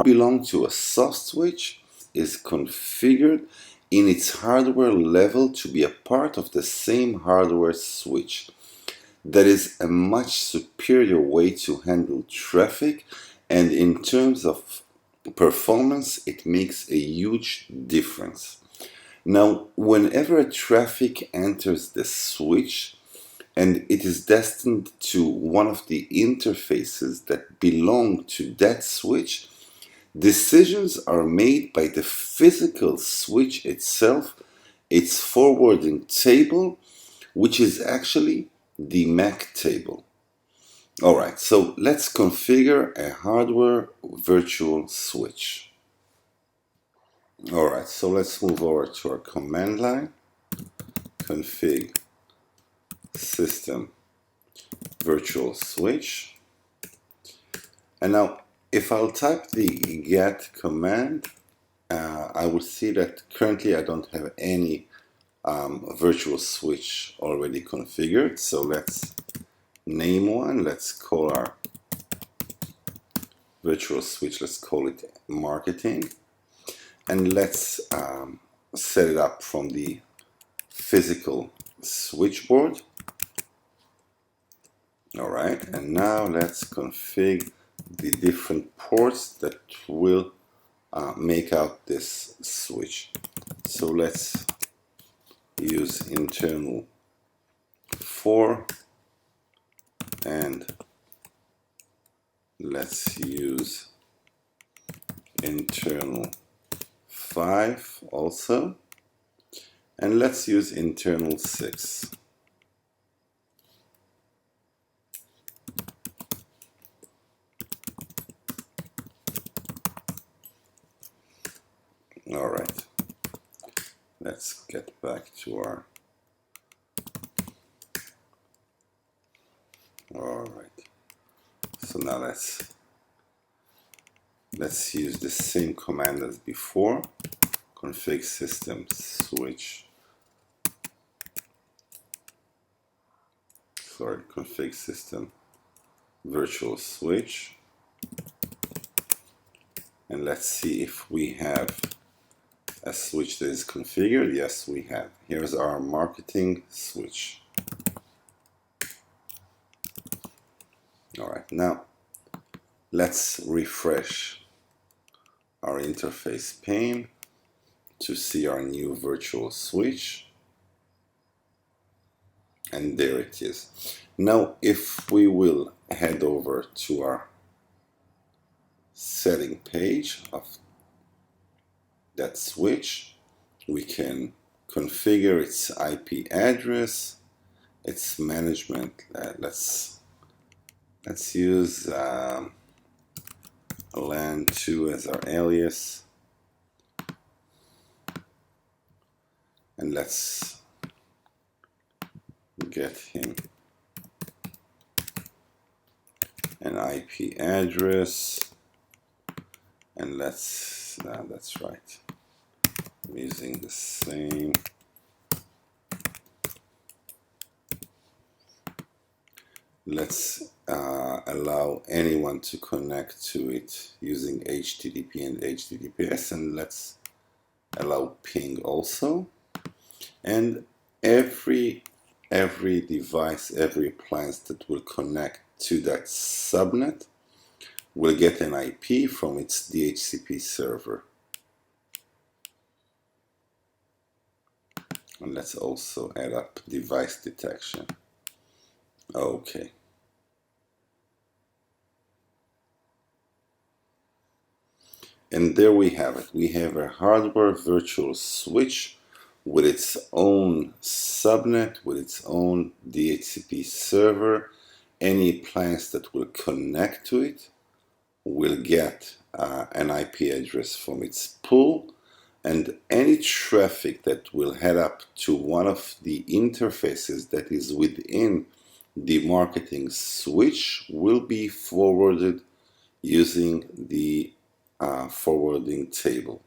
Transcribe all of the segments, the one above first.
belong to a soft switch is configured in its hardware level to be a part of the same hardware switch. That is a much superior way to handle traffic, and in terms of performance, it makes a huge difference. Now, whenever traffic enters the switch and it is destined to one of the interfaces that belong to that switch, decisions are made by the physical switch itself, its forwarding table, which is actually the MAC table. Alright, so let's configure a hardware virtual switch. Alright, so let's move over to our command line, config system virtual switch. And now if I'll type the get command, I will see that currently I don't have any virtual switch already configured. So let's name one. Let's call our virtual switch, let's call it marketing. And let's set it up from the physical switchboard. Alright, and now let's configure the different ports that will make out this switch. So let's use internal 4 and let's use internal 5 also, and let's use internal 6. Alright, let's get back to our alright, so now let's use the same command as before, config system switch, config system virtual switch, and let's see if we have a switch that is configured. Yes, we have. Here's our marketing switch. Alright, now let's refresh our interface pane to see our new virtual switch. And there it is. Now, if we will head over to our setting page of that switch, we can configure its IP address, its management. Let's use LAN2 as our alias, and let's get him an IP address, and let's that's right, I'm using the same. Let's allow anyone to connect to it using HTTP and HTTPS, and let's allow ping also. And every device, every appliance that will connect to that subnet will get an IP from its DHCP server. And let's also add up device detection. Okay. And there we have it. We have a hardware virtual switch with its own subnet, with its own DHCP server. Any appliance that will connect to it will get an IP address from its pool, and any traffic that will head up to one of the interfaces that is within the marketing switch will be forwarded using the forwarding table.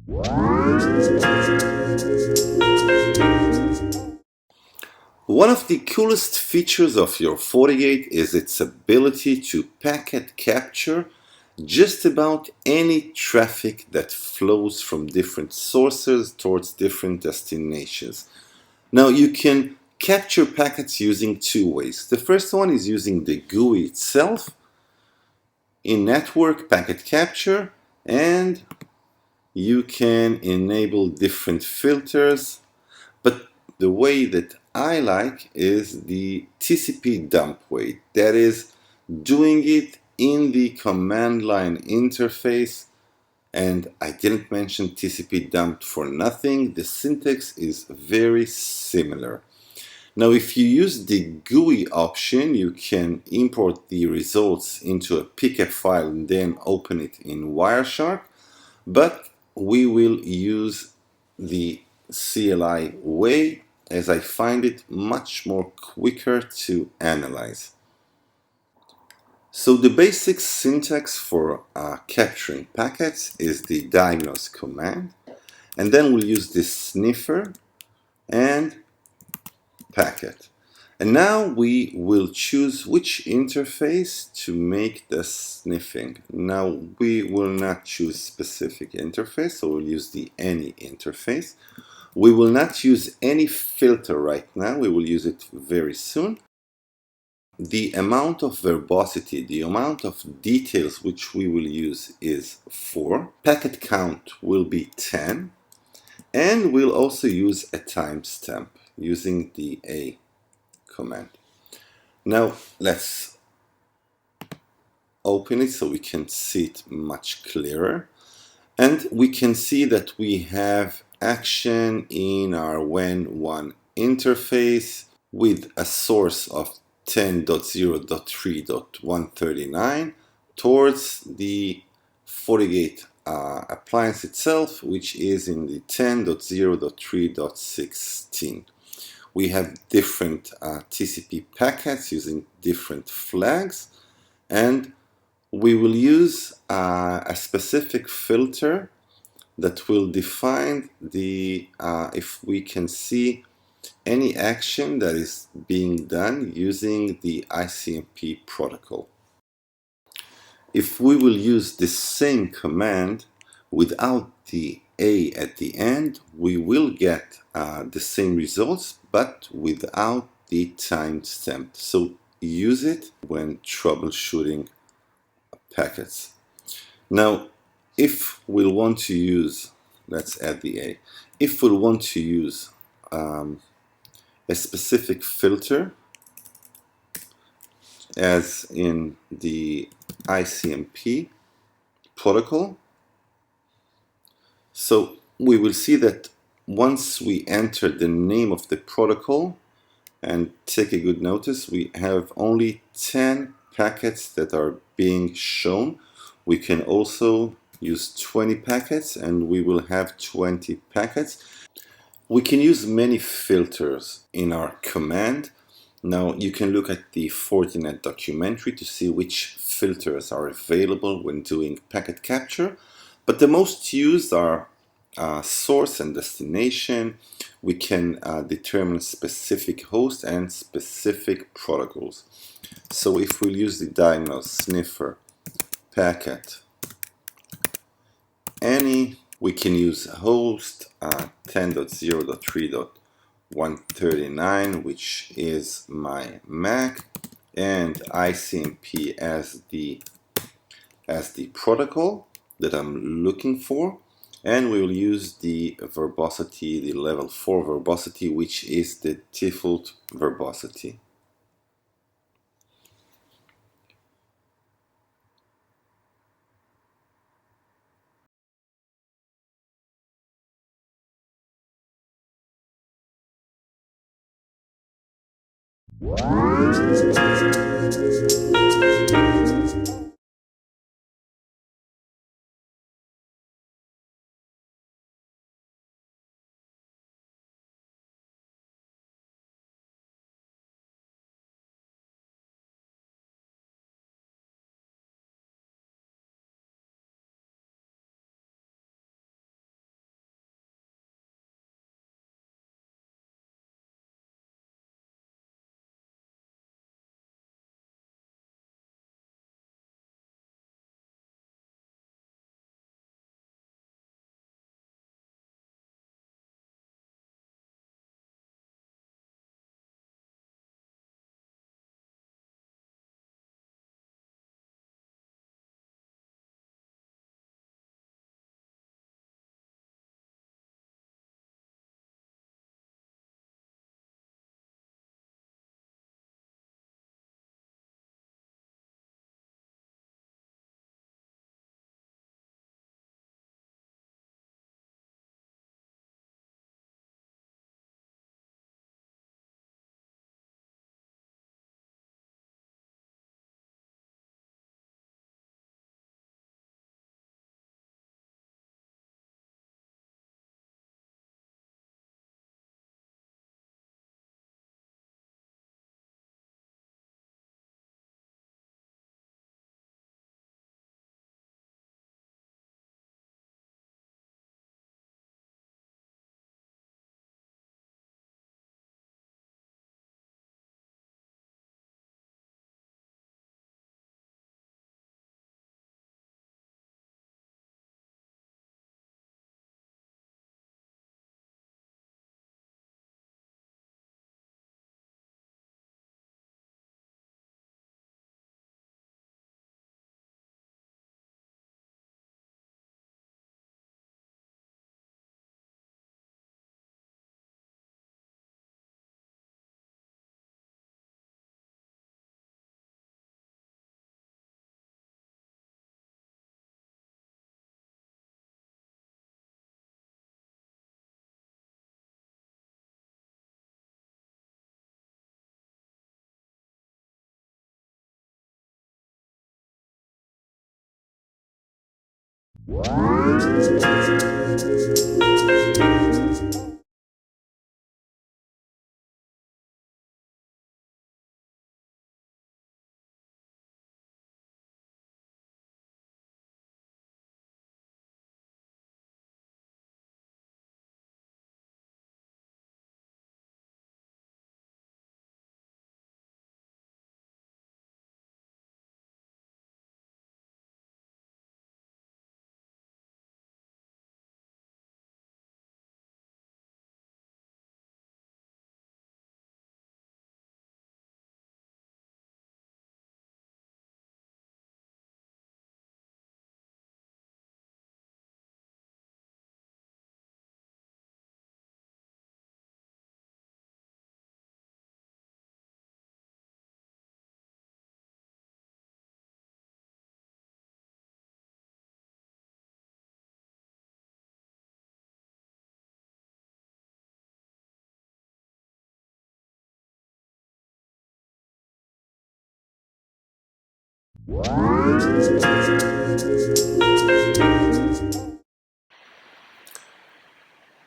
One of the coolest features of your FortiGate is its ability to packet capture just about any traffic that flows from different sources towards different destinations. Now you can capture packets using two ways. The first one is using the GUI itself in network packet capture, and you can enable different filters, but the way that I like is the TCP dump way. That is doing it in the command line interface. And I didn't mention TCP dump for nothing. The syntax is very similar. Now, if you use the GUI option, you can import the results into a pkf file and then open it in Wireshark. But we will use the CLI way, as I find it much more quicker to analyze. So the basic syntax for capturing packets is the diagnose command, and then we'll use this sniffer and packet. And now we will choose which interface to make the sniffing. Now we will not choose specific interface, so we'll use the any interface. We will not use any filter right now, we will use it very soon. The amount of verbosity, the amount of details which we will use is 4. Packet count will be 10. And we'll also use a timestamp using the A command. Now let's open it so we can see it much clearer. And we can see that we have action in our when1 interface with a source of 10.0.3.139 towards the FortiGate appliance itself, which is in the 10.0.3.16. We have different TCP packets using different flags, and we will use a specific filter that will define the if we can see any action that is being done using the ICMP protocol. If we will use the same command without the A at the end, we will get the same results, but without the timestamp. So use it when troubleshooting packets. Now, if we'll want to use, let's add the A. If we'll want to use a specific filter, as in the ICMP protocol, so we will see that once we enter the name of the protocol, and take a good notice, we have only 10 packets that are being shown. We can also use 20 packets and we will have 20 packets. We can use many filters in our command. Now you can look at the Fortinet documentary to see which filters are available when doing packet capture, but the most used are source and destination. We can determine specific host and specific protocols. So if we'll use the diagnose sniffer packet any, we can use host 10.0.3.139, which is my Mac, and ICMP as the protocol that I'm looking for. And we will use the verbosity, the level 4 verbosity, which is the default verbosity.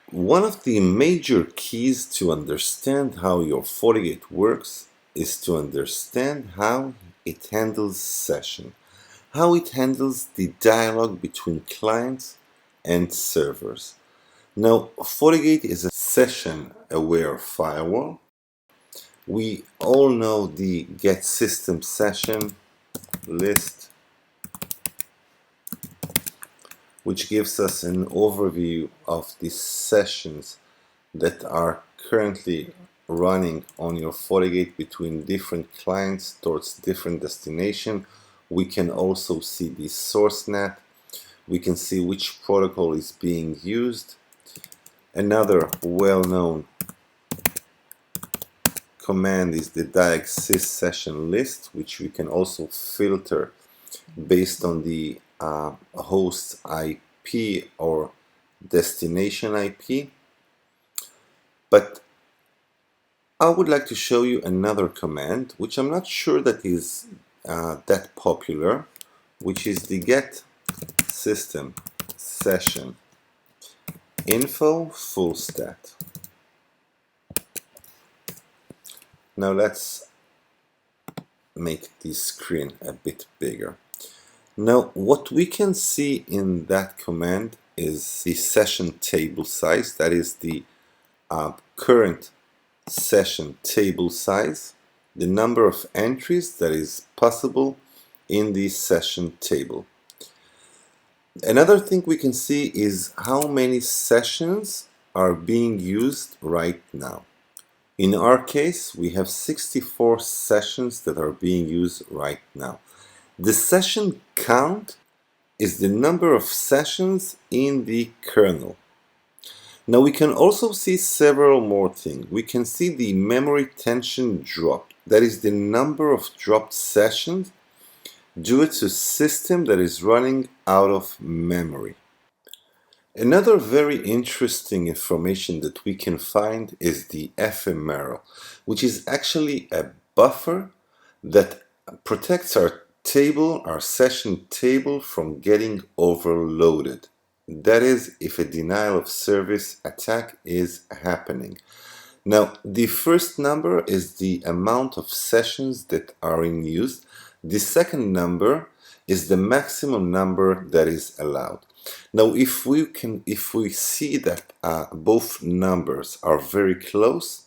One of the major keys to understand how your Fortigate works is to understand how it handles session, how it handles the dialogue between clients and servers. Now, Fortigate is a session-aware firewall. We all know the get system session list, which gives us an overview of the sessions that are currently running on your Fortigate between different clients towards different destination. We can also see the source net. We can see which protocol is being used. Another well-known command is the Xss session list, which we can also filter based on the host IP or destination IP. But I would like to show you another command, which I'm not sure that is that popular, which is the get system session info full stat. Now let's make the screen a bit bigger. Now what we can see in that command is the session table size, that is the current session table size, the number of entries that is possible in the session table. Another thing we can see is how many sessions are being used right now. In our case, we have 64 sessions that are being used right now. The session count is the number of sessions in the kernel. Now we can also see several more things. We can see the memory tension drop. That is the number of dropped sessions due to a system that is running out of memory. Another very interesting information that we can find is the ephemeral, which is actually a buffer that protects our table, our session table, from getting overloaded. That is, if a denial of service attack is happening. Now, the first number is the amount of sessions that are in use. The second number is the maximum number that is allowed. Now, if we see that both numbers are very close,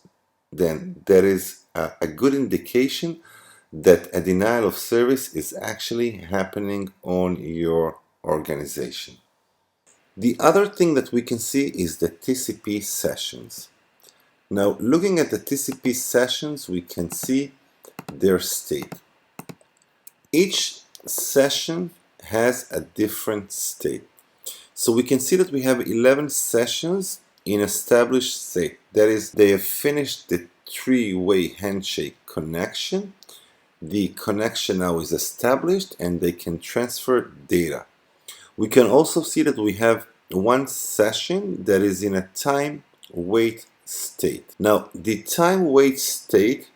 then there is a good indication that a denial of service is actually happening on your organization. The other thing that we can see is the TCP sessions. Now, looking at the TCP sessions, we can see their state. Each session has a different state. So we can see that we have 11 sessions in established state. That is, they have finished the three-way handshake connection. The connection now is established and they can transfer data. We can also see that we have one session that is in a time wait state. Now, the time wait state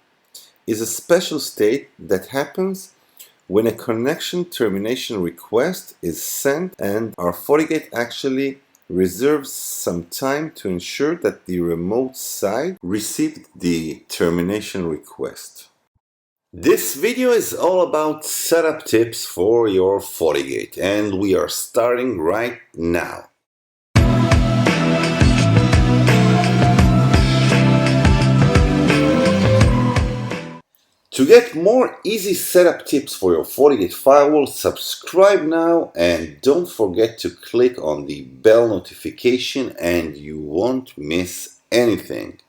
is a special state that happens when a connection termination request is sent, and our Fortigate actually reserves some time to ensure that the remote side received the termination request. This video is all about setup tips for your Fortigate, and we are starting right now. To get more easy setup tips for your Fortigate firewall, subscribe now and don't forget to click on the bell notification and you won't miss anything.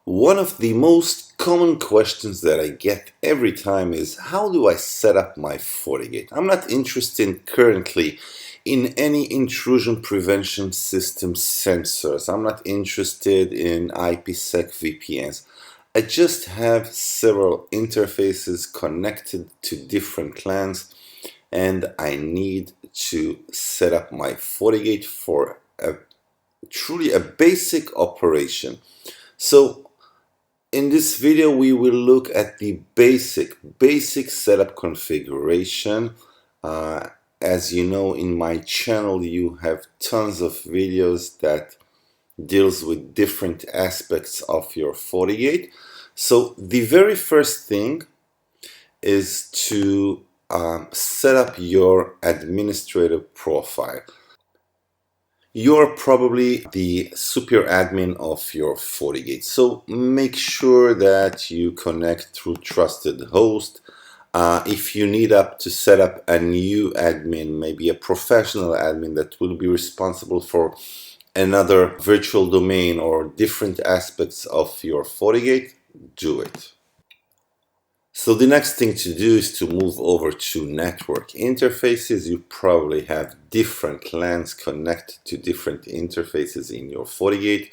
One of the most common questions that I get every time is, how do I set up my Fortigate? I'm not interested currently in any intrusion prevention system sensors. I'm not interested in IPsec VPNs. I just have several interfaces connected to different clans and I need to set up my Fortigate for truly a basic operation. So in this video we will look at the basic setup configuration. As you know, in my channel you have tons of videos that deals with different aspects of your Fortigate. So the very first thing is to set up your administrator profile. You're probably the super admin of your Fortigate, so make sure that you connect through trusted host. If you need to set up a new admin, maybe a professional admin that will be responsible for another virtual domain or different aspects of your Fortigate, do it. So the next thing to do is to move over to network interfaces. You probably have different LANs connected to different interfaces in your Fortigate.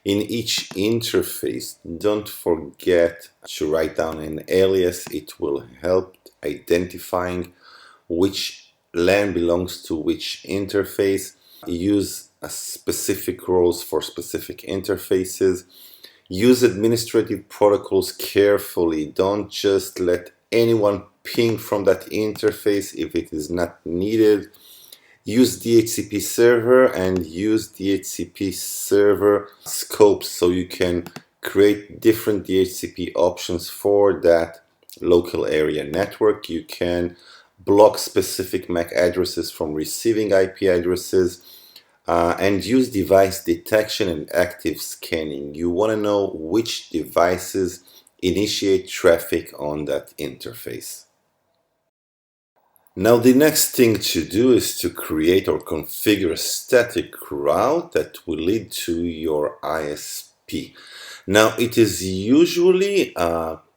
In each interface, don't forget to write down an alias. It will help identifying which LAN belongs to which interface. Use specific roles for specific interfaces. Use administrative protocols carefully. Don't just let anyone ping from that interface if it is not needed. Use DHCP server and use DHCP server scopes so you can create different DHCP options for that local area network. You can block specific MAC addresses from receiving IP addresses. And use device detection and active scanning. You want to know which devices initiate traffic on that interface. Now the next thing to do is to create or configure a static route that will lead to your ISP. Now it is usually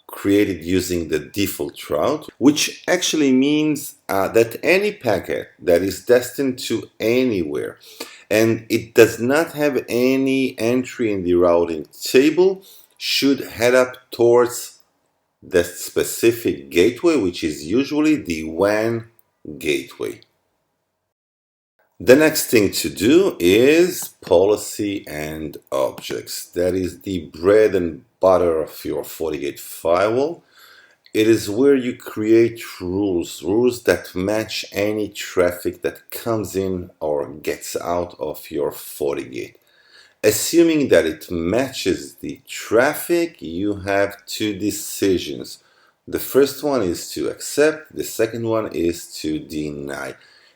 created using the default route, which actually means that any packet that is destined to anywhere and it does not have any entry in the routing table should head up towards the specific gateway, which is usually the WAN gateway. The next thing to do is policy and objects. That is the bread and butter of your Fortigate firewall. It is where you create rules that match any traffic that comes in or gets out of your Fortigate. Assuming that it matches the traffic, you have two decisions. The first one is to accept, the second one is to deny.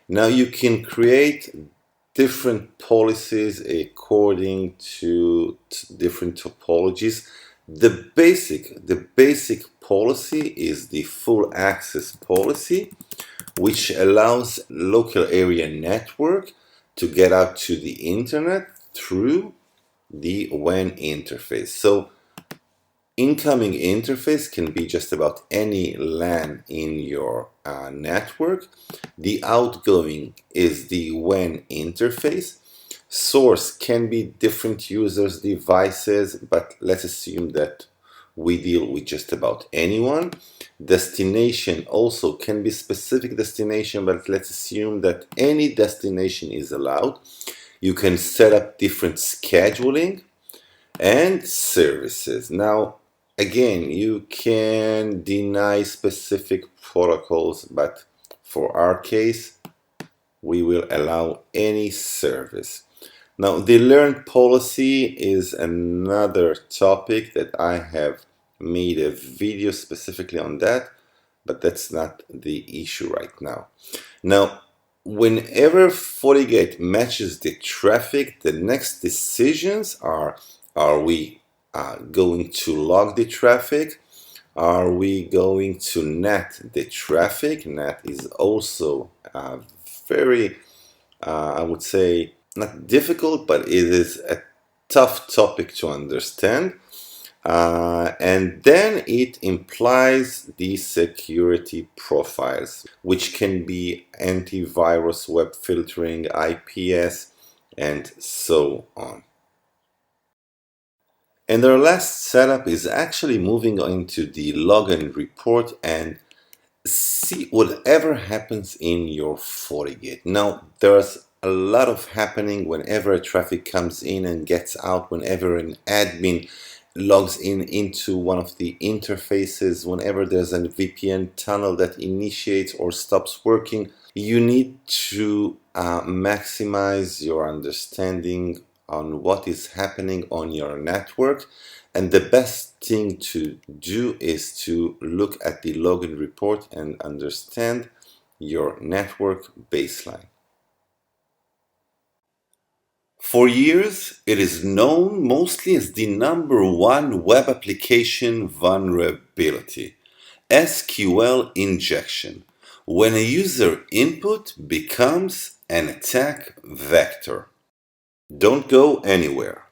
Now you can create different policies according to different topologies. The basic policy is the full access policy, which allows local area network to get out to the internet through the WAN interface. So incoming interface can be just about any LAN in your network. The outgoing is the WAN interface. Source can be different users' devices, but let's assume that we deal with just about anyone. Destination also can be specific destination, but let's assume that any destination is allowed. You can set up different scheduling and services. Now, Again, you can deny specific protocols, but for our case, we will allow any service. Now, the learn policy is another topic that I have made a video specifically on that, but that's not the issue right now. Now, whenever Fortigate matches the traffic, the next decisions are we going to log the traffic? Are we going to net the traffic? Net is also very, I would say, not difficult, but it is a tough topic to understand. And then it implies the security profiles, which can be antivirus, web filtering, IPS, and so on. And our last setup is actually moving into the log and report and see whatever happens in your FortiGate. Now, there's a lot of happening whenever traffic comes in and gets out, whenever an admin logs in into one of the interfaces, whenever there's a VPN tunnel that initiates or stops working. You need to maximize your understanding on what is happening on your network, and the best thing to do is to look at the login report and understand your network baseline. For years, it is known mostly as the #1 web application vulnerability, SQL injection, when a user input becomes an attack vector. Don't go anywhere.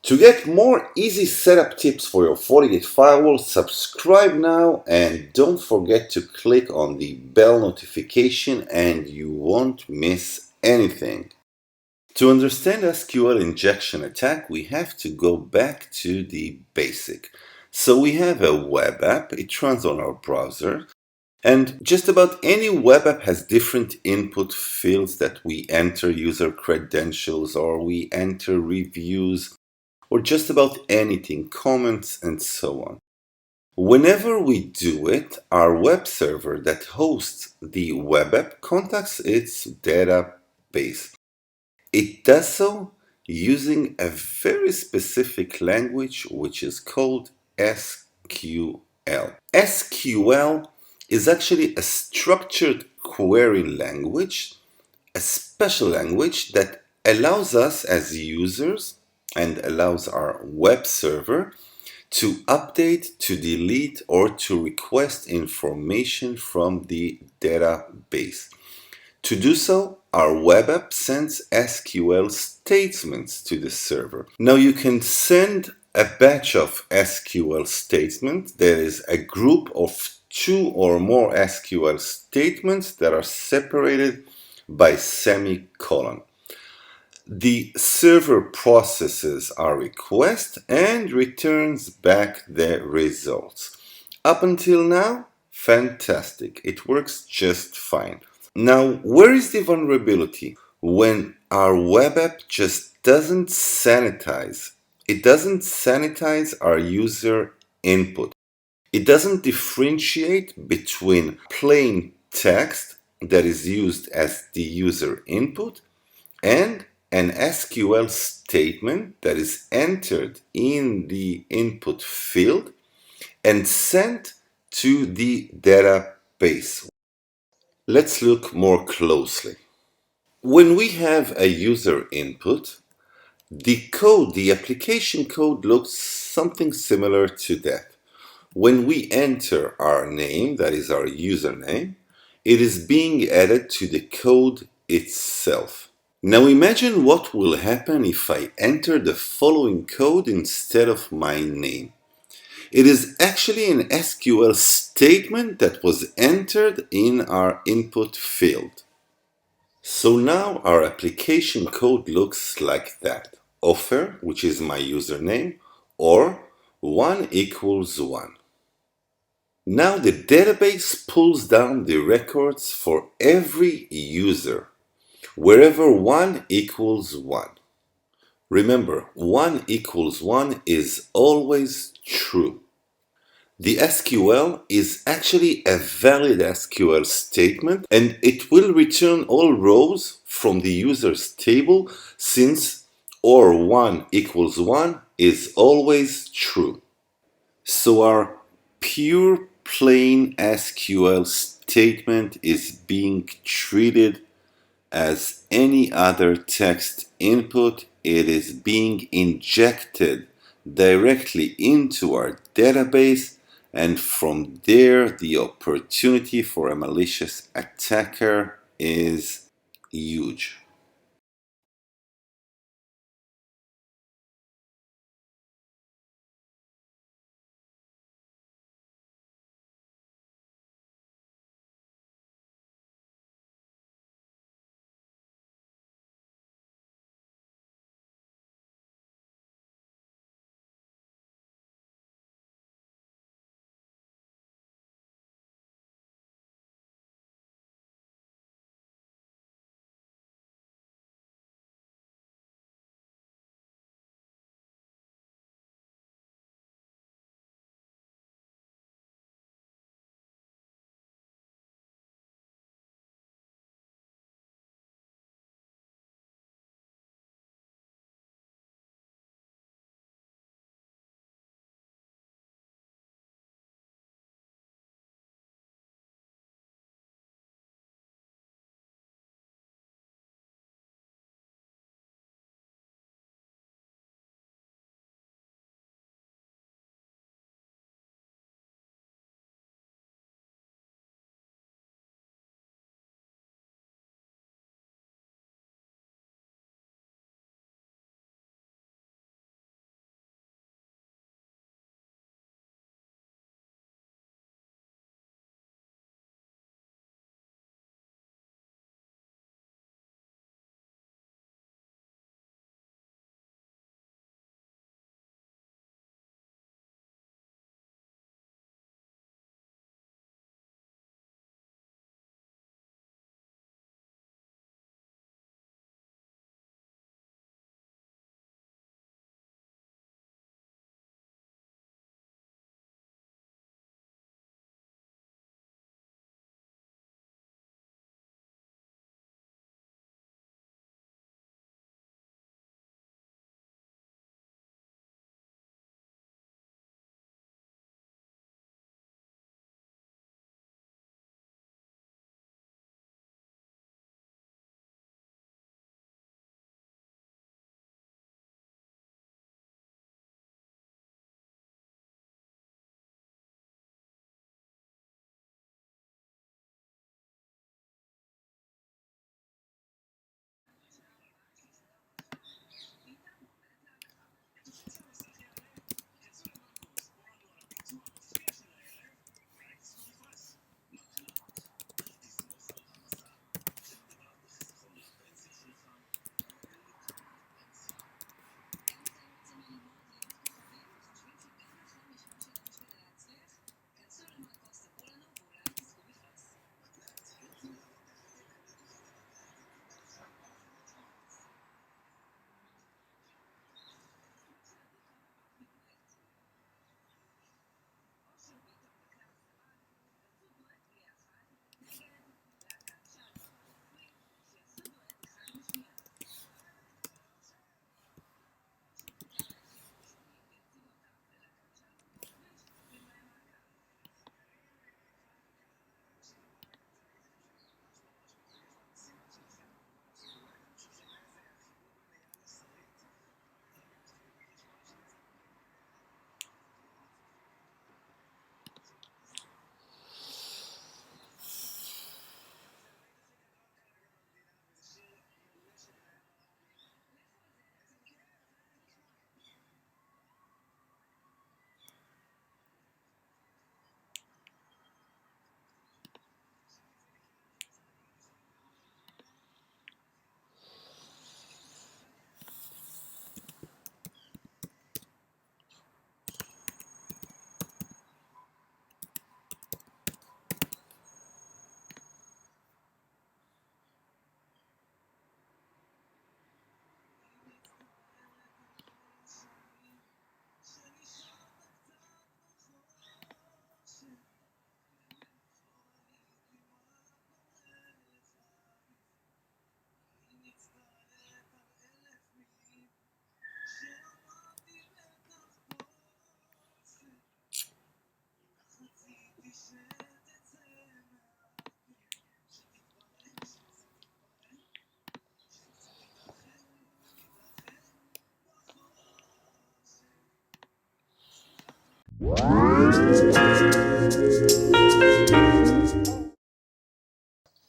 To get more easy setup tips for your Fortigate firewall, subscribe now and don't forget to click on the bell notification and you won't miss anything. To understand SQL injection attack, we have to go back to the basic. So we have a web app, it runs on our browser, and just about any web app has different input fields that we enter user credentials or we enter reviews or just about anything, comments and so on. Whenever we do it, our web server that hosts the web app contacts its database. It does so using a very specific language which is called SQL. SQL is actually a structured query language, a special language that allows us as users and allows our web server to update, to delete, or to request information from the database. To do so, our web app sends SQL statements to the server. Now you can send a batch of SQL statements. There is a group of 2 or more SQL statements that are separated by semicolon. The server processes our request and returns back the results. Up until now, fantastic. It works just fine. Now, where is the vulnerability? When our web app just doesn't sanitize. It doesn't sanitize our user input. It doesn't differentiate between plain text that is used as the user input and an SQL statement that is entered in the input field and sent to the database. Let's look more closely. When we have a user input, the code, the application code looks something similar to that. When we enter our name, that is our username, it is being added to the code itself. Now imagine what will happen if I enter the following code instead of my name. It is actually an SQL statement that was entered in our input field. So now our application code looks like that. Offer, which is my username, or 1 equals 1. Now the database pulls down the records for every user wherever 1 equals 1. Remember, 1 equals 1 is always true. The SQL is actually a valid SQL statement, and it will return all rows from the user's table since or 1 equals 1 is always true. So our pure plain SQL statement is being treated as any other text input. It is being injected directly into our database, and from there the opportunity for a malicious attacker is huge.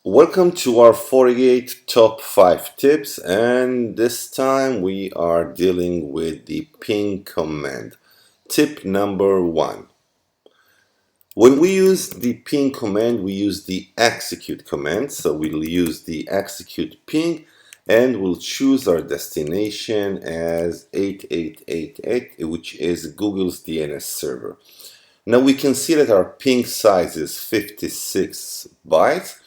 Welcome to our Fortigate top 5 tips, and this time we are dealing with the ping command. Tip number 1. When we use the ping command, we use the execute command. So we'll use the execute ping and we'll choose our destination as 8888, which is Google's DNS server. Now we can see that our ping size is 56 bytes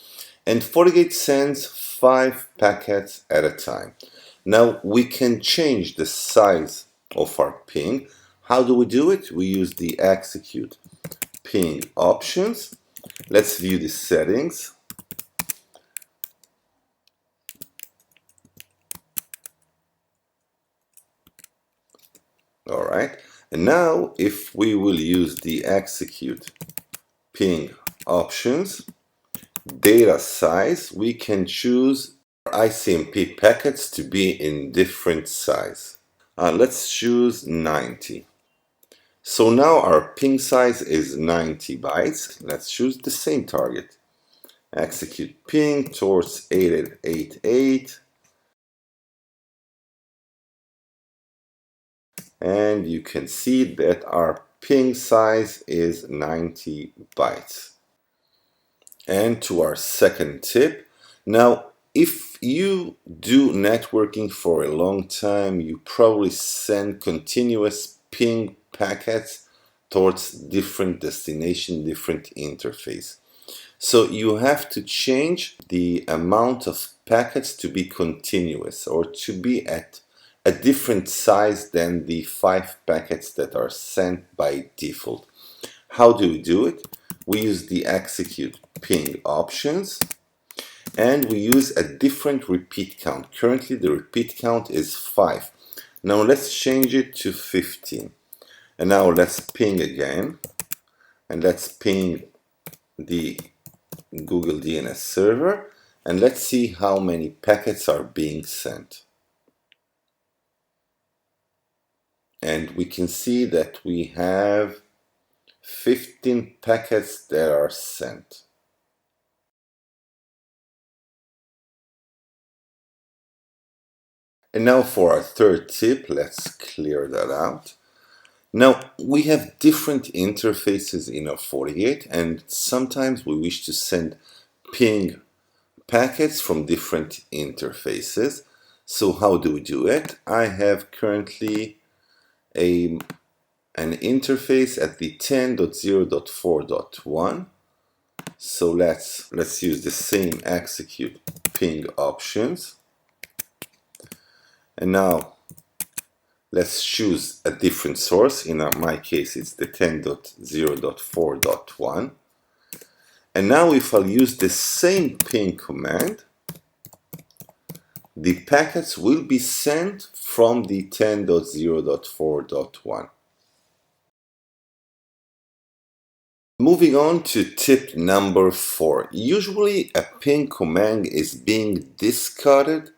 and Fortigate sends 5 packets at a time. Now we can change the size of our ping. How do we do it? We use the execute ping options. Let's view the settings. All right. And now if we will use the execute ping options, data size, we can choose ICMP packets to be in different size. Let's choose 90. So now our ping size is 90 bytes. Let's choose the same target. Execute ping towards 8888. And you can see that our ping size is 90 bytes. And to our second tip. Now, if you do networking for a long time, you probably send continuous ping packets towards different destination, different interface. So you have to change the amount of packets to be continuous or to be at a different size than the 5 packets that are sent by default. How do we do it? We use the execute ping options and we use a different repeat count. Currently the repeat count is 5. Now let's change it to 15. And now let's ping again and let's ping the Google DNS server and let's see how many packets are being sent. And we can see that we have 15 packets that are sent. And now for our third tip, let's clear that out. Now we have different interfaces in our Fortigate and sometimes we wish to send ping packets from different interfaces. So how do we do it? I have currently an interface at the 10.0.4.1. So let's use the same execute ping options. And now let's choose a different source. In my case, it's the 10.0.4.1. And now if I'll use the same ping command, the packets will be sent from the 10.0.4.1. Moving on to tip number 4. Usually a ping command is being discarded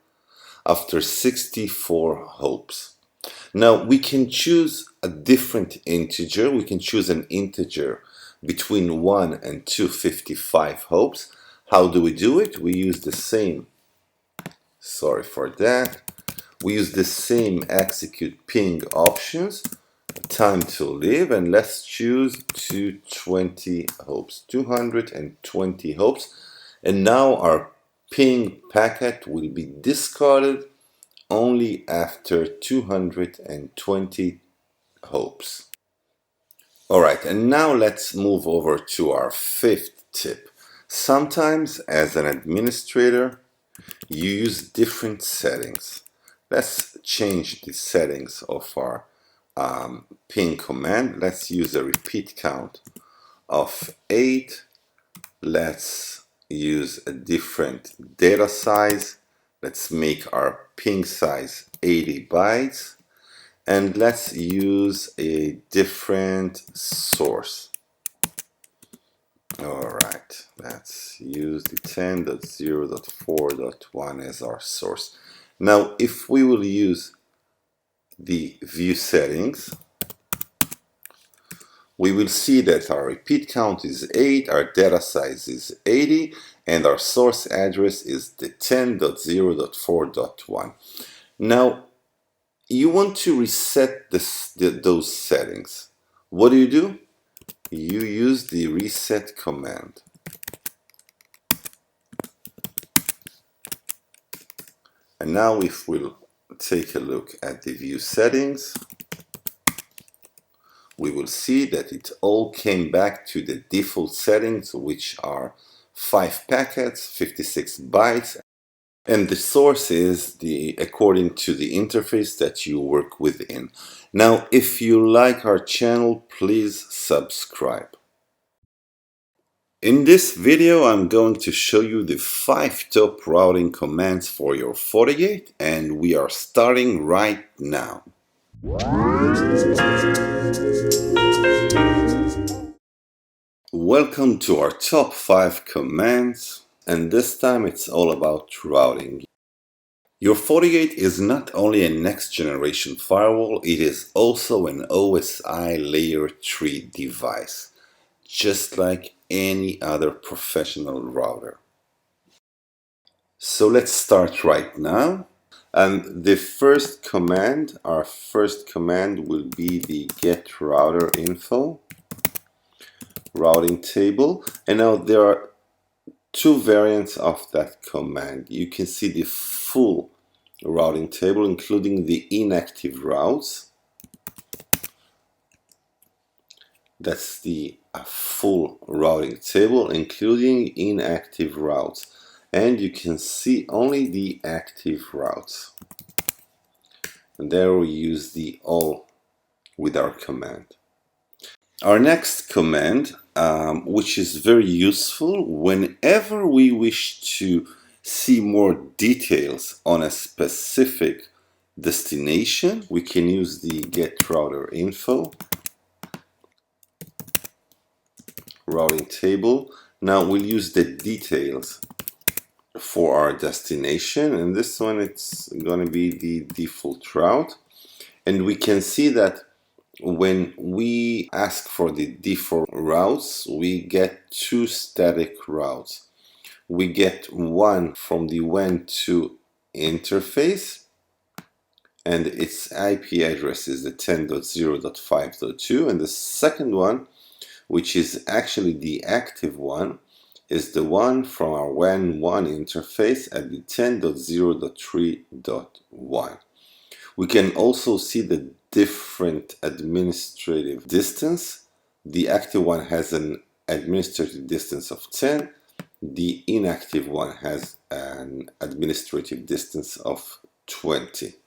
after 64 hops. Now we can choose a different integer. We can choose an integer between 1 and 255 hops. How do we do it? We use the same, sorry for that, we use the same execute ping options, time to live, and let's choose 220 hops, 220 hops, and now our ping packet will be discarded only after 220 hops. Alright, and now let's move over to our fifth tip. Sometimes as an administrator, you use different settings. Let's change the settings of our ping command. Let's use a repeat count of 8. Let's use a different data size. Let's make our ping size 80 bytes. And let's use a different source. Alright, let's use the 10.0.4.1 as our source. Now, if we will use the view settings, we will see that our repeat count is 8, our data size is 80, and our source address is the 10.0.4.1. Now, you want to reset those settings. What do? You use the reset command. And now if we'll take a look at the view settings, we will see that it all came back to the default settings, which are 5 packets, 56 bytes, and the source is according to the interface that you work within. Now, if you like our channel, please subscribe. In this video, I'm going to show you the 5 top routing commands for your Fortigate, and we are starting right now. Welcome to our top 5 commands, and this time it's all about routing. Your Fortigate is not only a next generation firewall, it is also an OSI layer 3 device, just like any other professional router. So let's start right now. And the first command, our first command will be the get router info routing table. And now there are 2 variants of that command. You can see the full routing table, including the inactive routes. That's the full routing table, including inactive routes. And you can see only the active routes. And there we use the all with our command. Our next command, which is very useful whenever we wish to see more details on a specific destination, we can use the get router info routing table. Now we'll use the details for our destination, and this one it's going to be the default route. And we can see that when we ask for the default routes, we get 2 static routes. We get one from the WAN to interface, and its IP address is the 10.0.5.2, and the second one, which is actually the active one, is the one from our WAN 1 interface at the 10.0.3.1. We can also see the different administrative distance. The active one has an administrative distance of 10. The inactive one has an administrative distance of 20.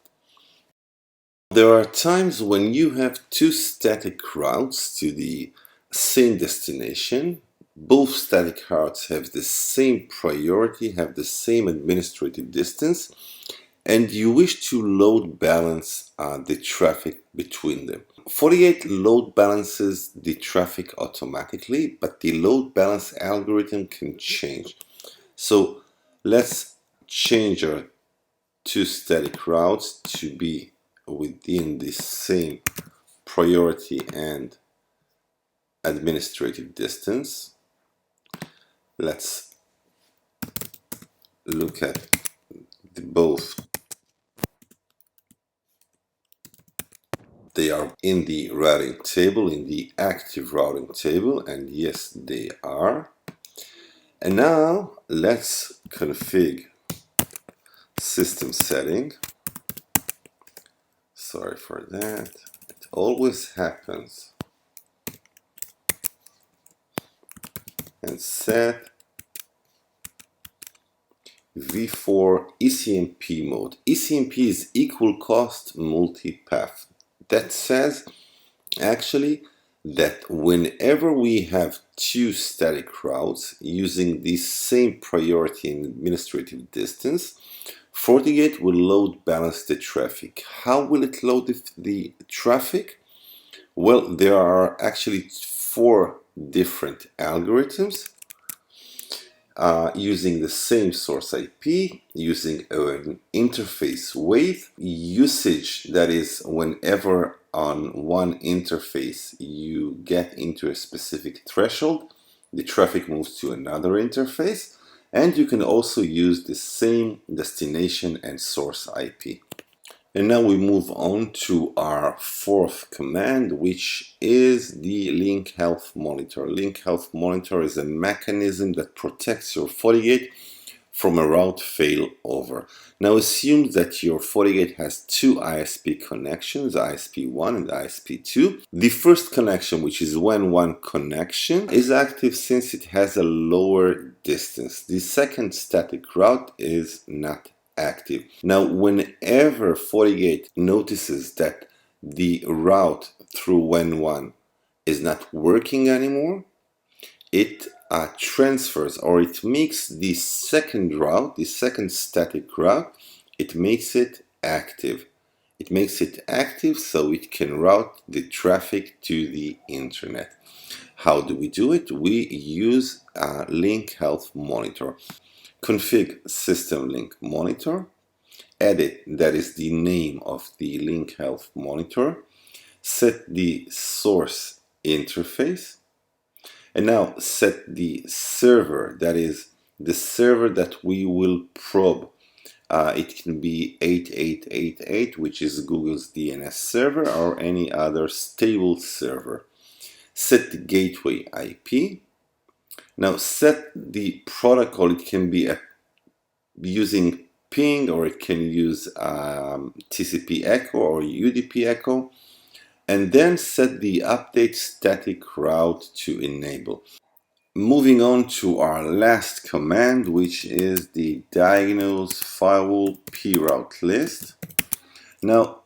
There are times when you have 2 static routes to the same destination. Both static routes have the same priority, have the same administrative distance, and you wish to load balance the traffic between them. Fortigate load balances the traffic automatically, but the load balance algorithm can change. So let's change our 2 static routes to be within the same priority and administrative distance. Let's look at both. They are in the routing table, in the active routing table, and yes, they are. And now let's configure system setting. Sorry for that. It always happens. And set v4 ECMP mode. ECMP is equal cost multipath. That says actually that whenever we have 2 static routes using the same priority and administrative distance, Fortigate will load balance the traffic. How will it load the traffic? Well, there are actually 4 different algorithms using the same source IP, using an interface weight, usage, that is whenever on one interface you get into a specific threshold, the traffic moves to another interface, and you can also use the same destination and source IP. And now we move on to our fourth command, which is the link health monitor. Link health monitor is a mechanism that protects your FortiGate from a route failover. Now assume that your FortiGate has two ISP connections, ISP1 and ISP2. The first connection, which is WAN1 connection, is active since it has a lower distance. The second static route is not active. Now whenever FortiGate notices that the route through WAN1 is not working anymore, it transfers, or it makes the second route, the second static route, it makes it active. It makes it active so it can route the traffic to the internet. How do we do it? We use a link health monitor. Config system link monitor. Edit, that is the name of the link health monitor. Set the source interface. And now set the server, that is the server that we will probe. It can be 8888, which is Google's DNS server, or any other stable server. Set the gateway IP. Now set the protocol. It can be using ping, or it can use TCP echo or UDP echo. And then set the update static route to enable. Moving on to our last command, which is the Diagnose firewall proute list. Now,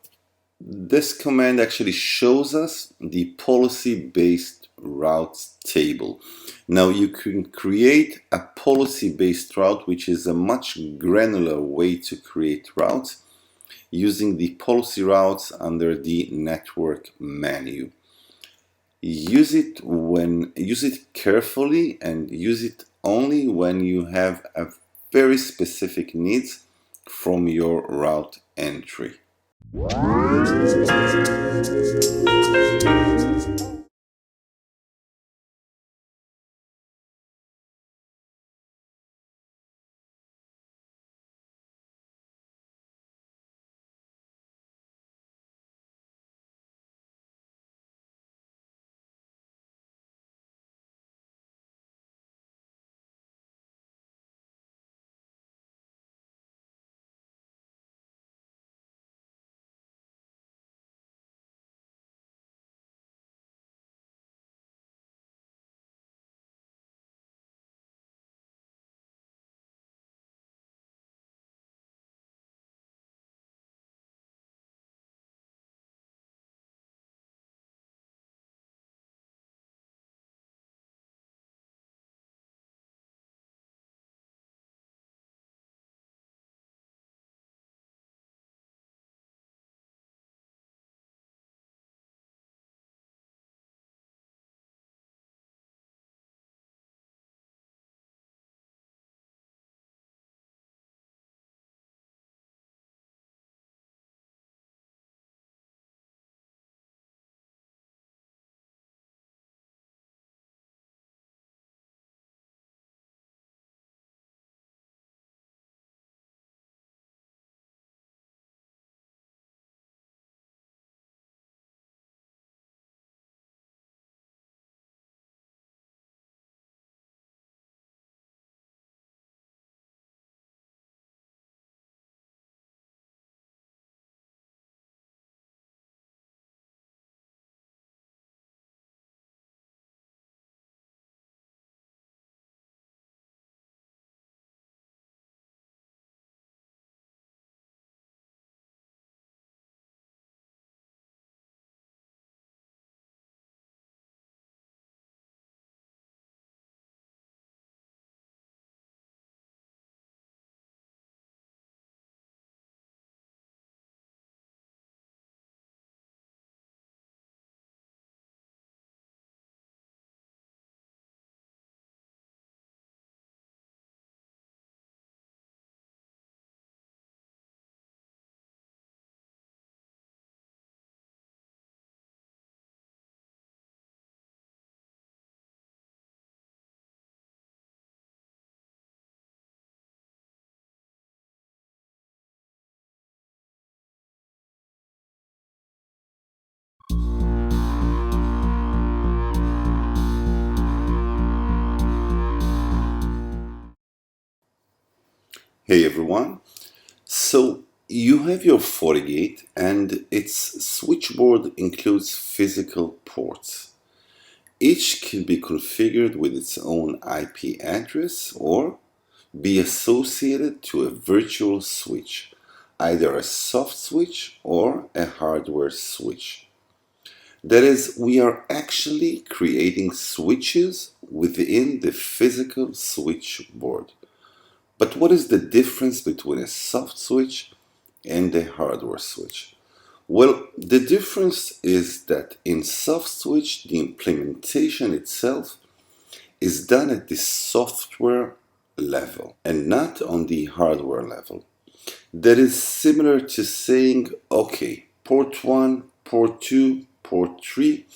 this command actually shows us the policy-based routes table. Now, you can create a policy-based route, which is a much granular way to create routes using the policy routes under the network menu. Use it carefully, and use it only when you have a very specific needs from your route entry. Hey everyone. So you have your Fortigate and its switchboard includes physical ports. Each can be configured with its own IP address or be associated to a virtual switch, either a soft switch or a hardware switch. That is, we are actually creating switches within the physical switchboard. But what is the difference between a soft switch and a hardware switch? Well, the difference is that in soft switch, the implementation itself is done at the software level and not on the hardware level. That is similar to saying, okay, port 1, port 2, port 3,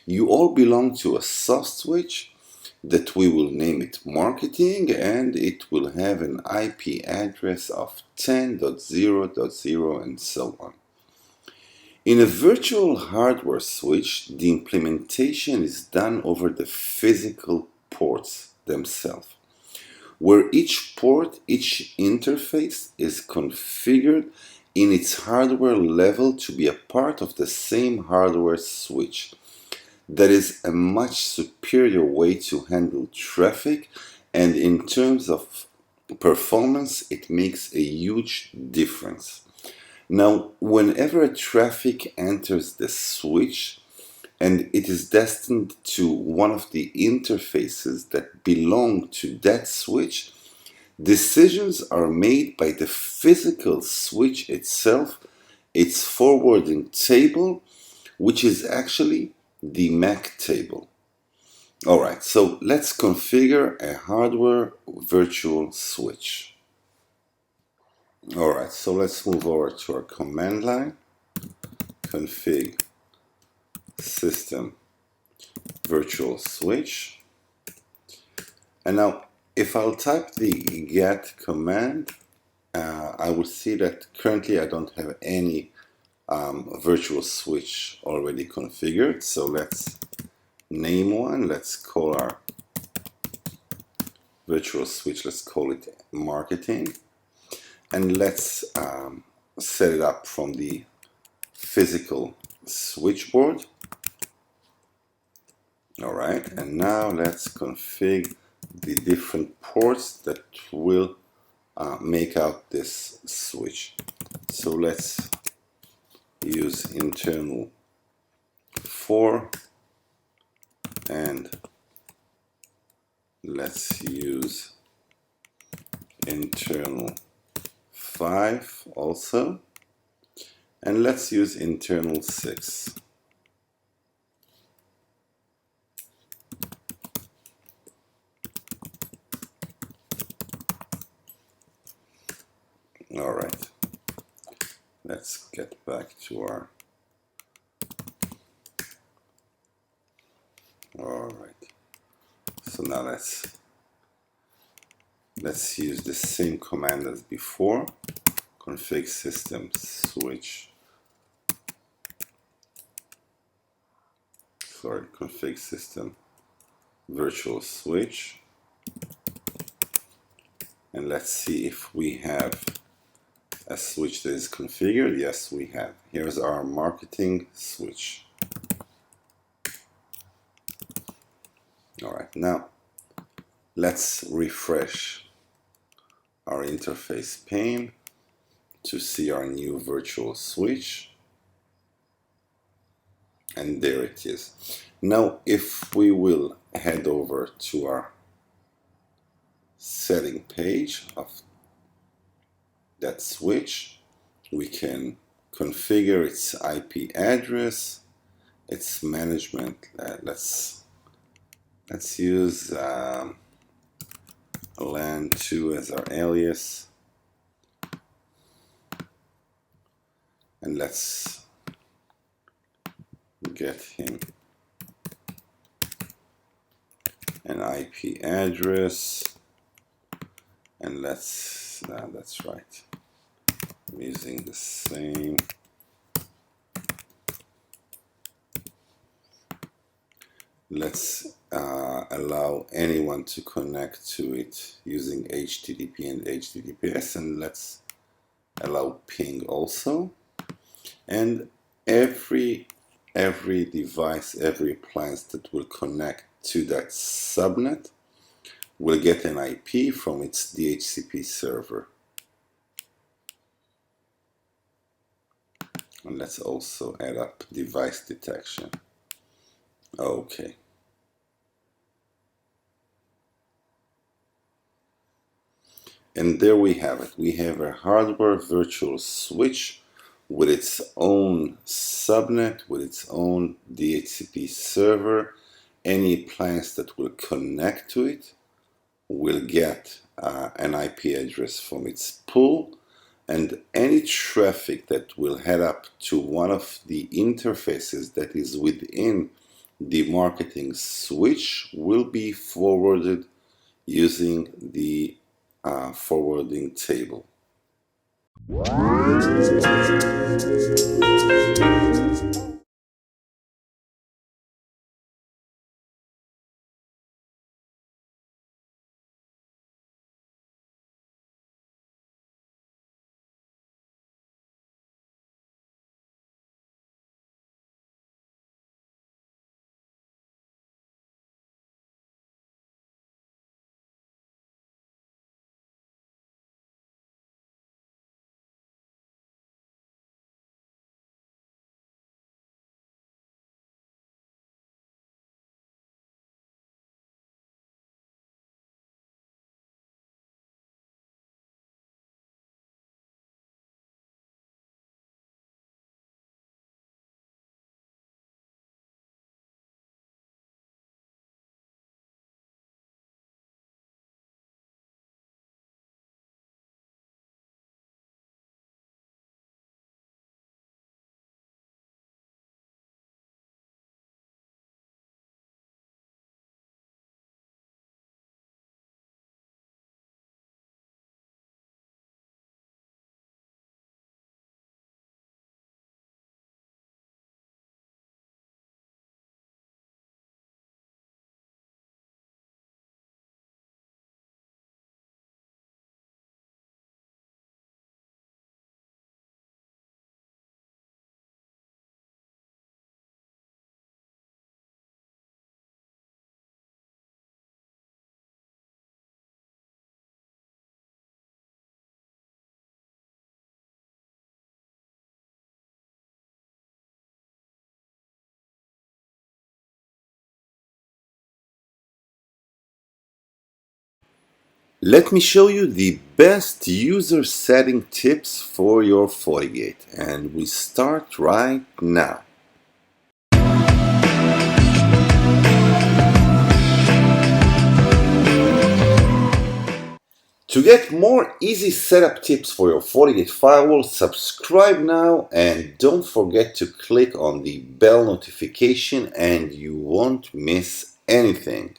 you all belong to a soft switch that we will name it marketing, and it will have an IP address of 10.0.0 and so on. In a virtual hardware switch, the implementation is done over the physical ports themselves, where each port, each interface is configured in its hardware level to be a part of the same hardware switch. That is a much superior way to handle traffic, and in terms of performance, it makes a huge difference. Now, whenever a traffic enters the switch and it is destined to one of the interfaces that belong to that switch, decisions are made by the physical switch itself, its forwarding table, which is actually the MAC table. Alright, so let's configure a hardware virtual switch. Alright, so let's move over to our command line, config system virtual switch. And now if I'll type the get command, I will see that currently I don't have any virtual switch already configured. So let's name one. Let's call our virtual switch, let's call it marketing. And let's set it up from the physical switchboard. Alright, and now let's configure the different ports that will make out this switch. So let's use internal 4 and let's use internal 5 also, and let's use internal 6. Alright, let's get back to our alright, so now let's use the same command as before, config system switch, config system virtual switch, and let's see if we have a switch that is configured. Yes, we have. Here's our marketing switch. Alright, now let's refresh our interface pane to see our new virtual switch. And there it is. Now, if we will head over to our setting page of that switch, we can configure its IP address, its management. Let's use LAN2 as our alias, and let's get him an IP address, and let's that's right, I'm using the same. Let's allow anyone to connect to it using HTTP and HTTPS, and let's allow ping also. And every device, every appliance that will connect to that subnet will get an IP from its DHCP server. And let's also add up device detection. Okay. And there we have it. We have a hardware virtual switch with its own subnet, with its own DHCP server. Any appliance that will connect to it will get an IP address from its pool, and any traffic that will head up to one of the interfaces that is within the marketing switch will be forwarded using the forwarding table. Let me show you the best user setting tips for your Fortigate, and we start right now. To get more easy setup tips for your Fortigate firewall, subscribe now and don't forget to click on the bell notification and you won't miss anything.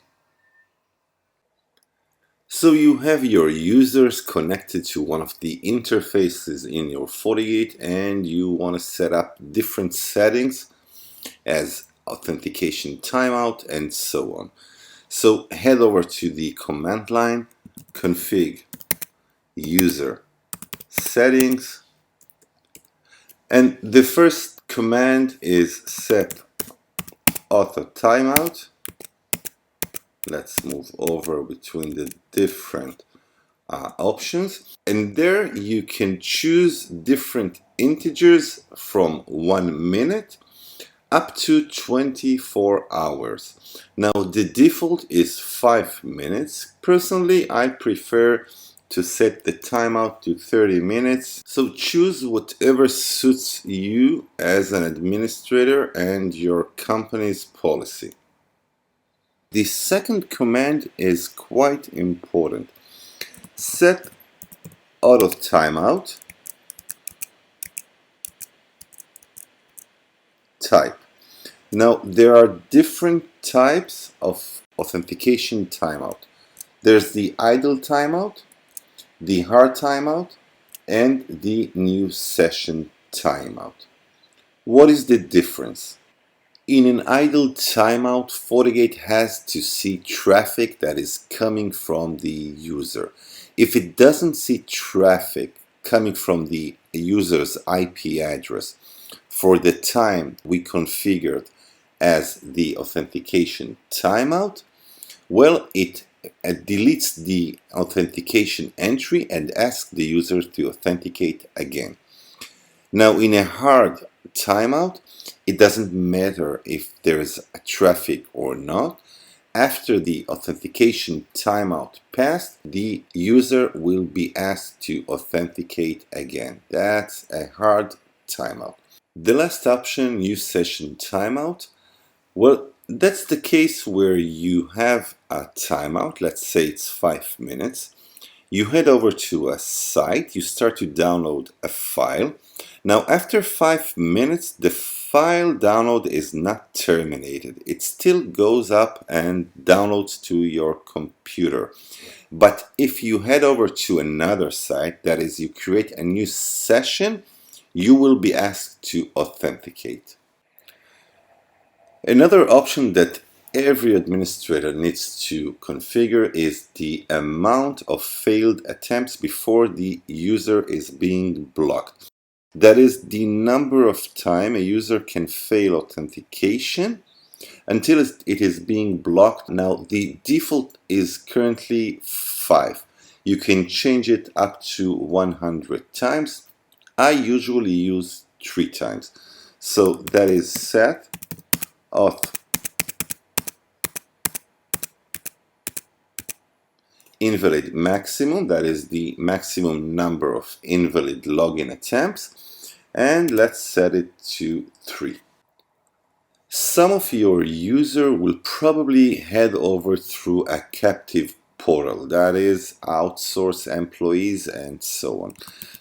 So you have your users connected to one of the interfaces in your Fortigate and you want to set up different settings as Authentication Timeout and so on. So head over to the command line, config user settings, and the first command is set auto timeout. Let's move over between the different options, and there you can choose different integers from 1 minute up to 24 hours. Now the default is 5 minutes. Personally, I prefer to set the timeout to 30 minutes. So choose whatever suits you as an administrator and your company's policy. The second command is quite important. Set auto timeout type. Now there are different types of authentication timeout. There's the idle timeout, the hard timeout, and the new session timeout. What is the difference? In an idle timeout, Fortigate has to see traffic that is coming from the user. If it doesn't see traffic coming from the user's IP address for the time we configured as the authentication timeout, well, it deletes the authentication entry and asks the user to authenticate again. Now, in a hard timeout, it doesn't matter if there is a traffic or not. After the authentication timeout passed, the user will be asked to authenticate again. That's a hard timeout. The last option, use session timeout. Well, that's the case where you have a timeout. Let's say it's 5 minutes. You head over to a site, you start to download a file. Now, after 5 minutes, the file download is not terminated. It still goes up and downloads to your computer. But if you head over to another site, that is, you create a new session, you will be asked to authenticate. Another option that every administrator needs to configure is the amount of failed attempts before the user is being blocked. That is the number of time a user can fail authentication until it is being blocked. Now, the default is currently 5. You can change it up to 100 times. I usually use 3 times. So that is set auth invalid maximum, that is the maximum number of invalid login attempts, and let's set it to 3. Some of your user will probably head over through a captive portal, that is outsource employees and so on.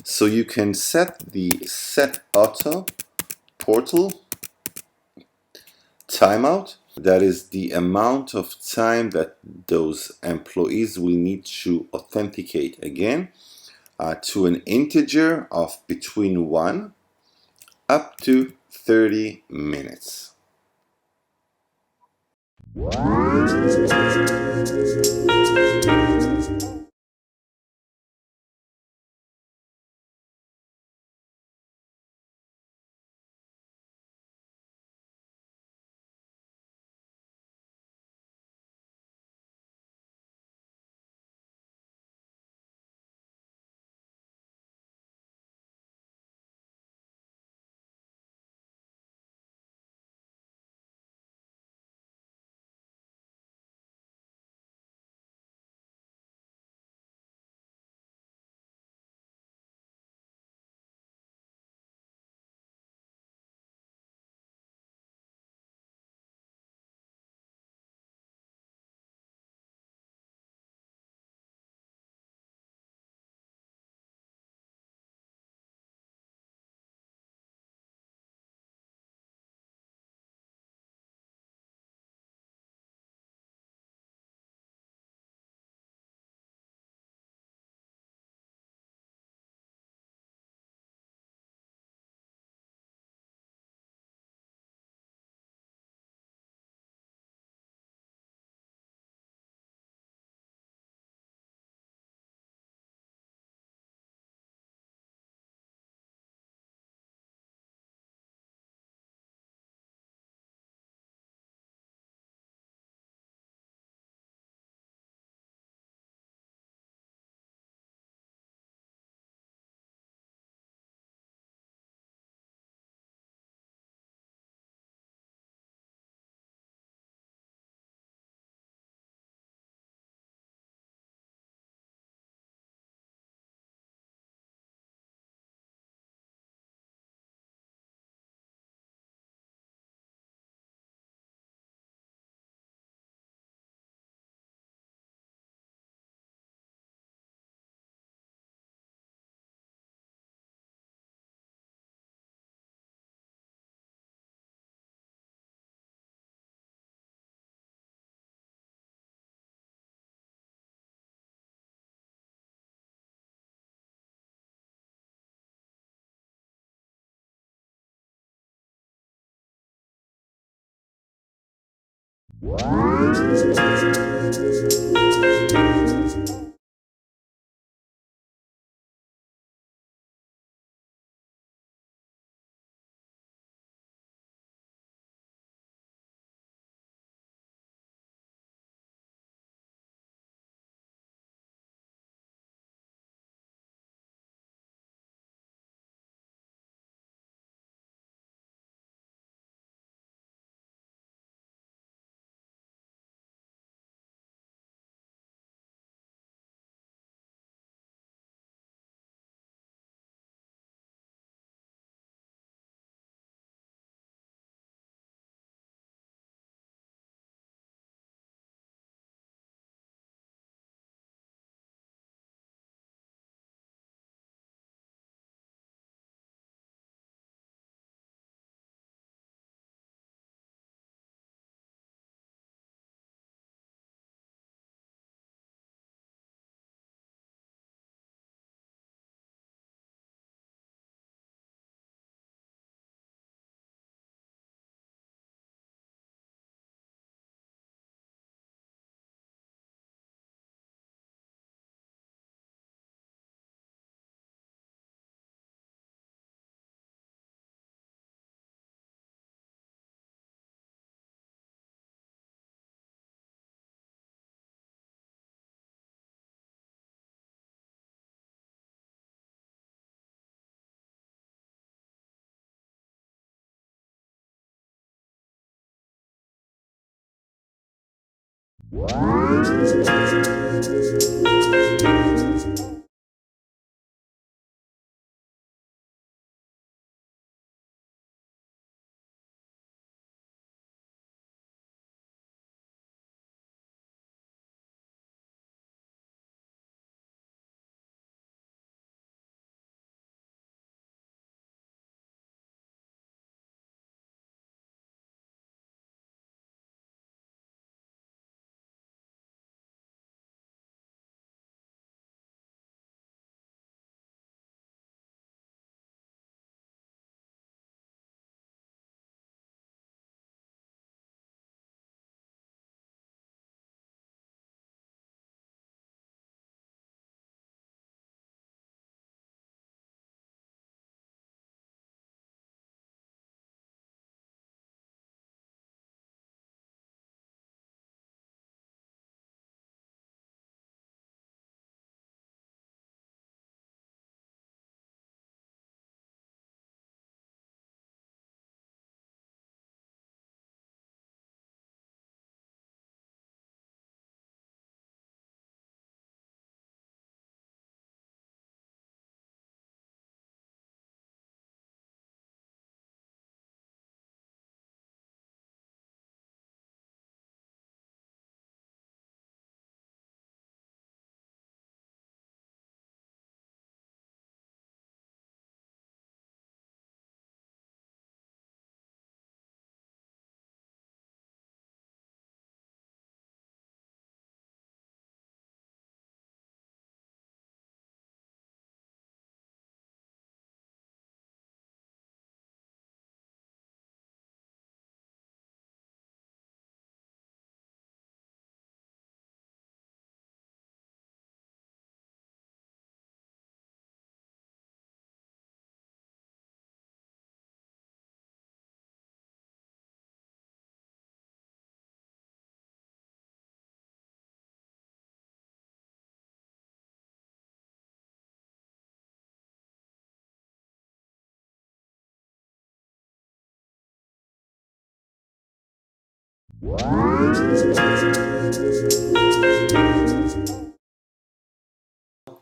So you can set the set auto portal timeout. That is the amount of time that those employees will need to authenticate again to an integer of between 1 up to 30 minutes.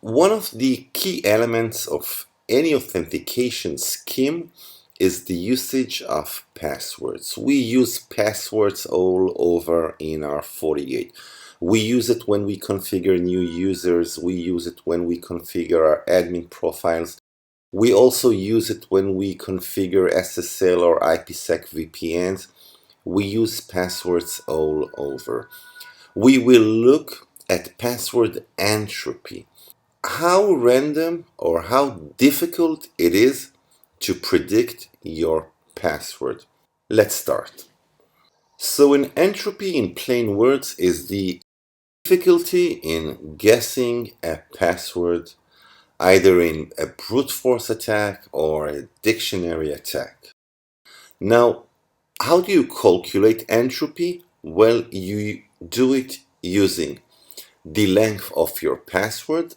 One of the key elements of any authentication scheme is the usage of passwords. We use passwords all over in our Fortigate. We use it when we configure new users. We use it when we configure our admin profiles. We also use it when we configure SSL or IPsec VPNs. We use passwords all over. We will look at password entropy, how random or how difficult it is to predict your password. Let's start. So an entropy in plain words is the difficulty in guessing a password either in a brute force attack or a dictionary attack. Now, how do you calculate entropy? Well, you do it using the length of your password,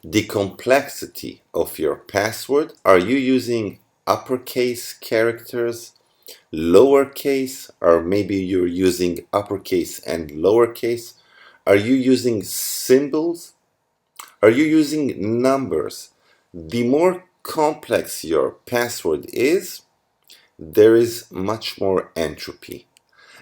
the complexity of your password. Are you using uppercase characters, lowercase, or maybe you're using uppercase and lowercase? Are you using symbols? Are you using numbers? The more complex your password is, there is much more entropy.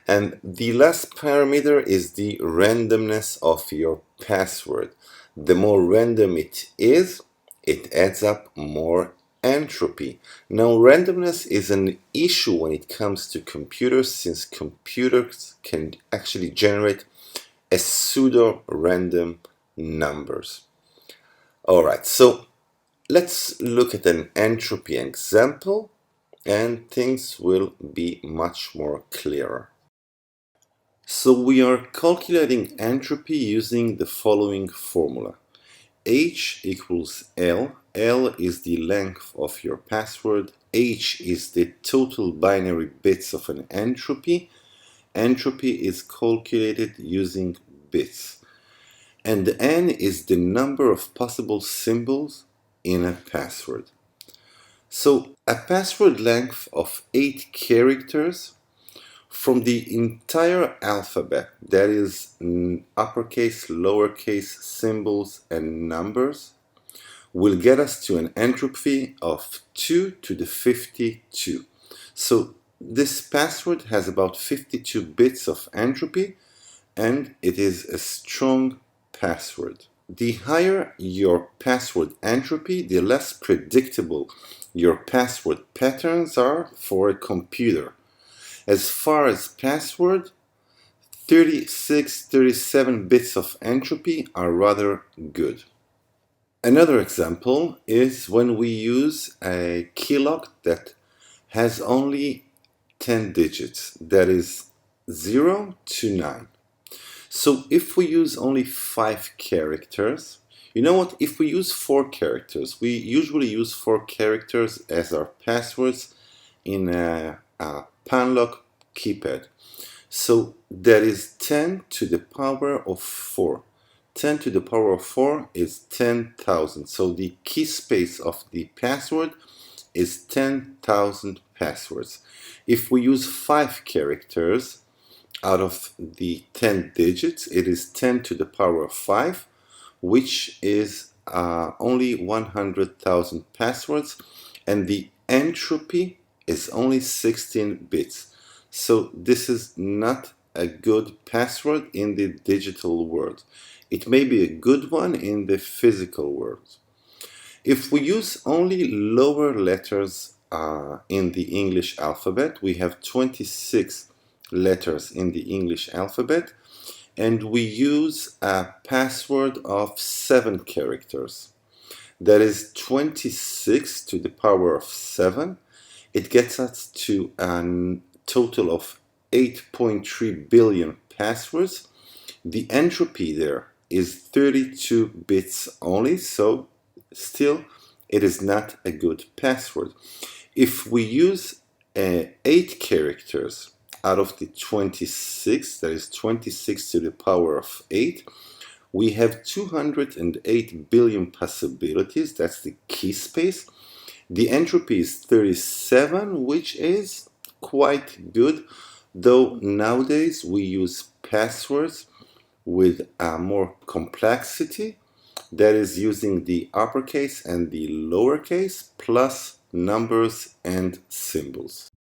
And the last parameter is the randomness of your password. The more random it is, it adds up more entropy. Now, randomness is an issue when it comes to computers, since computers can actually generate a pseudo-random numbers. Alright, so let's look at an entropy example and things will be much more clearer. So we are calculating entropy using the following formula. H equals L. L is the length of your password. H is the total binary bits of an entropy. Entropy is calculated using bits. And N is the number of possible symbols in a password. So a password length of 8 characters from the entire alphabet, that is uppercase, lowercase, symbols, and numbers, will get us to an entropy of 2 to the 52. So this password has about 52 bits of entropy, and it is a strong password. The higher your password entropy, the less predictable your password patterns are for a computer. As far as password, 36, 37 bits of entropy are rather good. Another example is when we use a keylog that has only 10 digits, that is 0 to 9. So if we use only 5 characters, you know what, if we use 4 characters, we usually use 4 characters as our passwords in a panlock keypad. So that is 10 to the power of 4. 10 to the power of 4 is 10,000. So the key space of the password is 10,000 passwords. If we use 5 characters out of the 10 digits, it is 10 to the power of 5, which is only 100,000 passwords, and the entropy is only 16 bits. So this is not a good password in the digital world. It may be a good one in the physical world. If we use only lower letters in the English alphabet, we have 26 letters in the English alphabet, and we use a password of 7 characters. That is 26 to the power of 7. It gets us to a total of 8.3 billion passwords. The entropy there is 32 bits only, so still it is not a good password. If we use 8 characters out of the 26, that is 26 to the power of 8, we have 208 billion possibilities. That's the key space. The entropy is 37, which is quite good, though nowadays we use passwords with more complexity, that is using the uppercase and the lowercase plus numbers and symbols.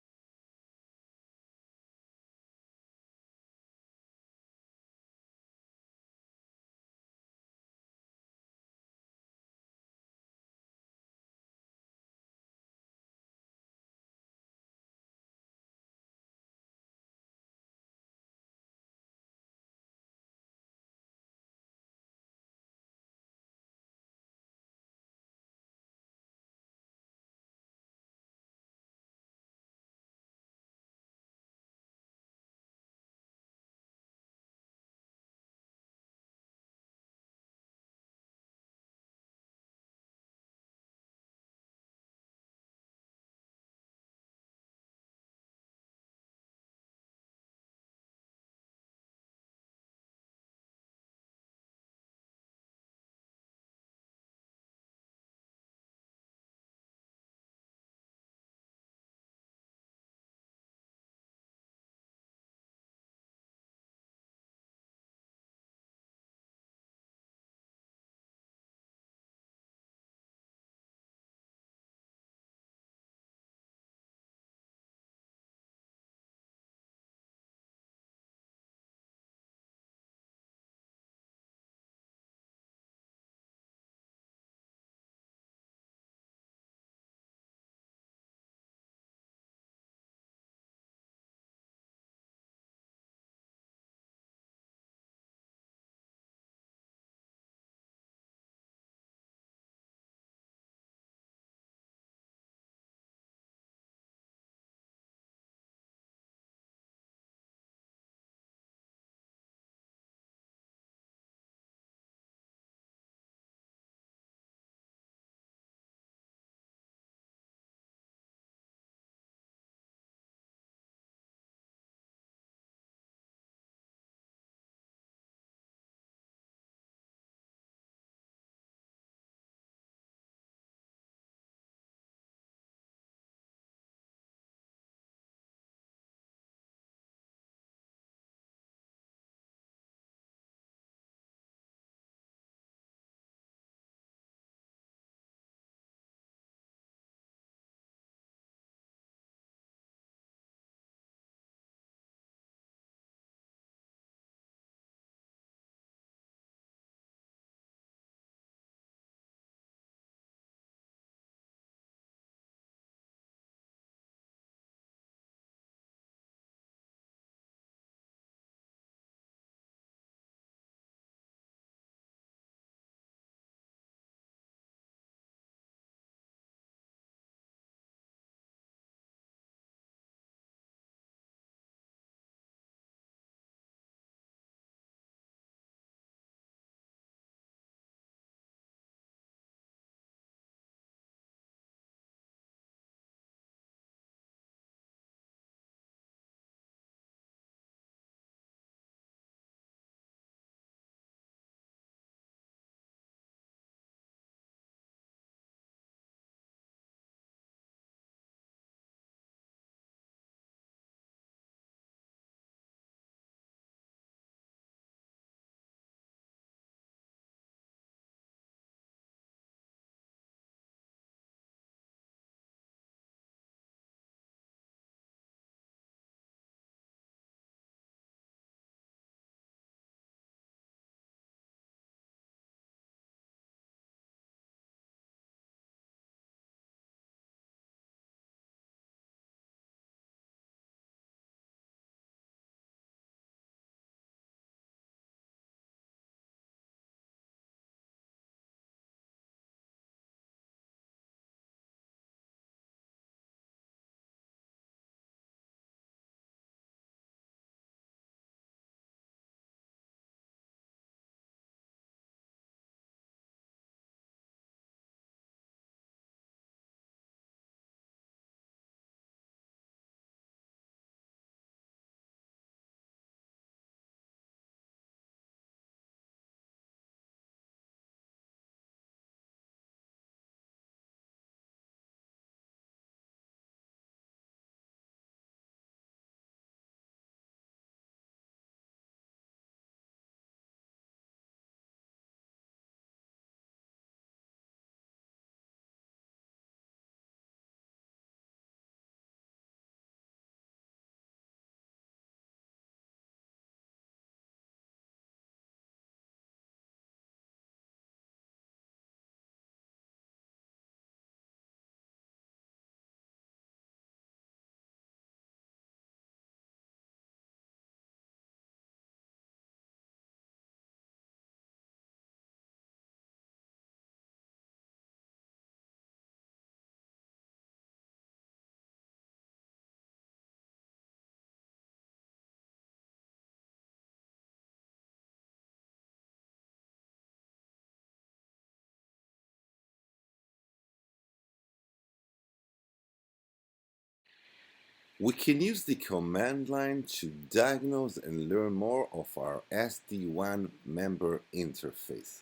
We can use the command line to diagnose and learn more of our SD-WAN member interface.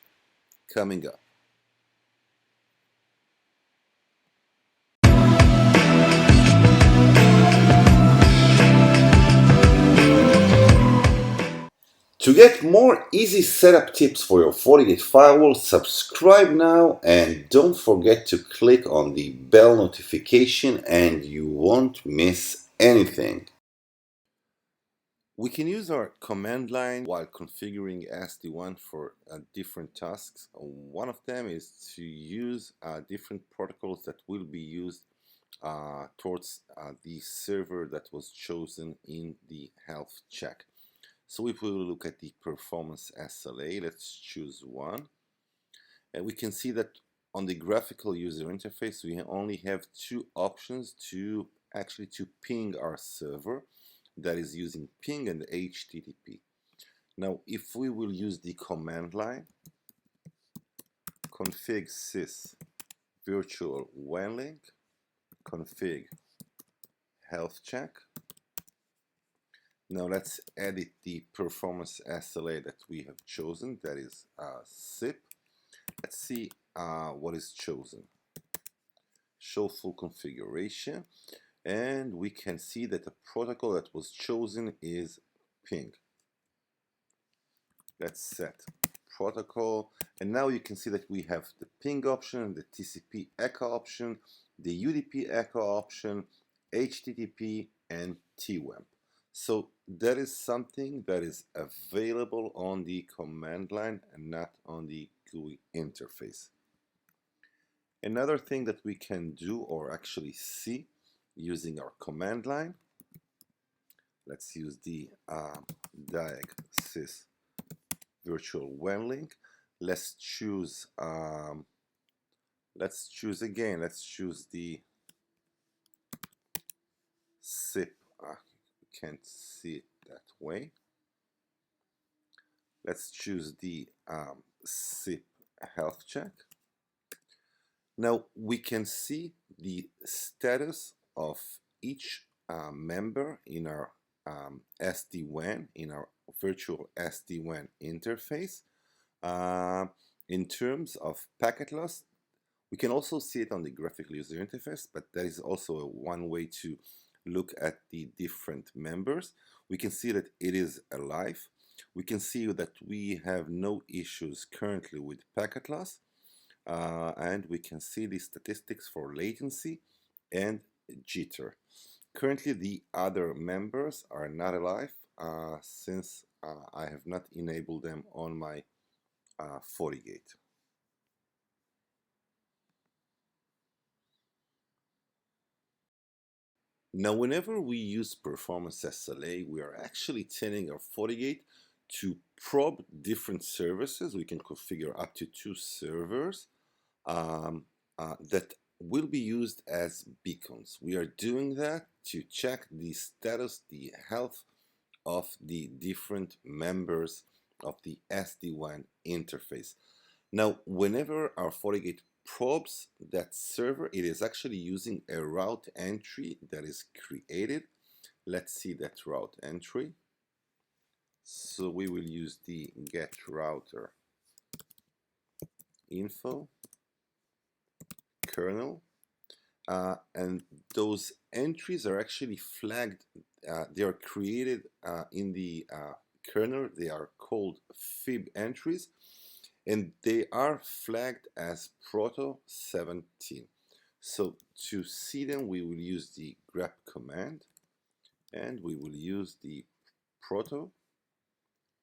Coming up. To get more easy setup tips for your Fortigate firewall, subscribe now and don't forget to click on the bell notification and you won't miss anything. We can use our command line while configuring SD-WAN for different tasks. One of them is to use different protocols that will be used towards the server that was chosen in the health check. So if we look at the performance SLA, let's choose one. And we can see that on the graphical user interface, we only have two options to ping our server, that is using ping and HTTP. Now, if we will use the command line, config sys virtual WAN link, config health check. Now let's edit the performance SLA that we have chosen, that is SIP. Let's see what is chosen. Show full configuration, and we can see that the protocol that was chosen is ping. Let's set protocol, and now you can see that we have the ping option, the TCP echo option, the UDP echo option, HTTP, and TWAMP. So that is something that is available on the command line and not on the GUI interface. Another thing that we can do or actually see using our command line, let's use the Diagnose virtual WAN link. Let's choose the SIP. You can't see it that way. Let's choose the SIP health check. Now we can see the status of each member in our SD-WAN, in our virtual SD-WAN interface. In terms of packet loss, we can also see it on the graphical user interface, but that is also one way to look at the different members. We can see that it is alive. We can see that we have no issues currently with packet loss. And we can see the statistics for latency and jitter. Currently, the other members are not alive since I have not enabled them on my Fortigate. Now, whenever we use performance SLA, we are actually telling our Fortigate to probe different services. We can configure up to 2 servers that will be used as beacons. We are doing that to check the status, the health of the different members of the SD-WAN interface. Now, whenever our Fortigate probes that server, it is actually using a route entry that is created. Let's see that route entry. So we will use the get router info kernel. And those entries are actually flagged. They are created in the kernel. They are called fib entries, and they are flagged as proto 17. So to see them, we will use the grep command, and we will use the proto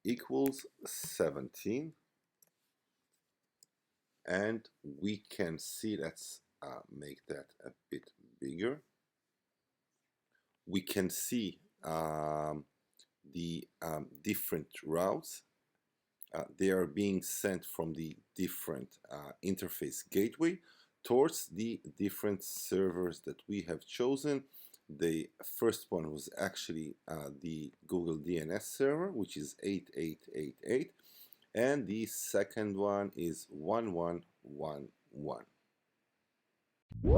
equals 17, and we can see, let's make that a bit bigger. We can see the different routes. They are being sent from the different interface gateway towards the different servers that we have chosen. The first one was actually the Google DNS server, which is 8888, and the second one is 1111. Hey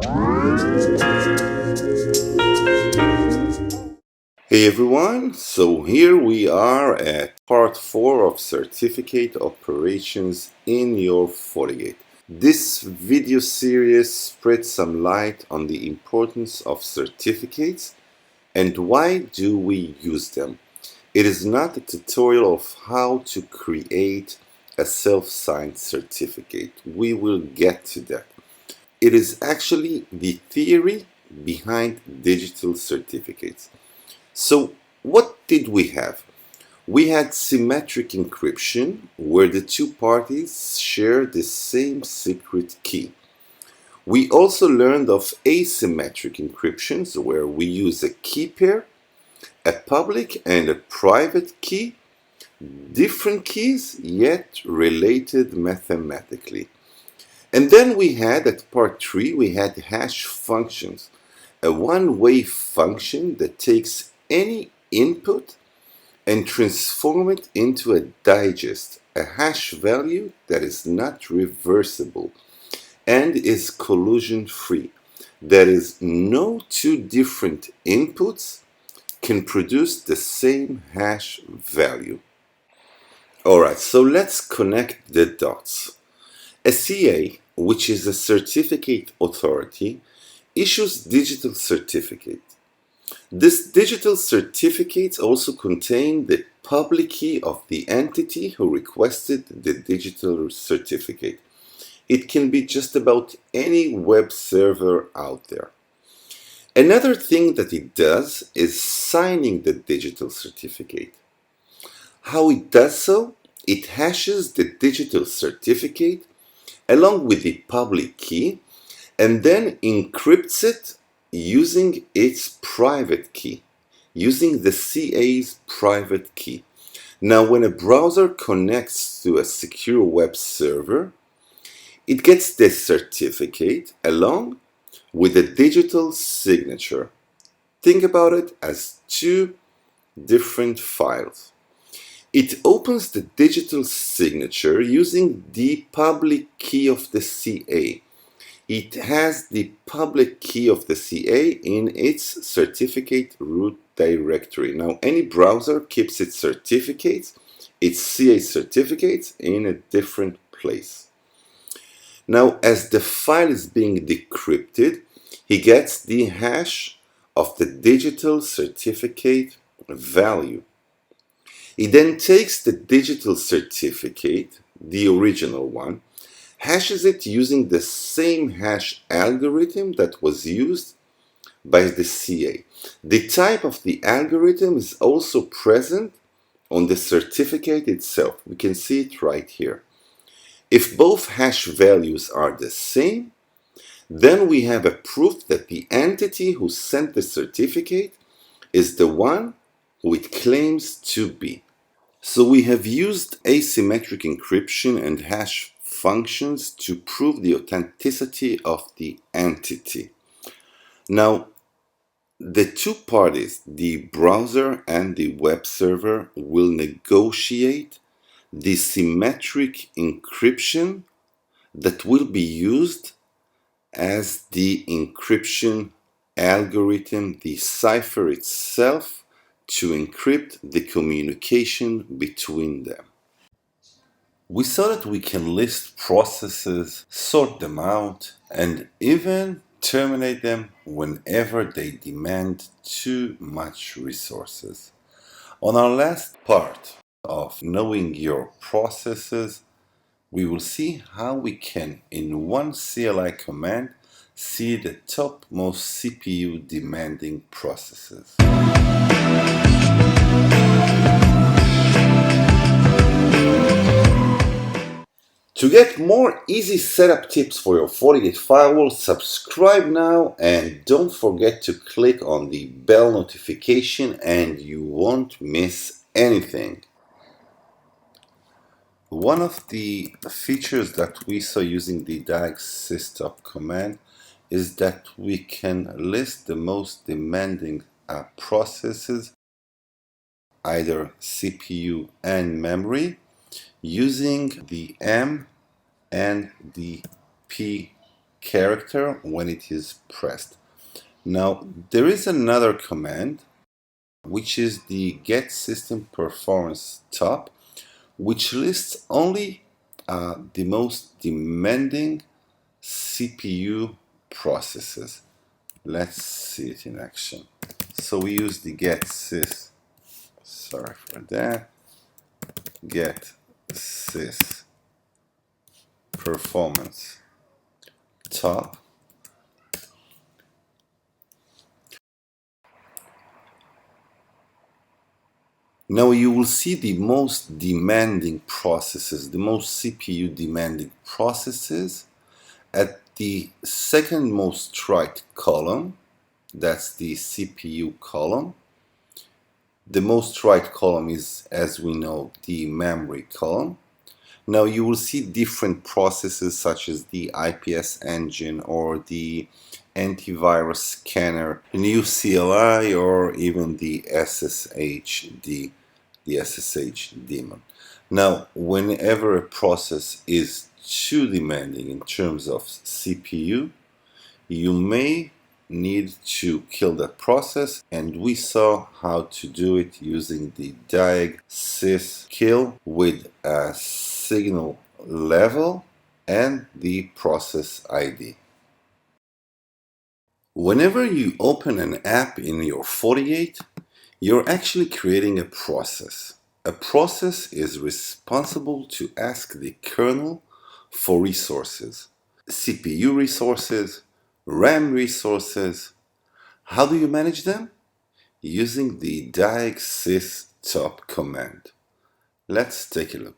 everyone, so here we are at part 4 of certificate operations in your Fortigate. This video series spreads some light on the importance of certificates and why do we use them. It is not a tutorial of how to create a self-signed certificate. We will get to that. It is actually the theory behind digital certificates. So what did we have? We had symmetric encryption, where the two parties share the same secret key. We also learned of asymmetric encryptions, where we use a key pair, a public and a private key, different keys yet related mathematically. And then we had, at part 3, we had hash functions, a one-way function that takes any input and transform it into a digest, a hash value that is not reversible and is collision-free. That is, no two different inputs can produce the same hash value. Alright, so let's connect the dots. A CA, which is a certificate authority, issues digital certificate. This digital certificate also contain the public key of the entity who requested the digital certificate. It can be just about any web server out there. Another thing that it does is signing the digital certificate. How it does so? It hashes the digital certificate along with the public key and then encrypts it using its private key, using the CA's private key. Now, when a browser connects to a secure web server, it gets the certificate along with a digital signature. Think about it as two different files. It opens the digital signature using the public key of the CA. It has the public key of the CA in its certificate root directory. Now, any browser keeps its certificates, its CA certificates, in a different place. Now, as the file is being decrypted, he gets the hash of the digital certificate value. He then takes the digital certificate, the original one, hashes it using the same hash algorithm that was used by the CA. The type of the algorithm is also present on the certificate itself. We can see it right here. If both hash values are the same, then we have a proof that the entity who sent the certificate is the one who it claims to be. So we have used asymmetric encryption and hash functions to prove the authenticity of the entity. Now, the two parties, the browser and the web server, will negotiate the symmetric encryption that will be used as the encryption algorithm, the cipher itself, to encrypt the communication between them. We saw that we can list processes, sort them out, and even terminate them whenever they demand too much resources. On our last part of knowing your processes, we will see how we can, in one CLI command, see the topmost CPU demanding processes. To get more easy setup tips for your Fortigate firewall, subscribe now and don't forget to click on the bell notification and you won't miss anything. One of the features that we saw using the Diagnose command is that we can list the most demanding processes, either CPU and memory, using the M and the P character when it is pressed. Now, there is another command, which is the get system performance top, which lists only the most demanding CPU processes. Let's see it in action. So we use the get sys, sorry for that, get sys performance top. Now you will see the most demanding processes, the most CPU demanding processes at the second most right column. That's the CPU column. The most right column is, as we know, the memory column. Now you will see different processes such as the IPS engine or the antivirus scanner, new CLI, or even the SSHD, the SSH daemon. Now, whenever a process is too demanding in terms of CPU, you may need to kill that process, and we saw how to do it using the Diagnose kill with a signal level and the process ID. Whenever you open an app in your Fortigate, you're actually creating a process. A process is responsible to ask the kernel for resources, CPU resources, RAM resources. How do you manage them? Using the Diagnose top command. Let's take a look.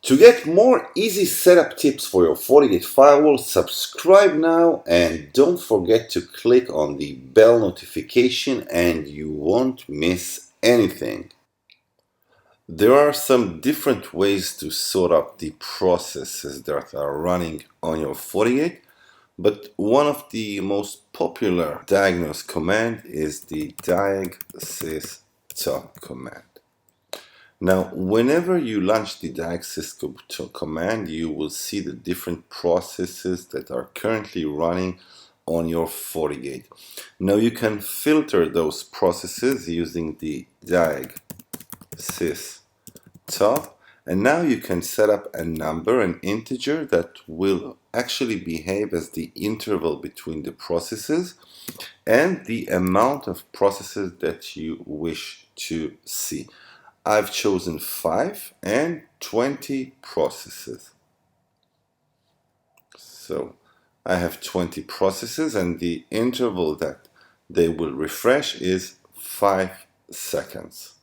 To get more easy setup tips for your Fortigate firewall, subscribe now and don't forget to click on the bell notification and you won't miss anything. There are some different ways to sort up the processes that are running on your Fortigate, but one of the most popular diagnose command is the Diagnose top command. Now, whenever you launch the Diagnose command, you will see the different processes that are currently running on your Fortigate. Now, you can filter those processes using the Diagnose top, and now you can set up a number, an integer, that will actually behave as the interval between the processes and the amount of processes that you wish to see. I've chosen 5 and 20 processes. So I have 20 processes, and the interval that they will refresh is 5 seconds.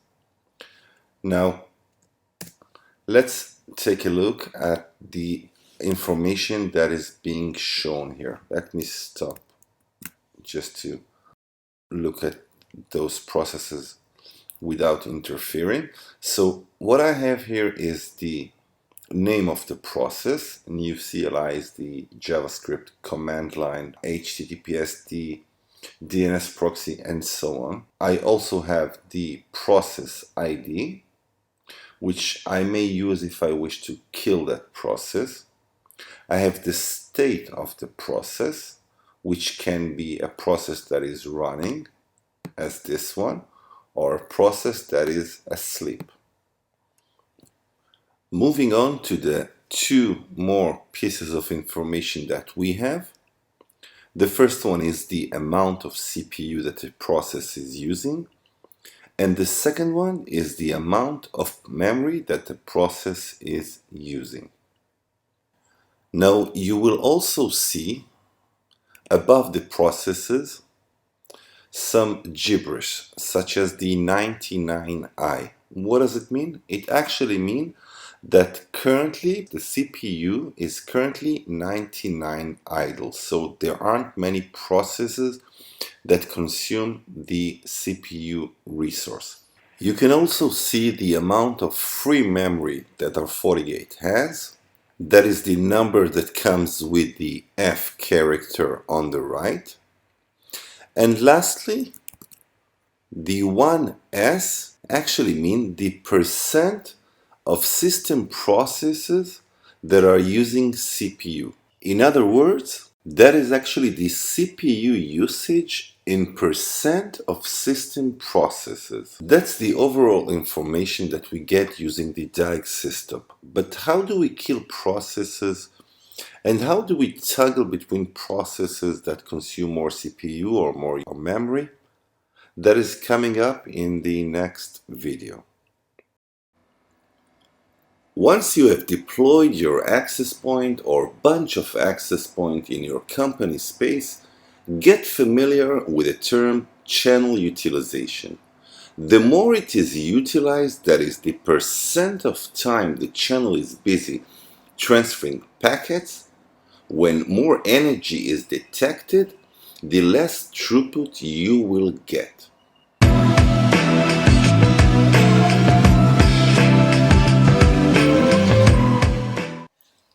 Now, let's take a look at the information that is being shown here. Let me stop just to look at those processes without interfering. So what I have here is the name of the process. New CLI is the JavaScript command line, HTTPS, the DNS proxy, and so on. I also have the process ID, which I may use if I wish to kill that process. I have the state of the process, which can be a process that is running, as this one, or a process that is asleep. Moving on to the 2 more pieces of information that we have. The first one is the amount of CPU that the process is using, and the second one is the amount of memory that the process is using. Now you will also see above the processes some gibberish, such as the 99i. What does it mean? It actually means that currently the CPU is currently 99 idle, so there aren't many processes that consume the CPU resource. You can also see the amount of free memory that our Fortigate has. That is the number that comes with the F character on the right. And lastly, the 1S actually mean the percent of system processes that are using CPU. In other words, that is actually the CPU usage in percent of system processes. That's the overall information that we get using the DAG system. But how do we kill processes, and how do we toggle between processes that consume more CPU or more memory? That is coming up in the next video. Once you have deployed your access point or bunch of access point in your company space, get familiar with the term channel utilization. The more it is utilized, that is the percent of time the channel is busy transferring packets, when more energy is detected, the less throughput you will get.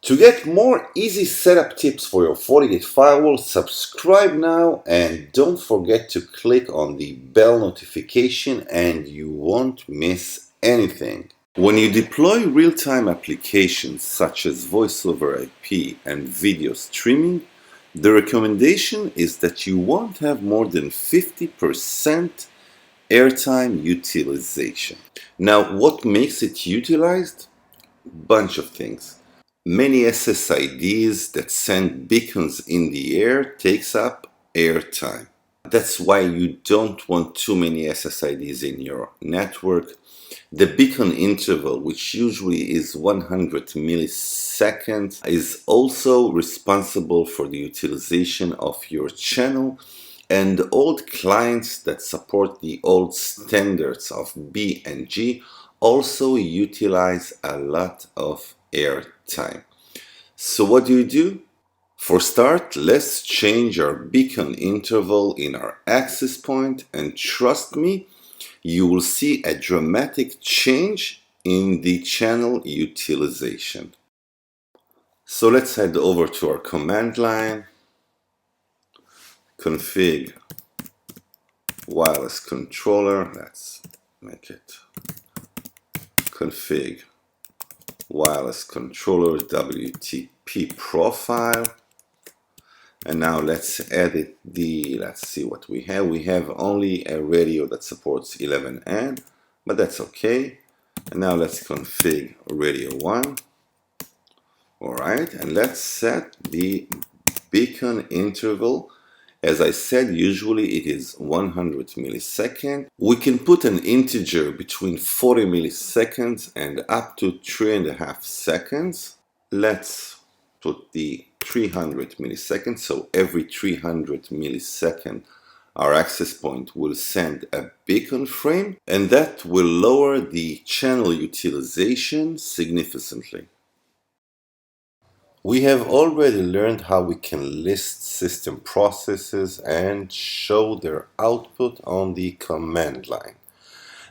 To get more easy setup tips for your Fortigate firewall, subscribe now and don't forget to click on the bell notification and you won't miss anything. When you deploy real-time applications such as voice over IP and video streaming, the recommendation is that you won't have more than 50% airtime utilization. Now, what makes it utilized? Bunch of things. Many SSIDs that send beacons in the air takes up airtime. That's why you don't want too many SSIDs in your network. The beacon interval, which usually is 100 milliseconds, is also responsible for the utilization of your channel, and old clients that support the old standards of B and G also utilize a lot of airtime. So what do? For start, let's change our beacon interval in our access point, and trust me, you will see a dramatic change in the channel utilization. So let's head over to our command line, config wireless controller. Let's make it config wireless controller WTP profile. And now let's edit let's see what we have. We have only a radio that supports 11N, but that's okay. And now let's config radio 1. Alright, and let's set the beacon interval. As I said, usually it is 100 milliseconds. We can put an integer between 40 milliseconds and up to 3.5 seconds. Let's put the 300 milliseconds, so every 300 milliseconds our access point will send a beacon frame, and that will lower the channel utilization significantly. We have already learned how we can list system processes and show their output on the command line.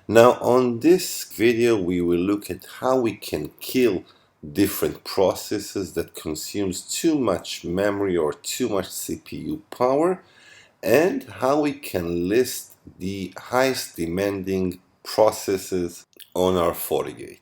Now on this video we will look at how we can kill different processes that consumes too much memory or too much CPU power, and how we can list the highest demanding processes on our Fortigate.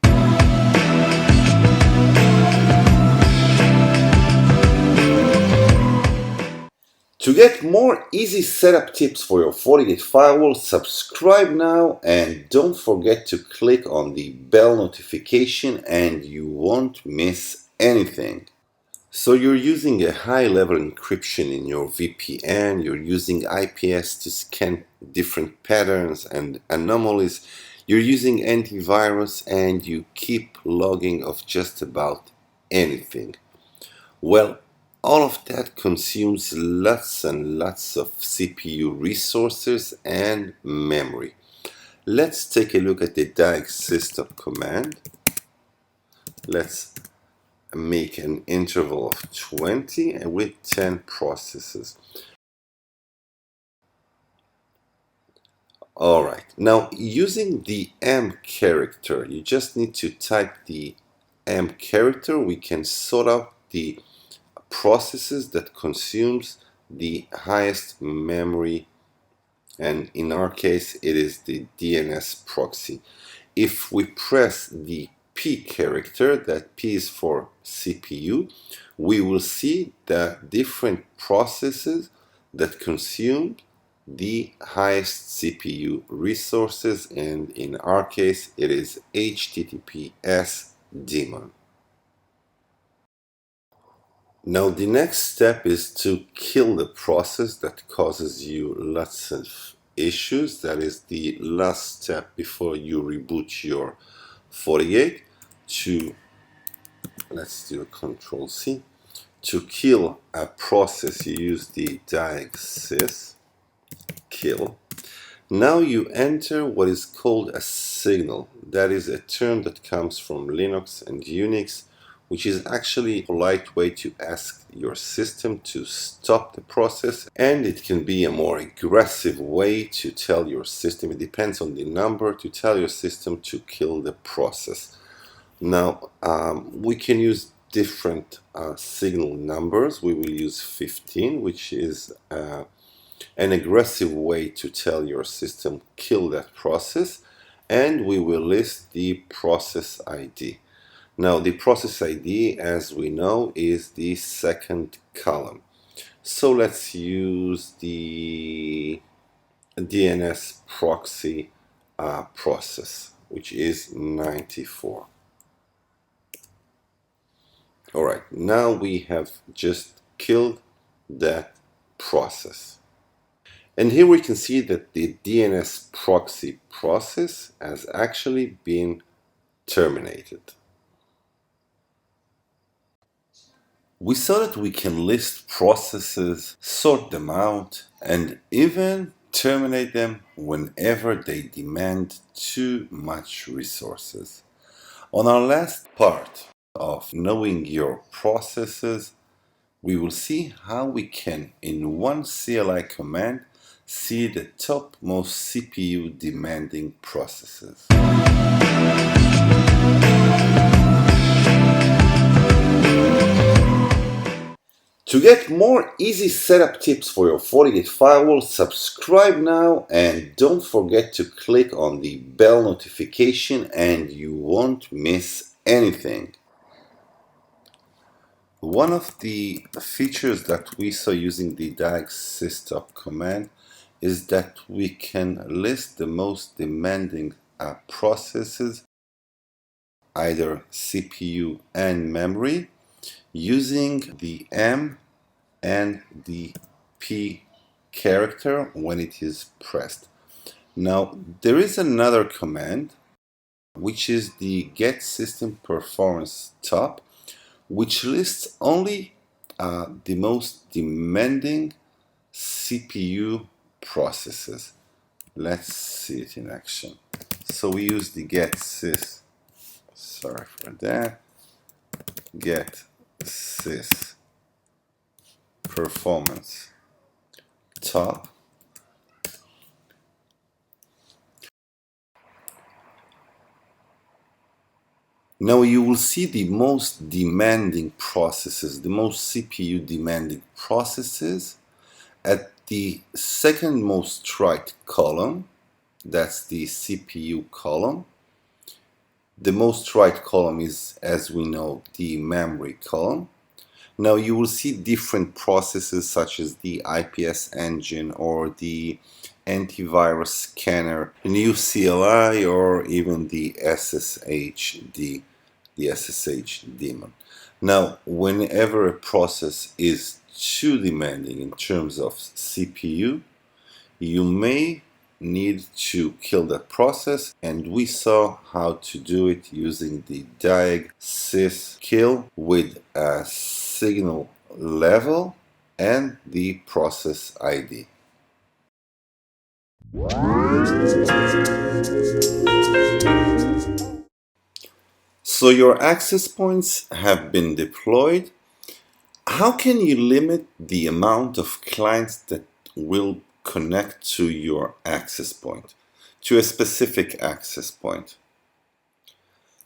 To get more easy setup tips for your Fortigate firewall, subscribe now and don't forget to click on the bell notification and you won't miss anything. So you're using a high-level encryption in your VPN, you're using IPS to scan different patterns and anomalies, you're using antivirus, and you keep logging of just about anything. Well, all of that consumes lots and lots of CPU resources and memory. Let's take a look at the Diagnose command. Let's make an interval of 20 and with 10 processes. Alright, now using the M character, you just need to type the M character. We can sort out the processes that consumes the highest memory and in our case it is the DNS proxy. If we press the P character, that P is for CPU, we will see the different processes that consume the highest CPU resources, and in our case it is HTTPS daemon. Now the next step is to kill the process that causes you lots of issues. That is the last step before you reboot your Fortigate. Let's do a Control C. To kill a process, you use the Diagnose kill. Now you enter what is called a signal. That is a term that comes from Linux and Unix, which is actually a polite way to ask your system to stop the process, and it can be a more aggressive way to tell your system, it depends on the number, to tell your system to kill the process. Now we can use different signal numbers. We will use 15, which is an aggressive way to tell your system kill that process, and we will list the process ID. Now the process ID, as we know, is the second column. So let's use the DNS proxy process, which is 94. Alright, now we have just killed that process. And here we can see that the DNS proxy process has actually been terminated. We saw that we can list processes, sort them out, and even terminate them whenever they demand too much resources. On our last part of knowing your processes, we will see how we can, in one CLI command, see the top most CPU demanding processes. To get more easy setup tips for your Fortigate firewall, subscribe now and don't forget to click on the bell notification and you won't miss anything. One of the features that we saw using the Diagnose command is that we can list the most demanding processes, either CPU and memory, using the M and the P character when it is pressed. Now, there is another command, which is the get system performance top, which lists only the most demanding CPU processes. Let's see it in action. So we use the get sys, sorry for that, get sys performance top. Now you will see the most demanding processes, the most CPU demanding processes at the second most right column. That's the CPU column. The most right column is, as we know, the memory column. Now you will see different processes such as the IPS engine or the antivirus scanner, new CLI, or even the SSH daemon. Now, whenever a process is too demanding in terms of CPU, you may need to kill that process, and we saw how to do it using the Diagnose kill with a signal level and the process ID. So your access points have been deployed. How can you limit the amount of clients that will connect to your access point, to a specific access point?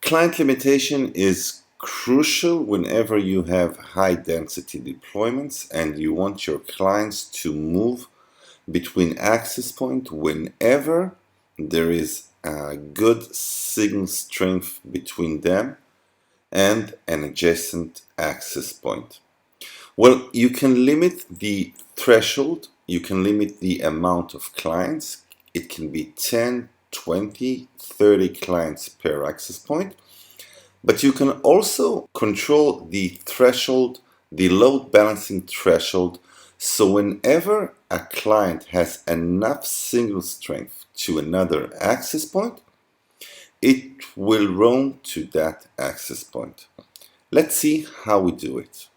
Client limitation is crucial whenever you have high density deployments and you want your clients to move between access point whenever there is a good signal strength between them and an adjacent access point. Well, you can limit the threshold, you can limit the amount of clients. It can be 10, 20, 30 clients per access point. But you can also control the threshold, the load balancing threshold. So whenever a client has enough signal strength to another access point, it will roam to that access point. Let's see how we do it.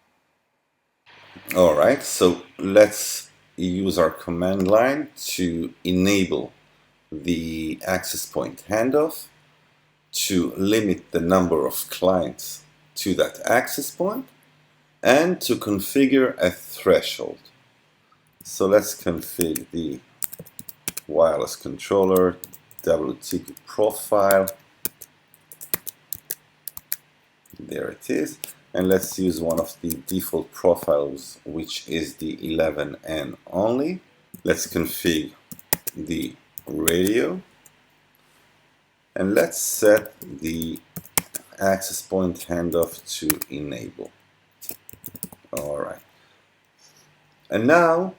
All right, so let's use our command line to enable the access point handoff, to limit the number of clients to that access point, and to configure a threshold. So let's configure the wireless controller WTP profile. There it is. And let's use one of the default profiles, which is the 11N only. Let's configure the radio. And let's set the access point handoff to enable. All right. And now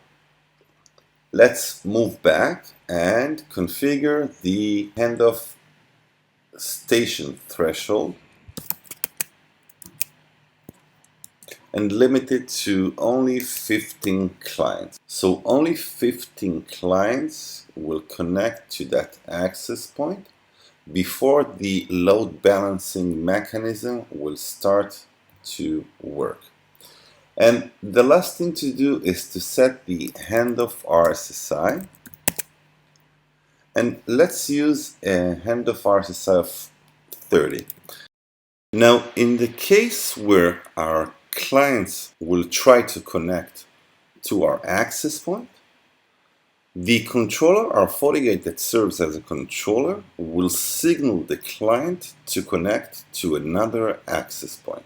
let's move back and configure the handoff station threshold and limit it to only 15 clients. So only 15 clients will connect to that access point before the load balancing mechanism will start to work. And the last thing to do is to set the handoff RSSI. And let's use a handoff RSSI of 30. Now, in the case where our clients will try to connect to our access point, the controller, our FortiGate that serves as a controller, will signal the client to connect to another access point.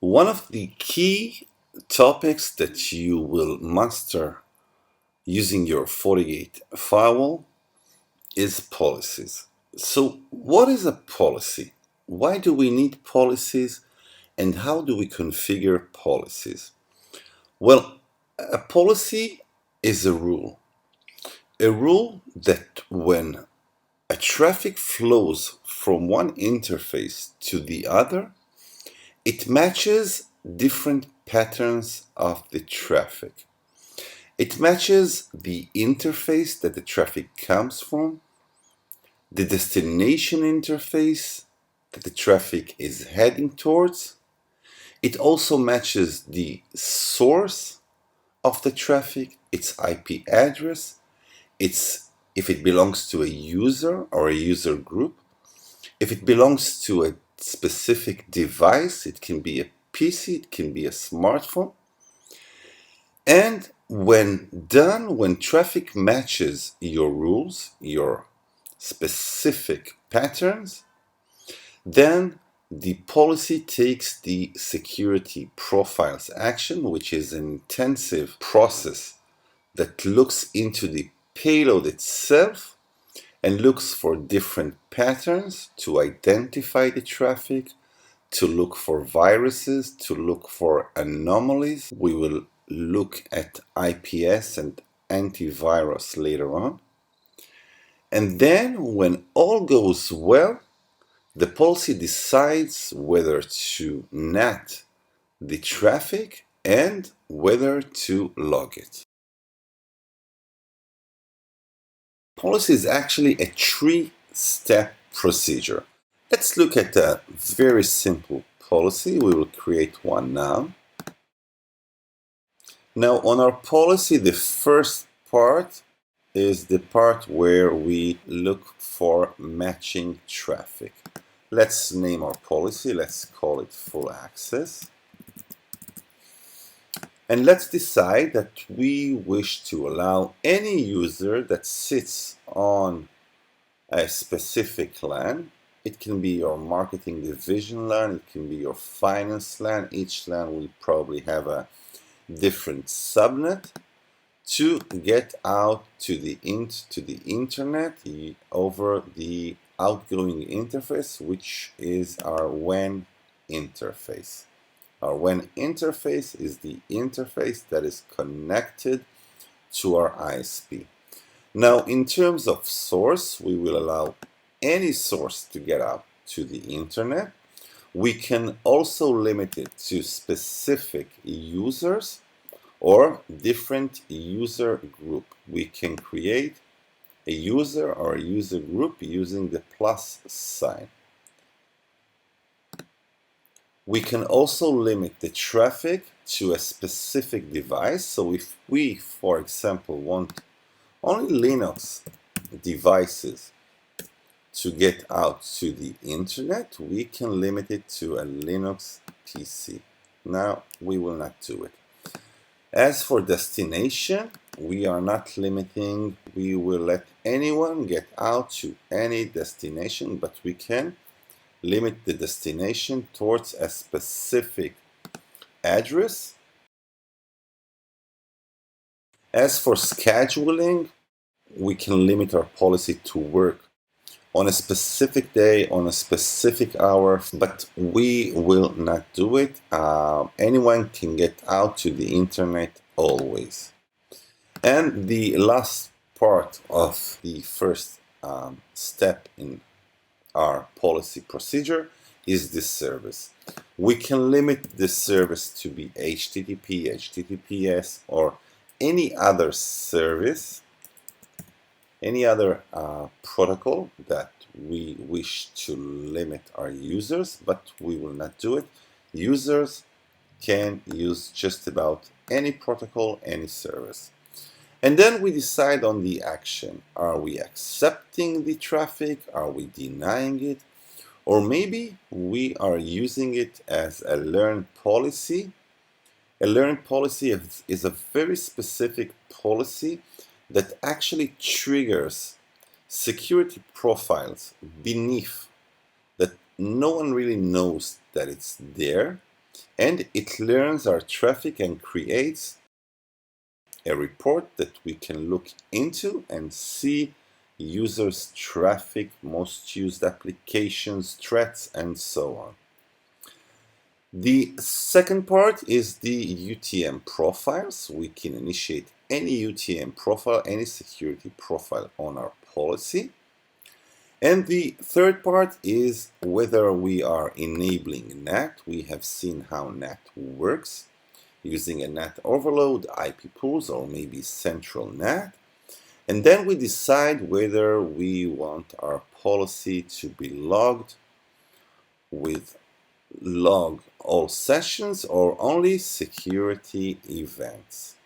One of the key topics that you will master using your FortiGate firewall is policies. So, what is a policy? Why do we need policies? And how do we configure policies? Well, a policy is a rule that when a traffic flows from one interface to the other, it matches different patterns of the traffic. It matches the interface that the traffic comes from, the destination interface that the traffic is heading towards. It also matches the source of the traffic, its IP address, if it belongs to a user or a user group. If it belongs to a specific device, it can be a PC, it can be a smartphone. And when done, when traffic matches your rules, your specific patterns, then the policy takes the security profiles action, which is an intensive process that looks into the payload itself and looks for different patterns to identify the traffic, to look for viruses, to look for anomalies. We will look at IPS and antivirus later on. And then, when all goes well, the policy decides whether to NAT the traffic and whether to log it. Policy is actually a three-step procedure. Let's look at a very simple policy. We will create one now. Now, on our policy, the first part is the part where we look for matching traffic. Let's name our policy. Let's call it full access. And let's decide that we wish to allow any user that sits on a specific LAN. It can be your marketing division LAN, it can be your finance LAN. Each LAN will probably have a different subnet to get out to the internet over the outgoing interface, which is our WAN interface. Our WAN interface is the interface that is connected to our ISP. Now, in terms of source, we will allow any source to get out to the internet. We can also limit it to specific users or different user group. We can create a user or a user group using the plus sign. We can also limit the traffic to a specific device. So if we, for example, want only Linux devices to get out to the internet, we can limit it to a Linux PC. Now, we will not do it. As for destination, we are not limiting. We will let anyone get out to any destination, but we can limit the destination towards a specific address. As for scheduling, we can limit our policy to work on a specific day, on a specific hour, but we will not do it. Anyone can get out to the internet always. And the last part of the first step in our policy procedure is this service. We can limit this service to be HTTP, HTTPS, or any other service, any other protocol that we wish to limit our users, but we will not do it. Users can use just about any protocol, any service. And then we decide on the action. Are we accepting the traffic? Are we denying it? Or maybe we are using it as a learn policy. A learn policy is a very specific policy that actually triggers security profiles beneath that no one really knows that it's there, and it learns our traffic and creates a report that we can look into and see users' traffic, most used applications, threats, and so on. The second part is the UTM profiles. We can initiate any UTM profile, any security profile on our policy. And the third part is whether we are enabling NAT. We have seen how NAT works using a NAT overload, IP pools, or maybe central NAT. And then we decide whether we want our policy to be logged with log all sessions or only security events.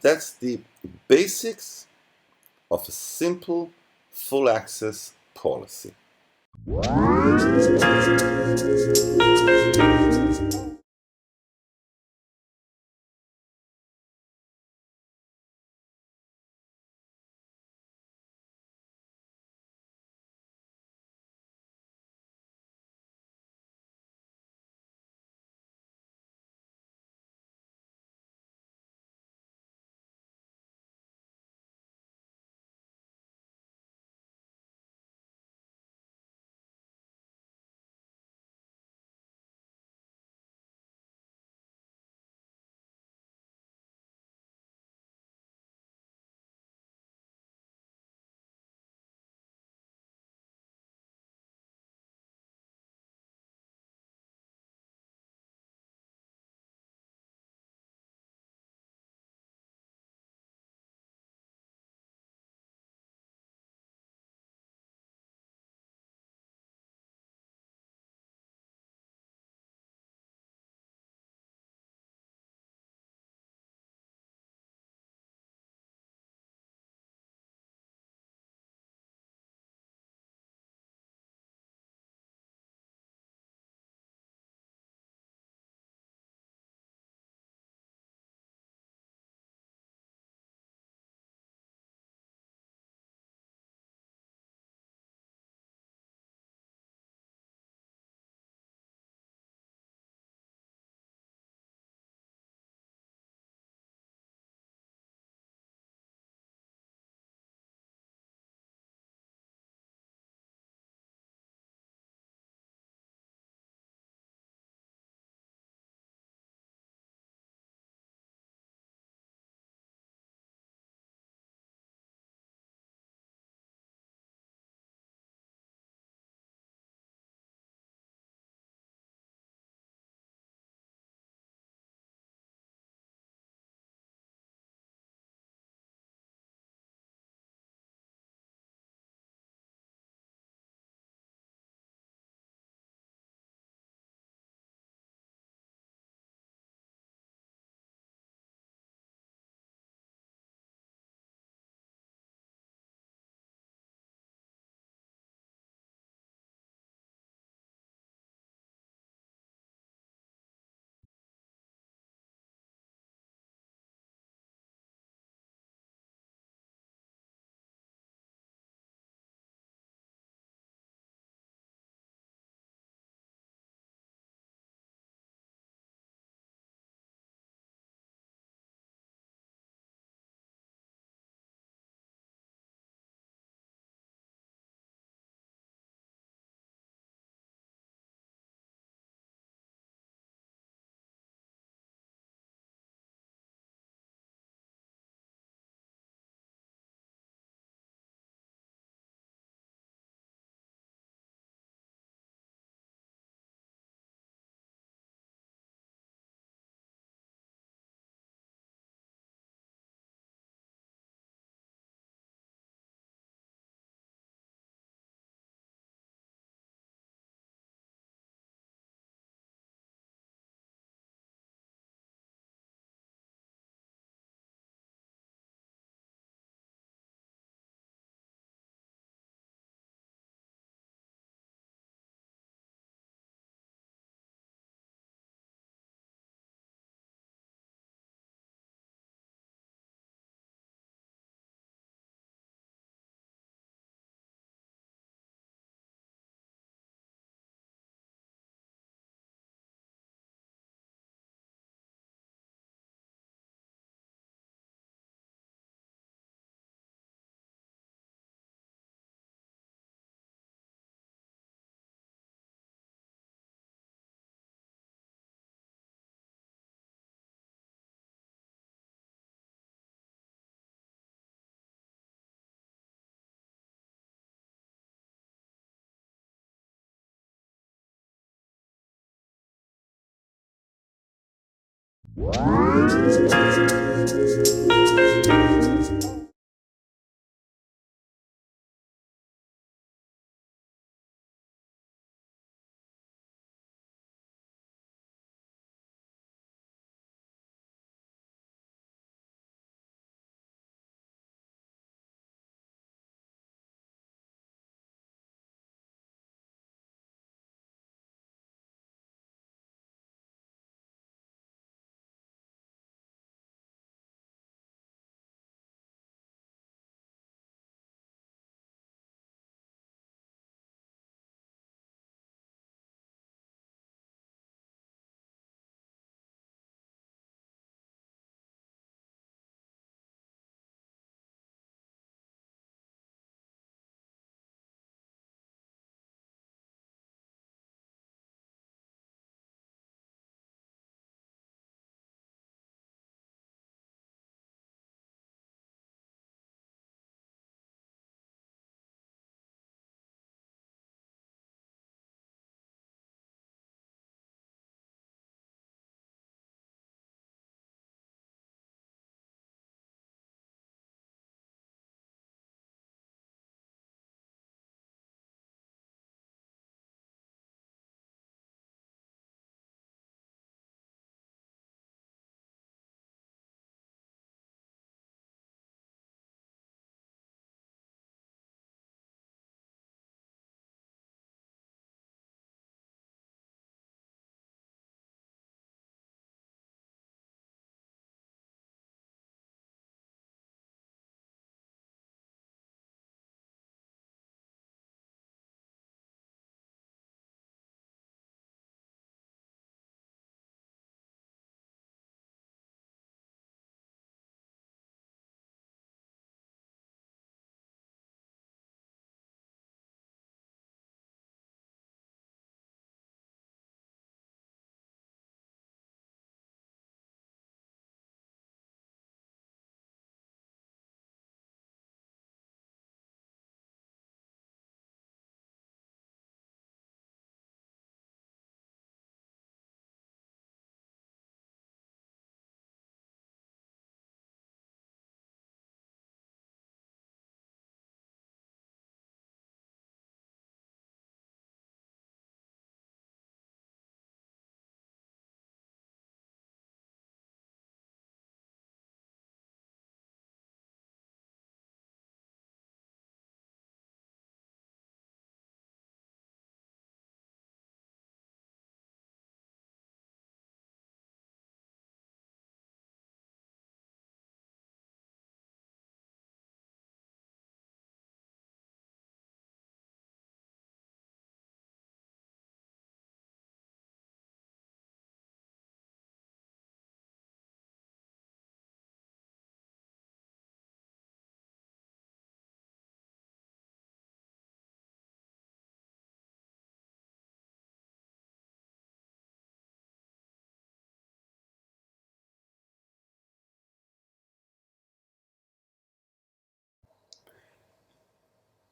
That's the basics of a simple full access policy.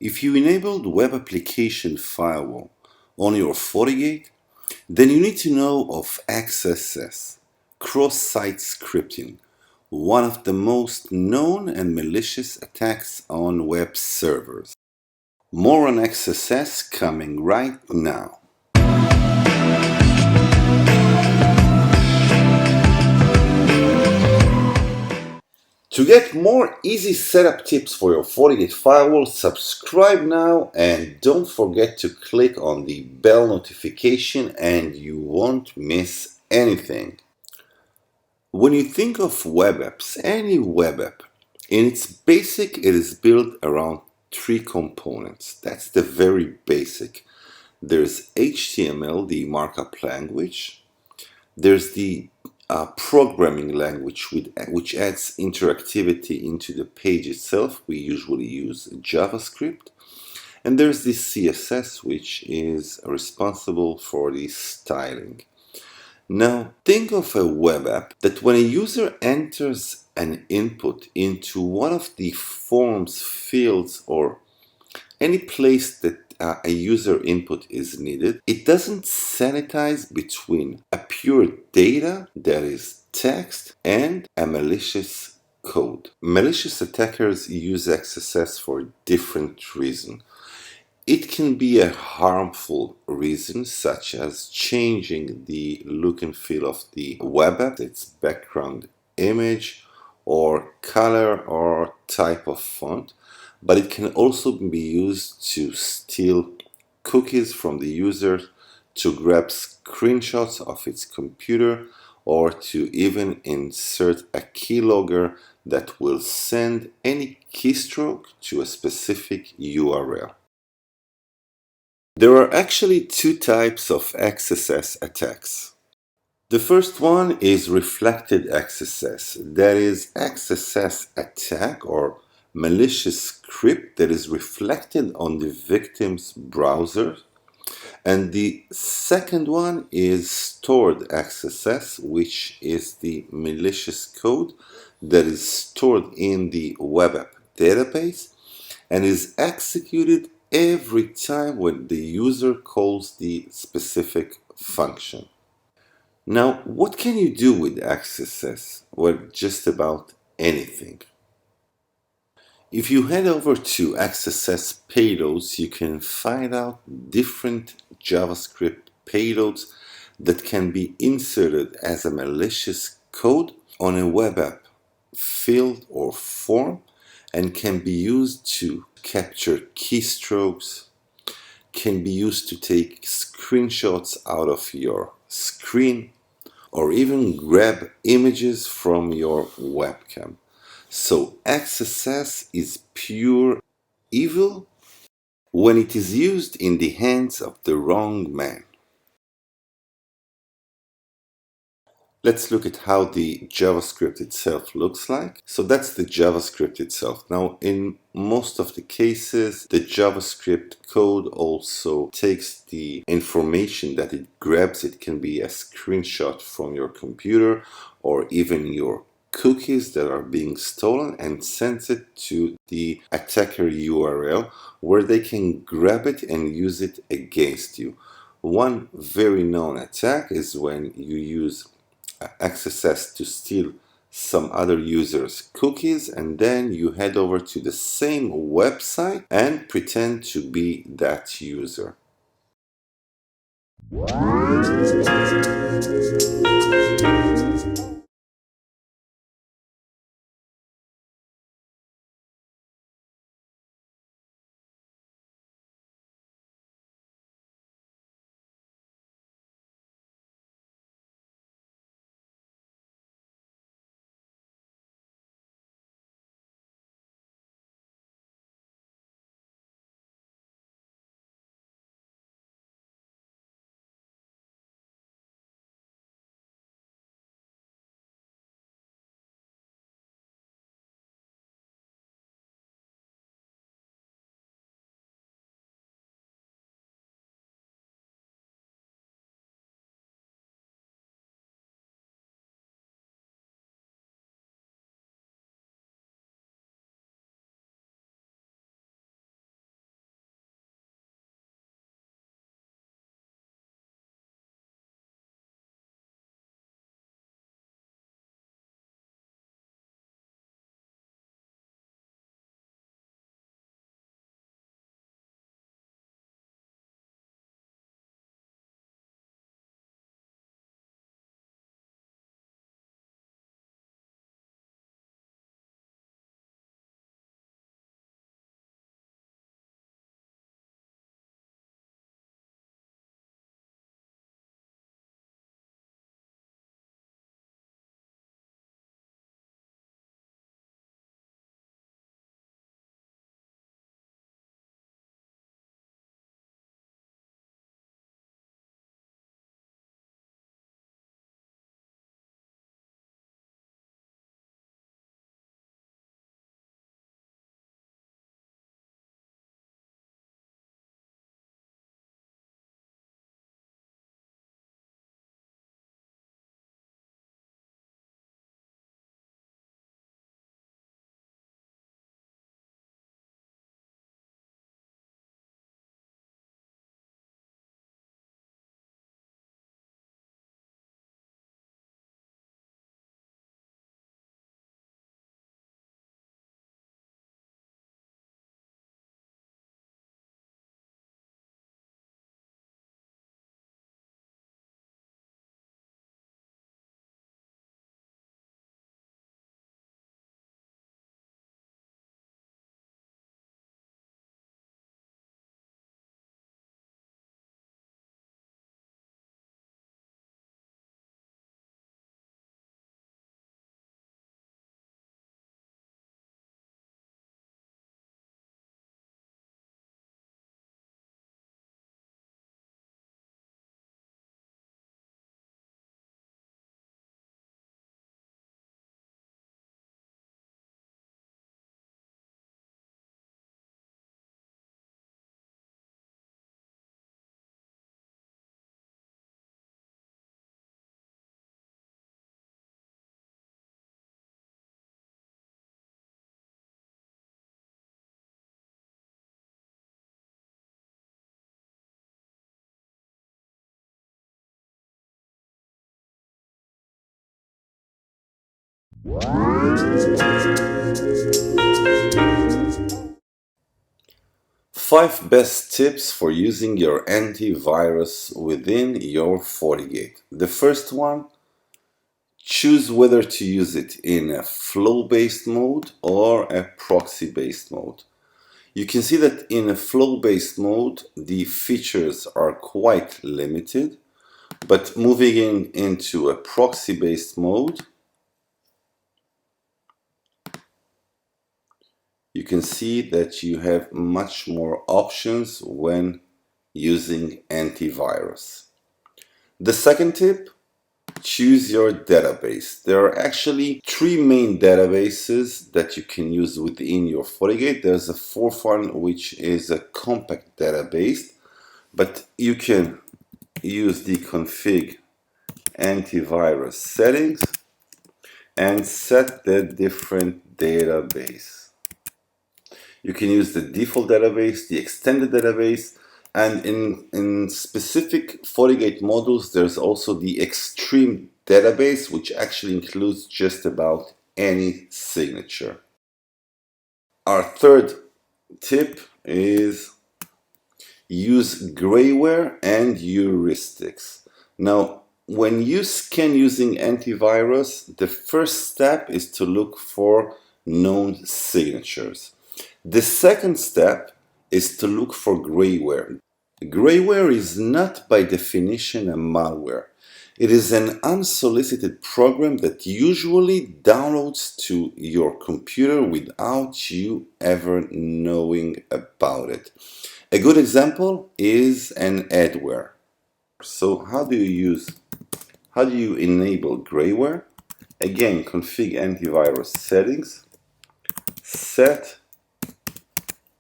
If you enabled Web Application Firewall on your Fortigate, then you need to know of XSS, cross-site scripting, one of the most known and malicious attacks on web servers. More on XSS coming right now. To get more easy setup tips for your Fortigate firewall, subscribe now and don't forget to click on the bell notification and you won't miss anything. When you think of web apps, any web app, in its basic, it is built around three components. That's the very basic. There's HTML, the markup language. There's the programming language which adds interactivity into the page itself. We usually use JavaScript. And there's the CSS, which is responsible for the styling. Now, think of a web app that when a user enters an input into one of the forms fields or any place that a user input is needed, it doesn't sanitize between a pure data, that is text, and a malicious code. Malicious attackers use XSS for different reasons. It can be a harmful reason, such as changing the look and feel of the web app, its background image, or color or type of font, but it can also be used to steal cookies from the user, to grab screenshots of its computer, or to even insert a keylogger that will send any keystroke to a specific URL. There are actually two types of XSS attacks. The first one is reflected XSS, that is XSS attack or malicious script that is reflected on the victim's browser. And the second one is stored XSS, which is the malicious code that is stored in the web app database and is executed every time when the user calls the specific function. Now, what can you do with XSS? Well, just about anything. If you head over to XSS payloads, you can find out different JavaScript payloads that can be inserted as a malicious code on a web app field or form and can be used to capture keystrokes, can be used to take screenshots out of your screen, or even grab images from your webcam. So XSS is pure evil when it is used in the hands of the wrong man. Let's look at how the JavaScript itself looks like. So that's the JavaScript itself. Now, in most of the cases, the JavaScript code also takes the information that it grabs. It can be a screenshot from your computer or even your cookies that are being stolen and sends it to the attacker URL where they can grab it and use it against you. One very known attack is when you use XSS to steal some other user's cookies and then you head over to the same website and pretend to be that user. Five best tips for using your antivirus within your Fortigate. The first one, choose whether to use it in a flow-based mode or a proxy-based mode. You can see that in a flow-based mode, the features are quite limited, but moving into a proxy-based mode, you can see that you have much more options when using antivirus. The second tip, choose your database. There are actually three main databases that you can use within your Fortigate. There's a fourth one, which is a compact database, but you can use the config antivirus settings and set the different database. You can use the default database, the extended database, and in specific Fortigate modules, there's also the extreme database, which actually includes just about any signature. Our third tip is use grayware and heuristics. Now, when you scan using antivirus, the first step is to look for known signatures. The second step is to look for grayware. Grayware is not by definition a malware. It is an unsolicited program that usually downloads to your computer without you ever knowing about it. A good example is an adware. So how do you enable grayware? Again, config antivirus settings, set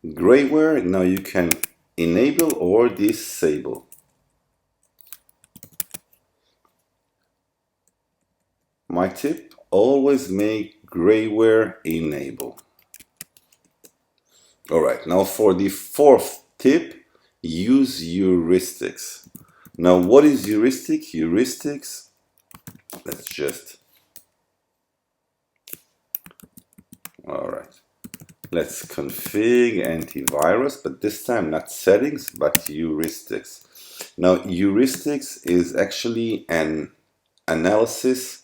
grayware. Now you can enable or disable. My tip, always make grayware enable. Alright, now for the fourth tip, use heuristics. Now what is heuristic? Heuristics, let's just, alright, let's config antivirus, but this time not settings, but heuristics. Now heuristics is actually an analysis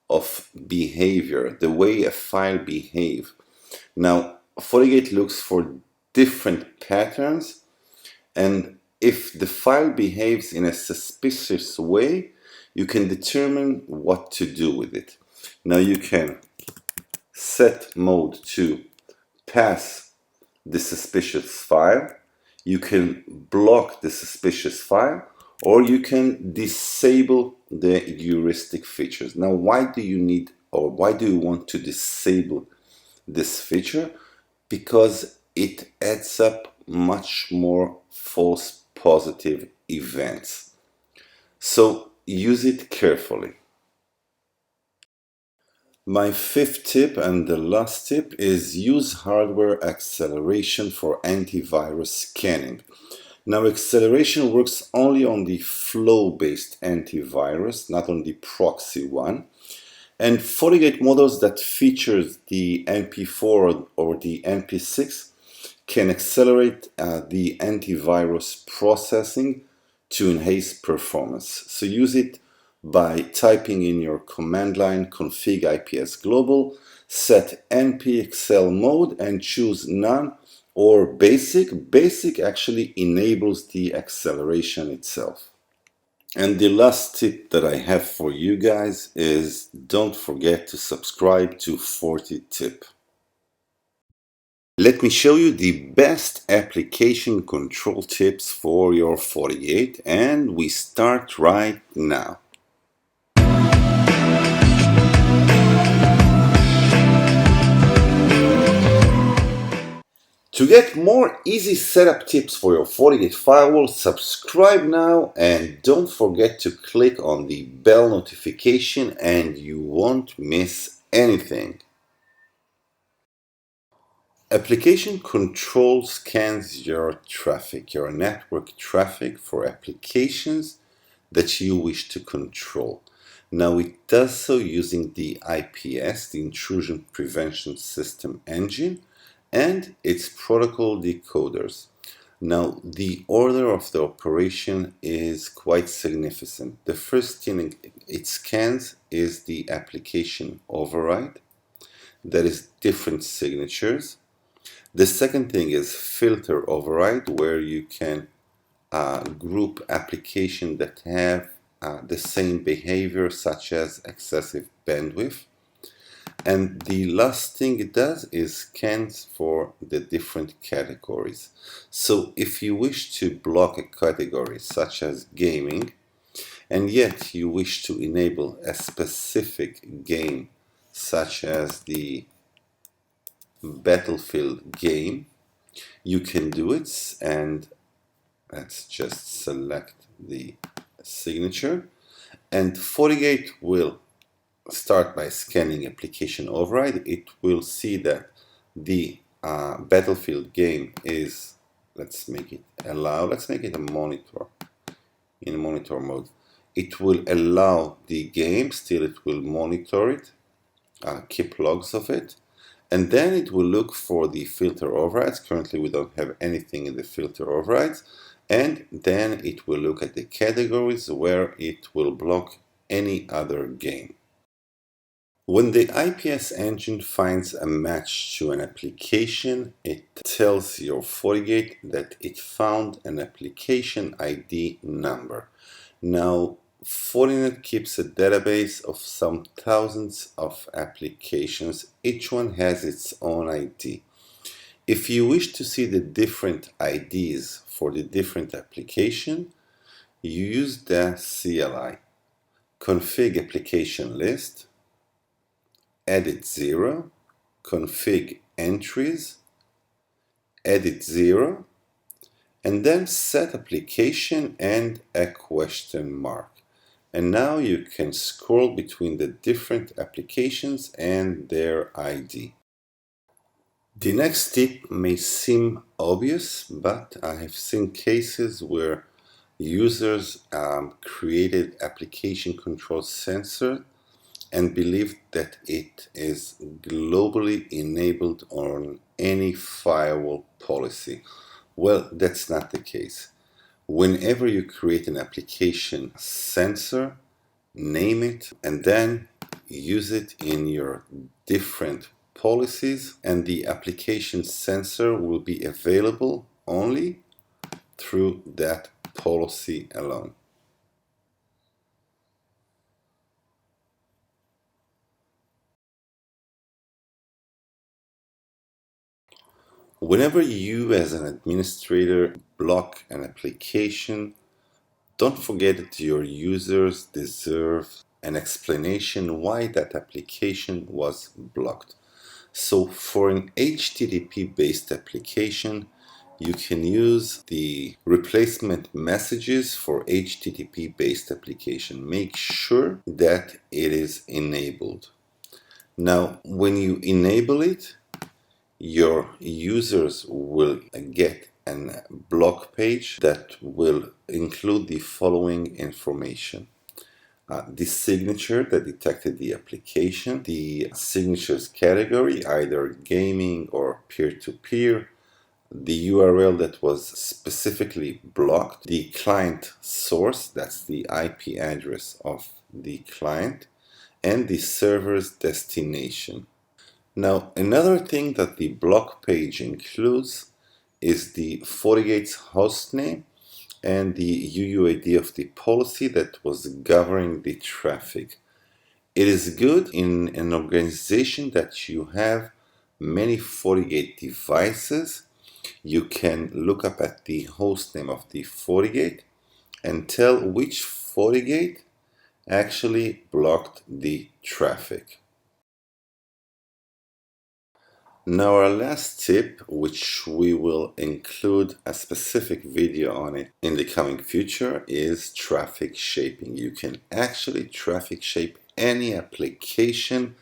of behavior, the way a file behaves. Now, Fortigate looks for different patterns, and if the file behaves in a suspicious way, you can determine what to do with it. Now you can set mode to pass the suspicious file, you can block the suspicious file, or you can disable the heuristic features. Now, why do you want to disable this feature? Because it adds up much more false positive events. So use it carefully. My fifth tip and the last tip is use hardware acceleration for antivirus scanning. Now, acceleration works only on the flow-based antivirus, not on the proxy one. And Fortigate models that features the NP4 or the NP6 can accelerate the antivirus processing to enhance performance. So use it by typing in your command line config IPS global, set npxl mode and choose none or basic. Basic actually enables the acceleration itself. And the last tip that I have for you guys is don't forget to subscribe to FortiTip. Let me show you the best application control tips for your Fortigate, and we start right now. To get more easy setup tips for your Fortigate firewall, subscribe now and don't forget to click on the bell notification and you won't miss anything. Application control scans your traffic, your network traffic for applications that you wish to control. Now it does so using the IPS, the Intrusion Prevention System engine, and its protocol decoders. Now, the order of the operation is quite significant. The first thing it scans is the application override, that is different signatures. The second thing is filter override, where you can group applications that have the same behavior, such as excessive bandwidth. And the last thing it does is scans for the different categories. So if you wish to block a category such as gaming, and yet you wish to enable a specific game such as the Battlefield game, you can do it. And let's just select the signature. And Fortigate will start by scanning application override. It will see that the Battlefield game is, let's make it allow, let's make it a monitor, in monitor mode. It will allow the game, still it will monitor it, keep logs of it, and then it will look for the filter overrides. Currently we don't have anything in the filter overrides, and then it will look at the categories where it will block any other game. When the IPS engine finds a match to an application, it tells your Fortigate that it found an application ID number. Now, Fortinet keeps a database of some thousands of applications. Each one has its own ID. If you wish to see the different IDs for the different application, you use the CLI, config application list, edit 0, config entries, edit 0, and then set application and a question mark. And now you can scroll between the different applications and their ID. The next tip may seem obvious, but I have seen cases where users created application control sensor and believed that it is globally enabled on any firewall policy. Well, that's not the case. Whenever you create an application sensor, name it, and then use it in your different policies, and the application sensor will be available only through that policy alone. Whenever you as an administrator block an application, don't forget that your users deserve an explanation why that application was blocked. So for an HTTP-based application, you can use the replacement messages for HTTP-based application. Make sure that it is enabled. Now, when you enable it, your users will get a block page that will include the following information. The signature that detected the application, the signatures category, either gaming or peer-to-peer, the URL that was specifically blocked, the client source, that's the IP address of the client, and the server's destination. Now, another thing that the block page includes is the FortiGate's hostname and the UUID of the policy that was governing the traffic. It is good in an organization that you have many FortiGate devices. You can look up at the hostname of the FortiGate and tell which FortiGate actually blocked the traffic. Now our last tip, which we will include a specific video on it in the coming future, is traffic shaping. You can actually traffic shape any application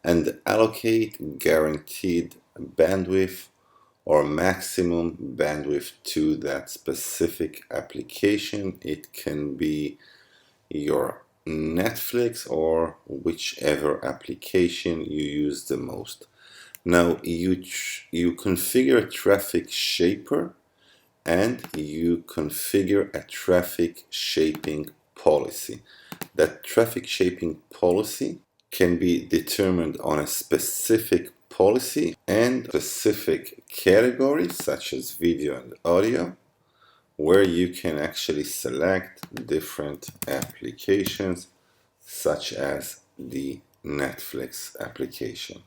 and allocate guaranteed bandwidth or maximum bandwidth to that specific application. It can be your Netflix or whichever application you use the most. Now you configure a traffic shaper and you configure a traffic shaping policy. That traffic shaping policy can be determined on a specific policy and specific categories such as video and audio, where you can actually select different applications such as the Netflix application.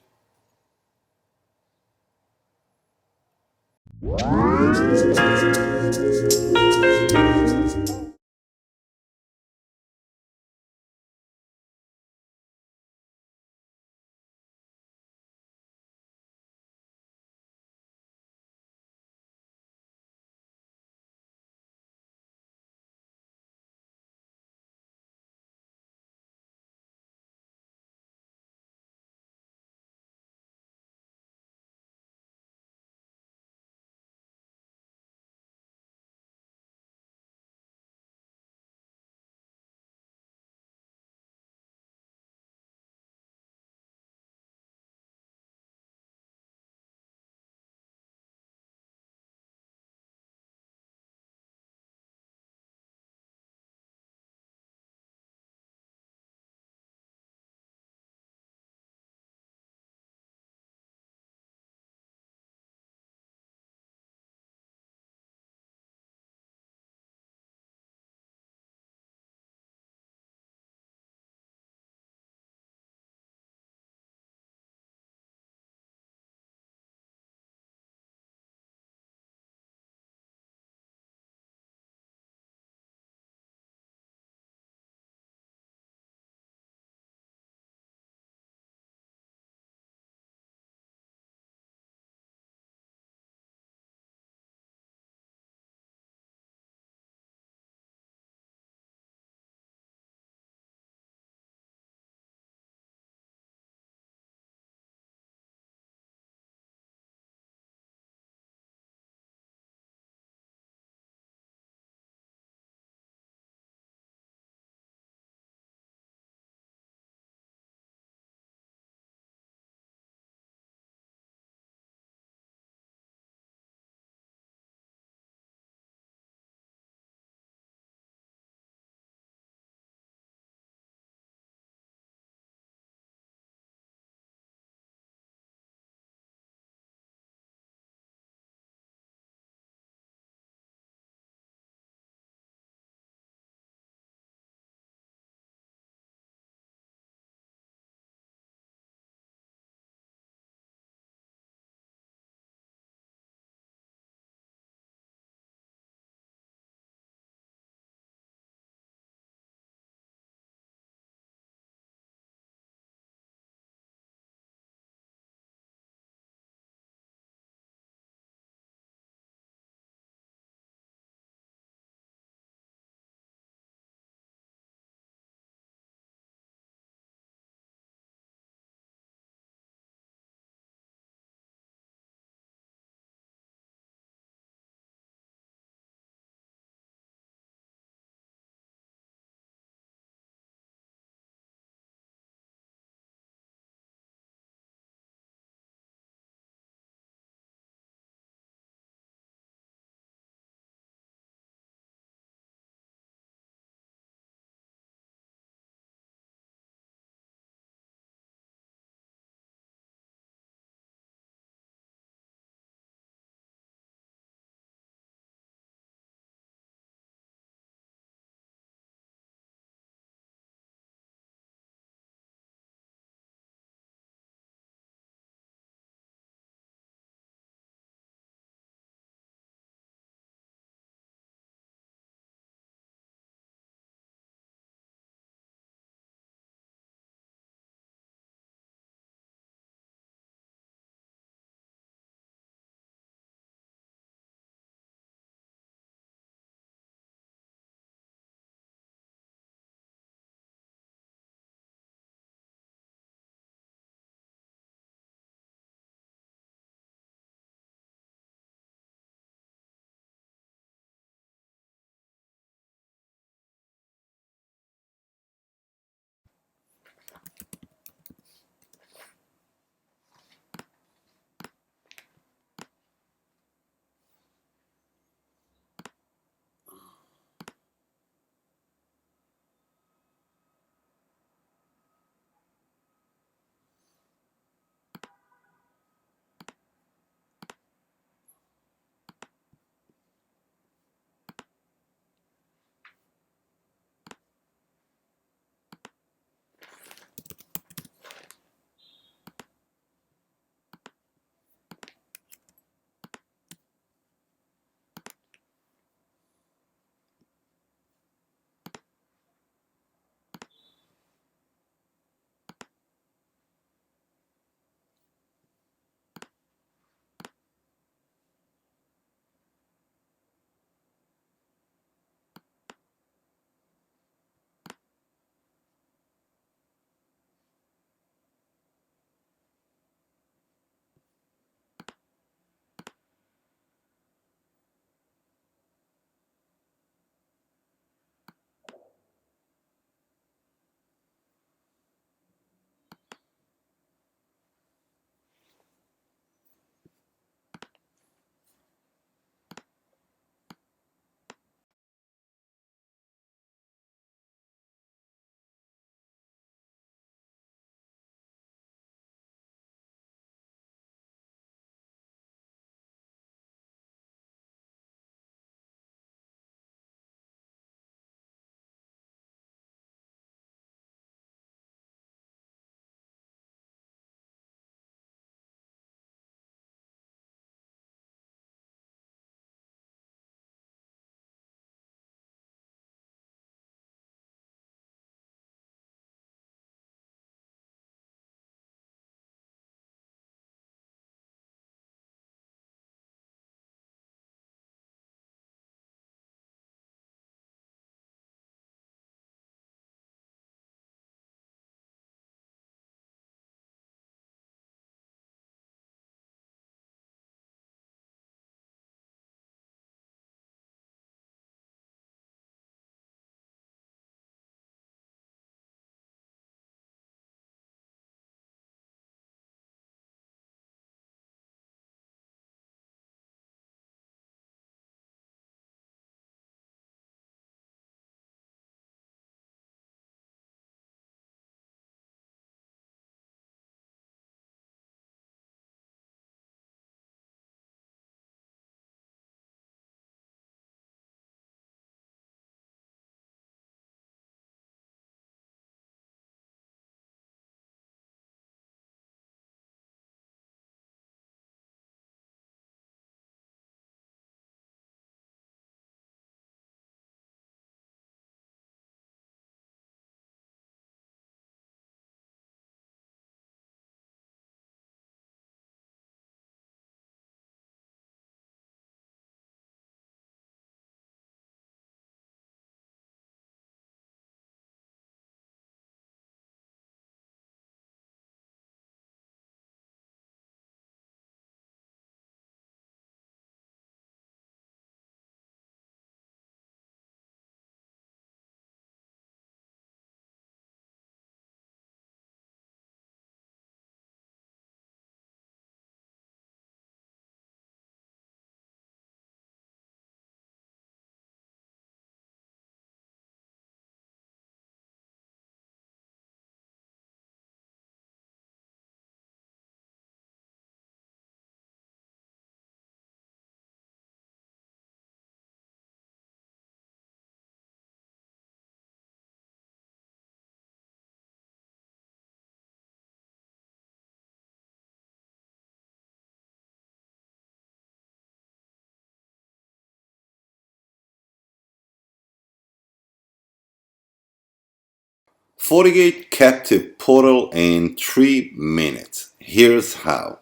Fortigate captive portal in 3 minutes. Here's how.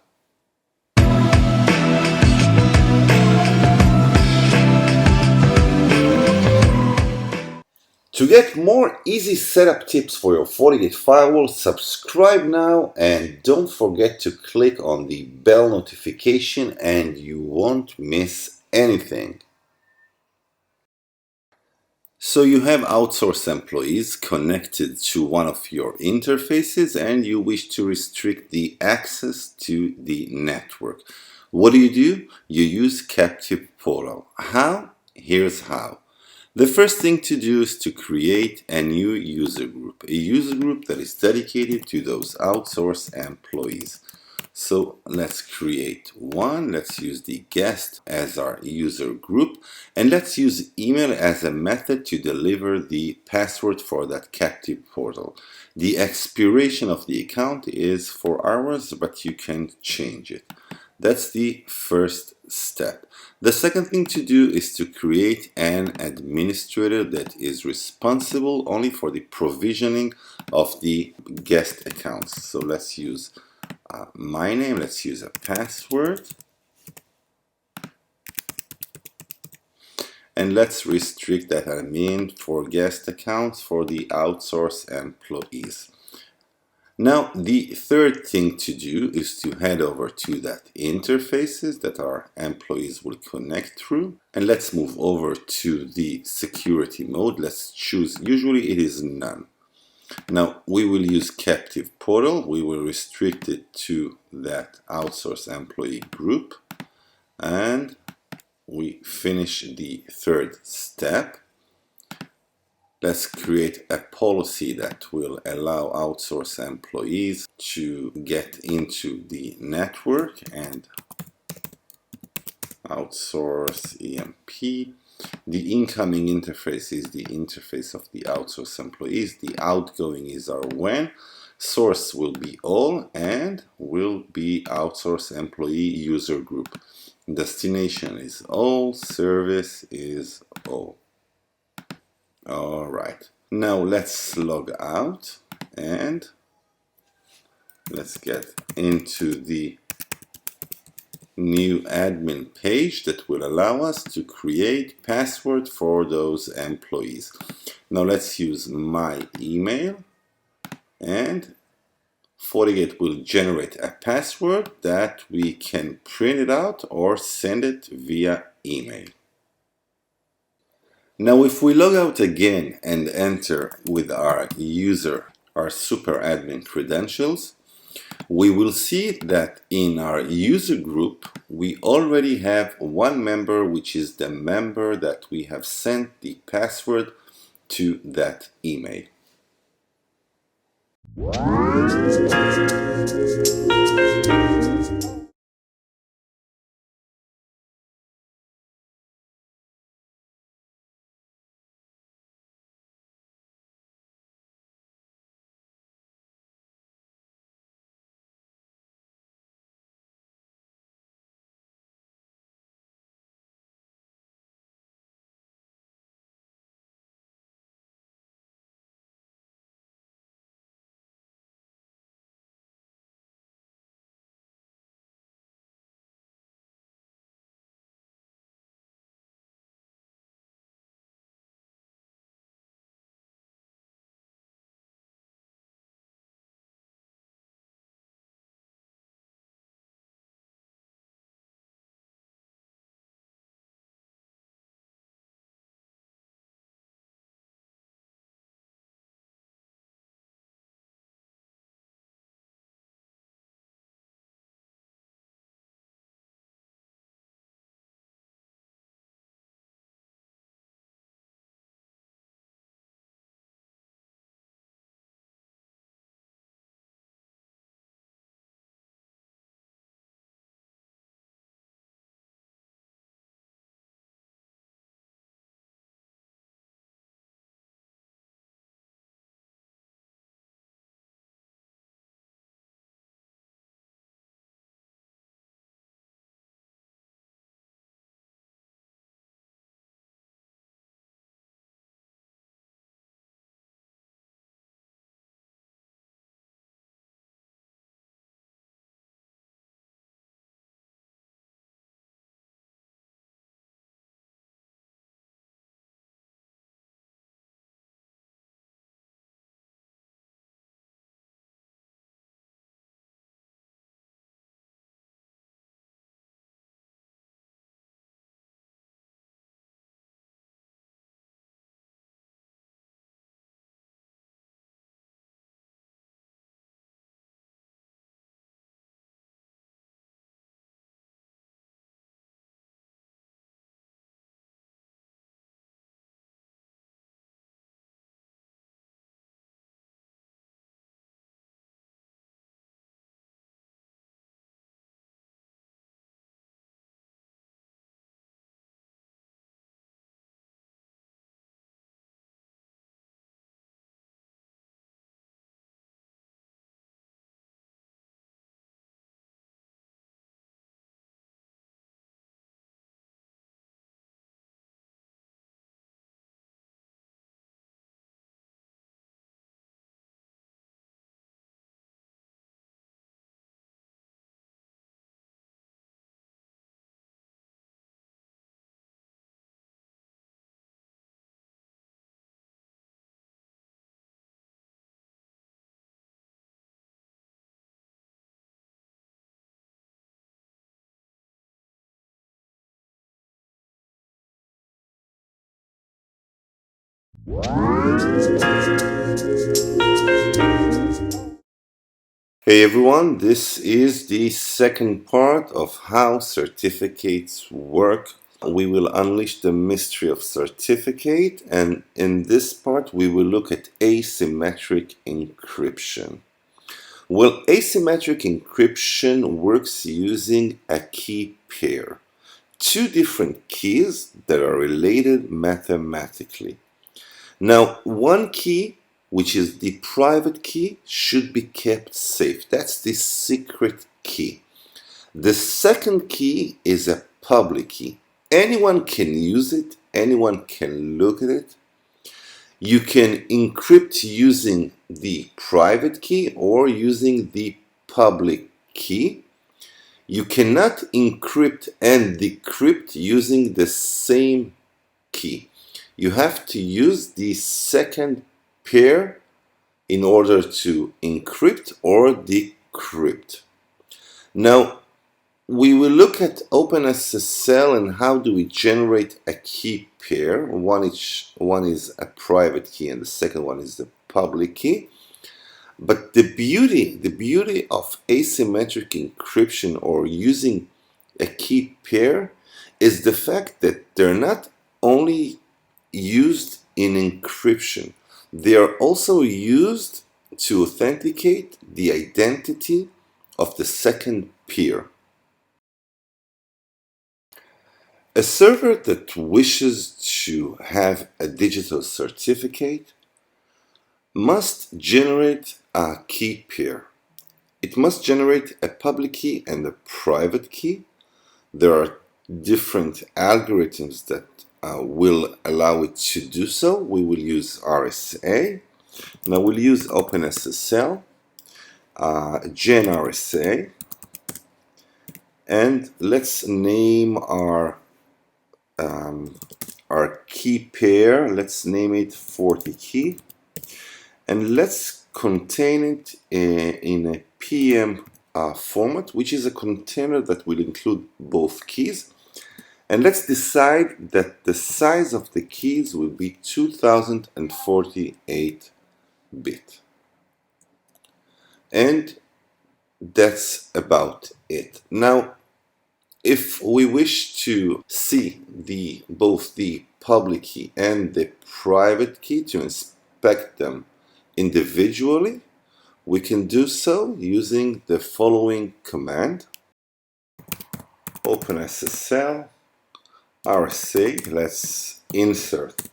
To get more easy setup tips for your Fortigate firewall, subscribe now and don't forget to click on the bell notification and you won't miss anything. So you have outsourced employees connected to one of your interfaces and you wish to restrict the access to the network. What do? You use captive portal. How? Here's how. The first thing to do is to create a new user group. A user group that is dedicated to those outsourced employees. So let's create one. Let's use the guest as our user group. And let's use email as a method to deliver the password for that captive portal. The expiration of the account is 4 hours, but you can change it. That's the first step. The second thing to do is to create an administrator that is responsible only for the provisioning of the guest accounts. So let's use my name, let's use a password, and let's restrict that admin for guest accounts for the outsourced employees. Now, the third thing to do is to head over to that interfaces that our employees will connect through. And let's move over to the security mode. Let's choose, usually it is none. Now, we will use captive portal. We will restrict it to that outsourced employee group. And we finish the third step. Let's create a policy that will allow outsourced employees to get into the network and outsource EMP. The incoming interface is the interface of the outsourced employees. The outgoing is our WAN. Source will be all and will be outsourced employee user group. Destination is all. Service is all. All right. Now let's log out and let's get into the new admin page that will allow us to create password for those employees. Now let's use my email and Fortigate will generate a password that we can print it out or send it via email. Now if we log out again and enter with our super admin credentials, we will see that in our user group, we already have one member, which is the member that we have sent the password to that email. Hey everyone, this is the second part of how certificates work. We will unleash the mystery of certificate, and in this part we will look at asymmetric encryption. Well, asymmetric encryption works using a key pair, two different keys that are related mathematically. Now, one key, which is the private key, should be kept safe. That's the secret key. The second key is a public key. Anyone can use it, anyone can look at it. You can encrypt using the private key or using the public key. You cannot encrypt and decrypt using the same key. You have to use the second pair in order to encrypt or decrypt. Now, we will look at OpenSSL and how do we generate a key pair. One is a private key and the second one is the public key. But the beauty of asymmetric encryption or using a key pair is the fact that they're not only used in encryption, they are also used to authenticate the identity of the second peer. A server that wishes to have a digital certificate must generate a key pair. It must generate a public key and a private key. There are different algorithms that will allow it to do so. We will use RSA. Now we'll use OpenSSL, GenRSA, and let's name our key pair. Let's name it Fortigate, and let's contain it in a PM format, which is a container that will include both keys. And let's decide that the size of the keys will be 2048 bit. And that's about it. Now, if we wish to see both the public key and the private key, to inspect them individually, we can do so using the following command: OpenSSL RSA. Let's insert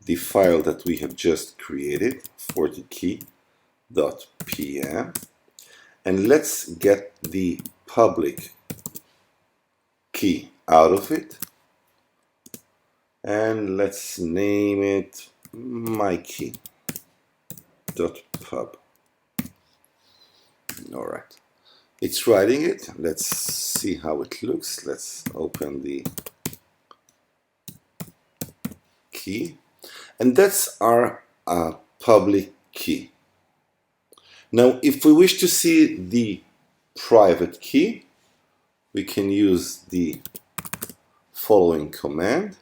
the file that we have just created, fortigate.pm, and let's get the public key out of it, and let's name it mykey.pub. All right, it's writing it. Let's see how it looks. Let's open the key, and that's our public key. Now, if we wish to see the private key, we can use the following command: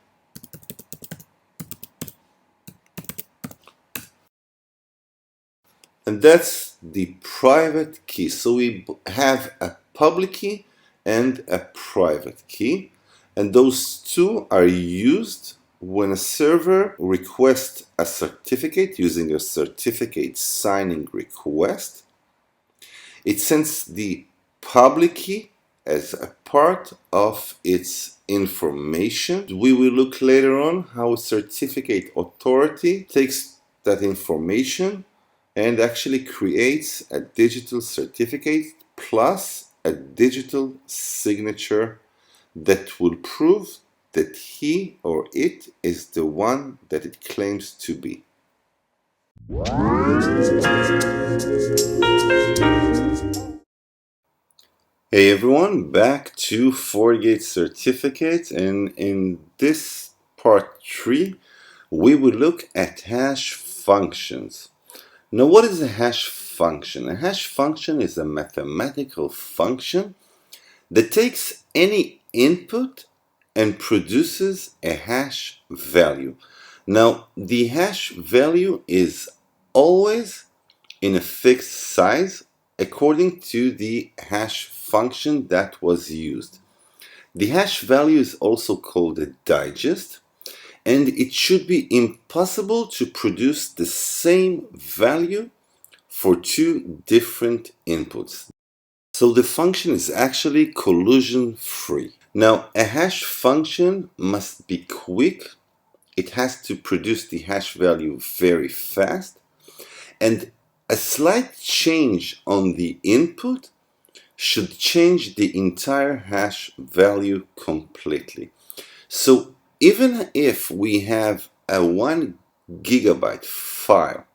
and that's the private key. So we have a public key and a private key, and those two are used when a server requests a certificate using a certificate signing request. It sends the public key as a part of its information. We will look later on how a certificate authority takes that information and actually creates a digital certificate plus a digital signature that will prove that he or it is the one that it claims to be. Hey everyone, back to Fortigate certificates, and in this part 3 we will look at hash functions. Now, what is a hash function? A hash function is a mathematical function that takes any input and produces a hash value. Now, the hash value is always in a fixed size according to the hash function that was used. The hash value is also called a digest, and it should be impossible to produce the same value for two different inputs. So the function is actually collision free. Now, a hash function must be quick. It has to produce the hash value very fast, and a slight change on the input should change the entire hash value completely. So even if we have a 1 gigabyte file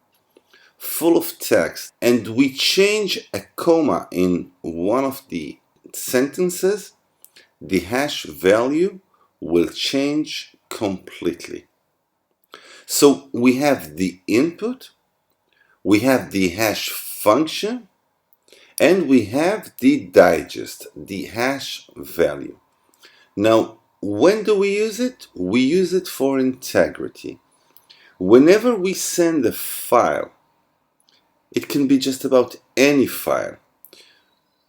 full of text and we change a comma in one of the sentences, the hash value will change completely. So we have the input, we have the hash function, and we have the digest, the hash value. Now, when do we use it? We use it for integrity. Whenever we send a file, it can be just about any file,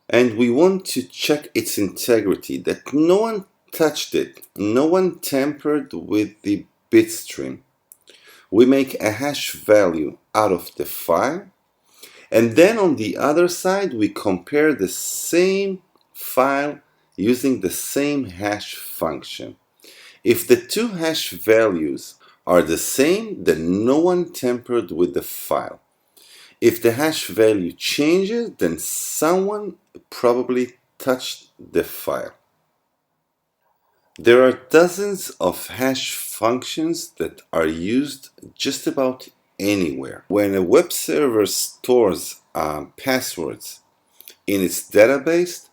and we want to check its integrity, that no one touched it, no one tampered with the bit stream. We make a hash value out of the file, and then on the other side we compare the same file using the same hash function. If the two hash values are the same, then no one tampered with the file. If the hash value changes, then someone probably touched the file. There are dozens of hash functions that are used just about anywhere. When a web server stores passwords in its database,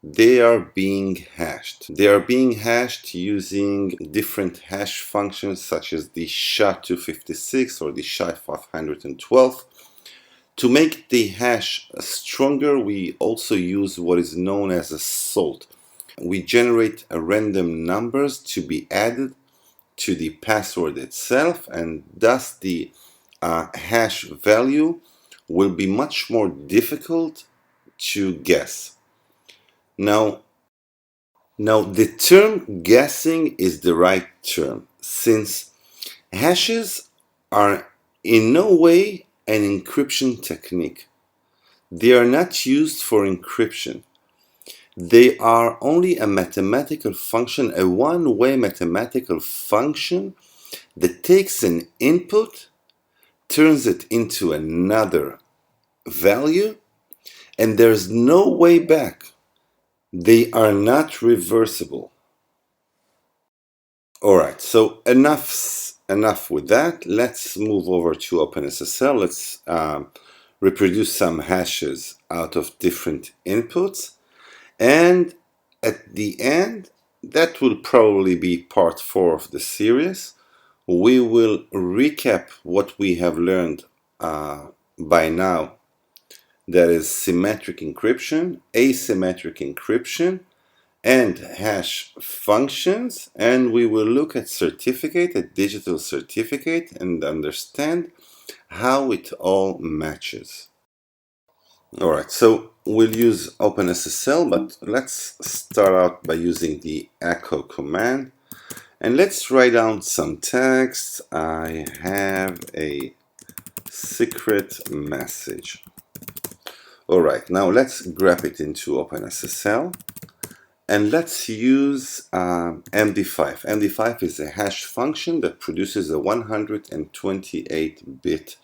they are being hashed. They are being hashed using different hash functions such as the SHA-256 or the SHA-512. To make the hash stronger, we also use what is known as a salt. We generate a random numbers to be added to the password itself, and thus the hash value will be much more difficult to guess. Now the term guessing is the right term, since hashes are in no way an encryption technique. They are not used for encryption. They are only a mathematical function, a one-way mathematical function that takes an input, turns it into another value, and there's no way back. They are not reversible. Alright, so enough with that. Let's move over to OpenSSL. Let's reproduce some hashes out of different inputs. And at the end, that will probably be part 4 of the series. We will recap what we have learned by now. That is symmetric encryption, asymmetric encryption, and hash functions. And we will look at certificate, a digital certificate, and understand how it all matches. Alright, so we'll use OpenSSL, but let's start out by using the echo command. And let's write down some text. I have a secret message. Alright, now let's grab it into OpenSSL. And let's use MD5. MD5 is a hash function that produces a 128-bit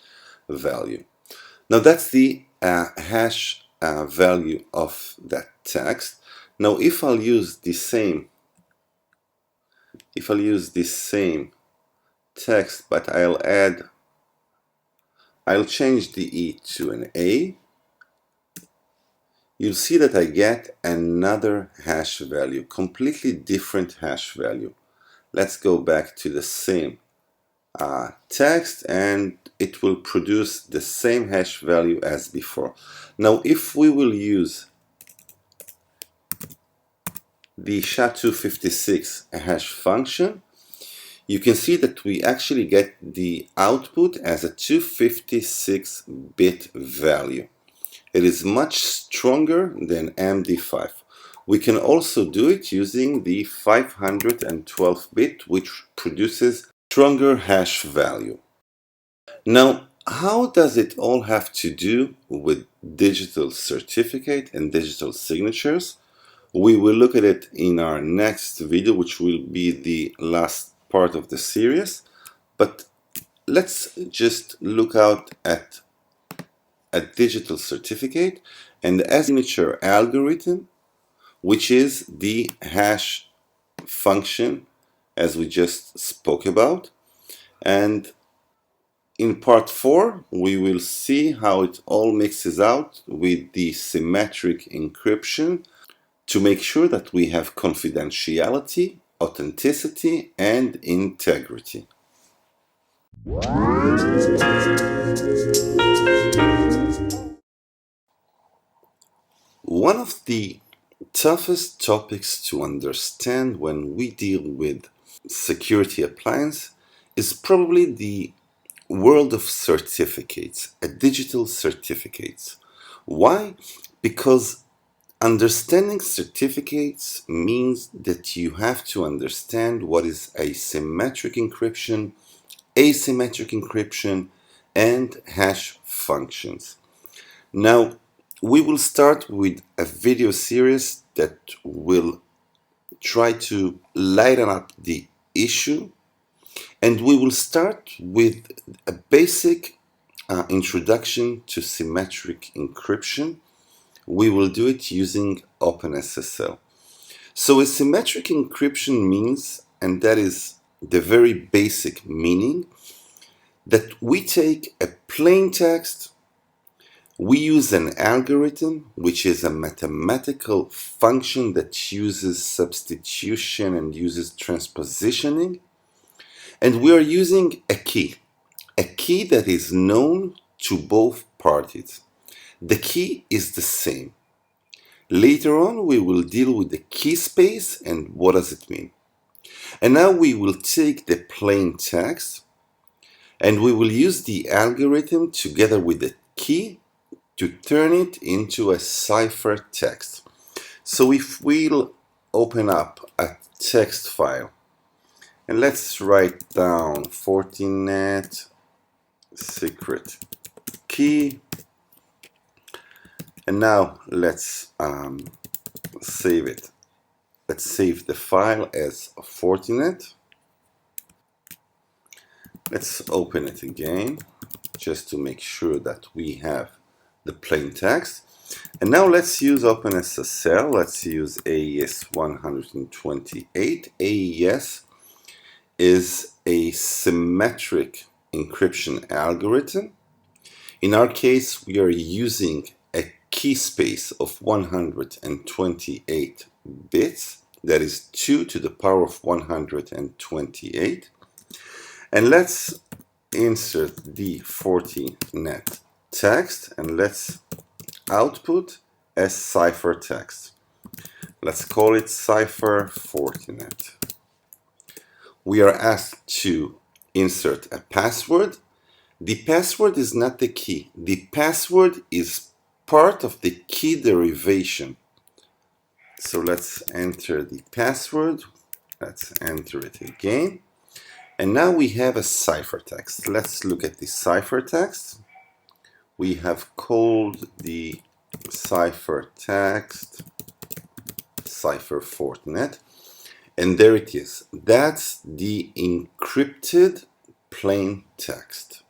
value. Now that's the hash value of that text. Now if I'll use the same text, but I'll change the E to an A, you'll see that I get another hash value, completely different hash value. Let's go back to the same text, and it will produce the same hash value as before. Now if we will use the SHA-256 hash function, you can see that we actually get the output as a 256-bit value. It is much stronger than MD5. We can also do it using the 512-bit, which produces stronger hash value. Now, how does it all have to do with digital certificate and digital signatures? We will look at it in our next video, which will be the last part of the series. But let's just look out at a digital certificate and a signature algorithm, which is the hash function as we just spoke about. And in part 4, we will see how it all mixes out with the symmetric encryption to make sure that we have confidentiality, authenticity, and integrity. One of the toughest topics to understand when we deal with security appliance is probably the world of certificates, digital certificates. Why? Because understanding certificates means that you have to understand what is asymmetric encryption, asymmetric encryption, and hash functions. Now, we will start with a video series that will try to lighten up the issue, and we will start with a basic introduction to symmetric encryption. We will do it using OpenSSL. So asymmetric encryption means, and that is the very basic meaning, that we take a plain text, we use an algorithm, which is a mathematical function that uses substitution and uses transpositioning, and we are using a key that is known to both parties. The key is the same. Later on, we will deal with the key space and what does it mean. And now we will take the plain text and we will use the algorithm together with the key to turn it into a cipher text. So if we'll open up a text file and let's write down Fortinet secret key, and now let's save it. Let's save the file as Fortinet. Let's open it again just to make sure that we have the plain text. And now let's use OpenSSL. Let's use AES 128. AES is a symmetric encryption algorithm. In our case, we are using a key space of 128 bits. That is 2 to the power of 128. And let's insert the Fortinet text and let's output as cipher text. Let's call it cipher Fortinet. We are asked to insert a password. The password is not the key. The password is part of the key derivation. So let's enter the password. Let's enter it again. And now we have a ciphertext. Let's look at the ciphertext. We have called the ciphertext cipher Fortinet. And there it is. That's the encrypted plain text.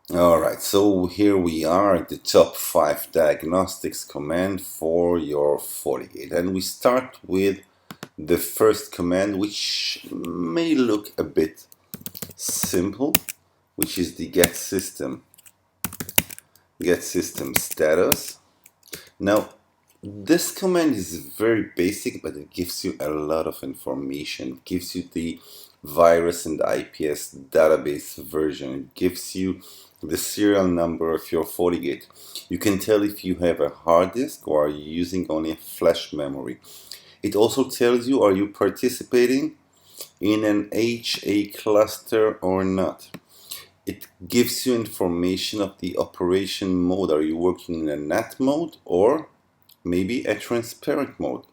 Alright, so here we are at the top 5 diagnostics command for your FortiGate, and we start with the first command, which may look a bit simple, which is the get system status. Now this command is very basic, but it gives you a lot of information. It gives you the virus and IPS database version. It gives you the serial number of your FortiGate. You can tell if you have a hard disk or are you using only a flash memory. It also tells you, are you participating in an HA cluster or not. It gives you information of the operation mode. Are you working in a NAT mode or maybe a transparent mode?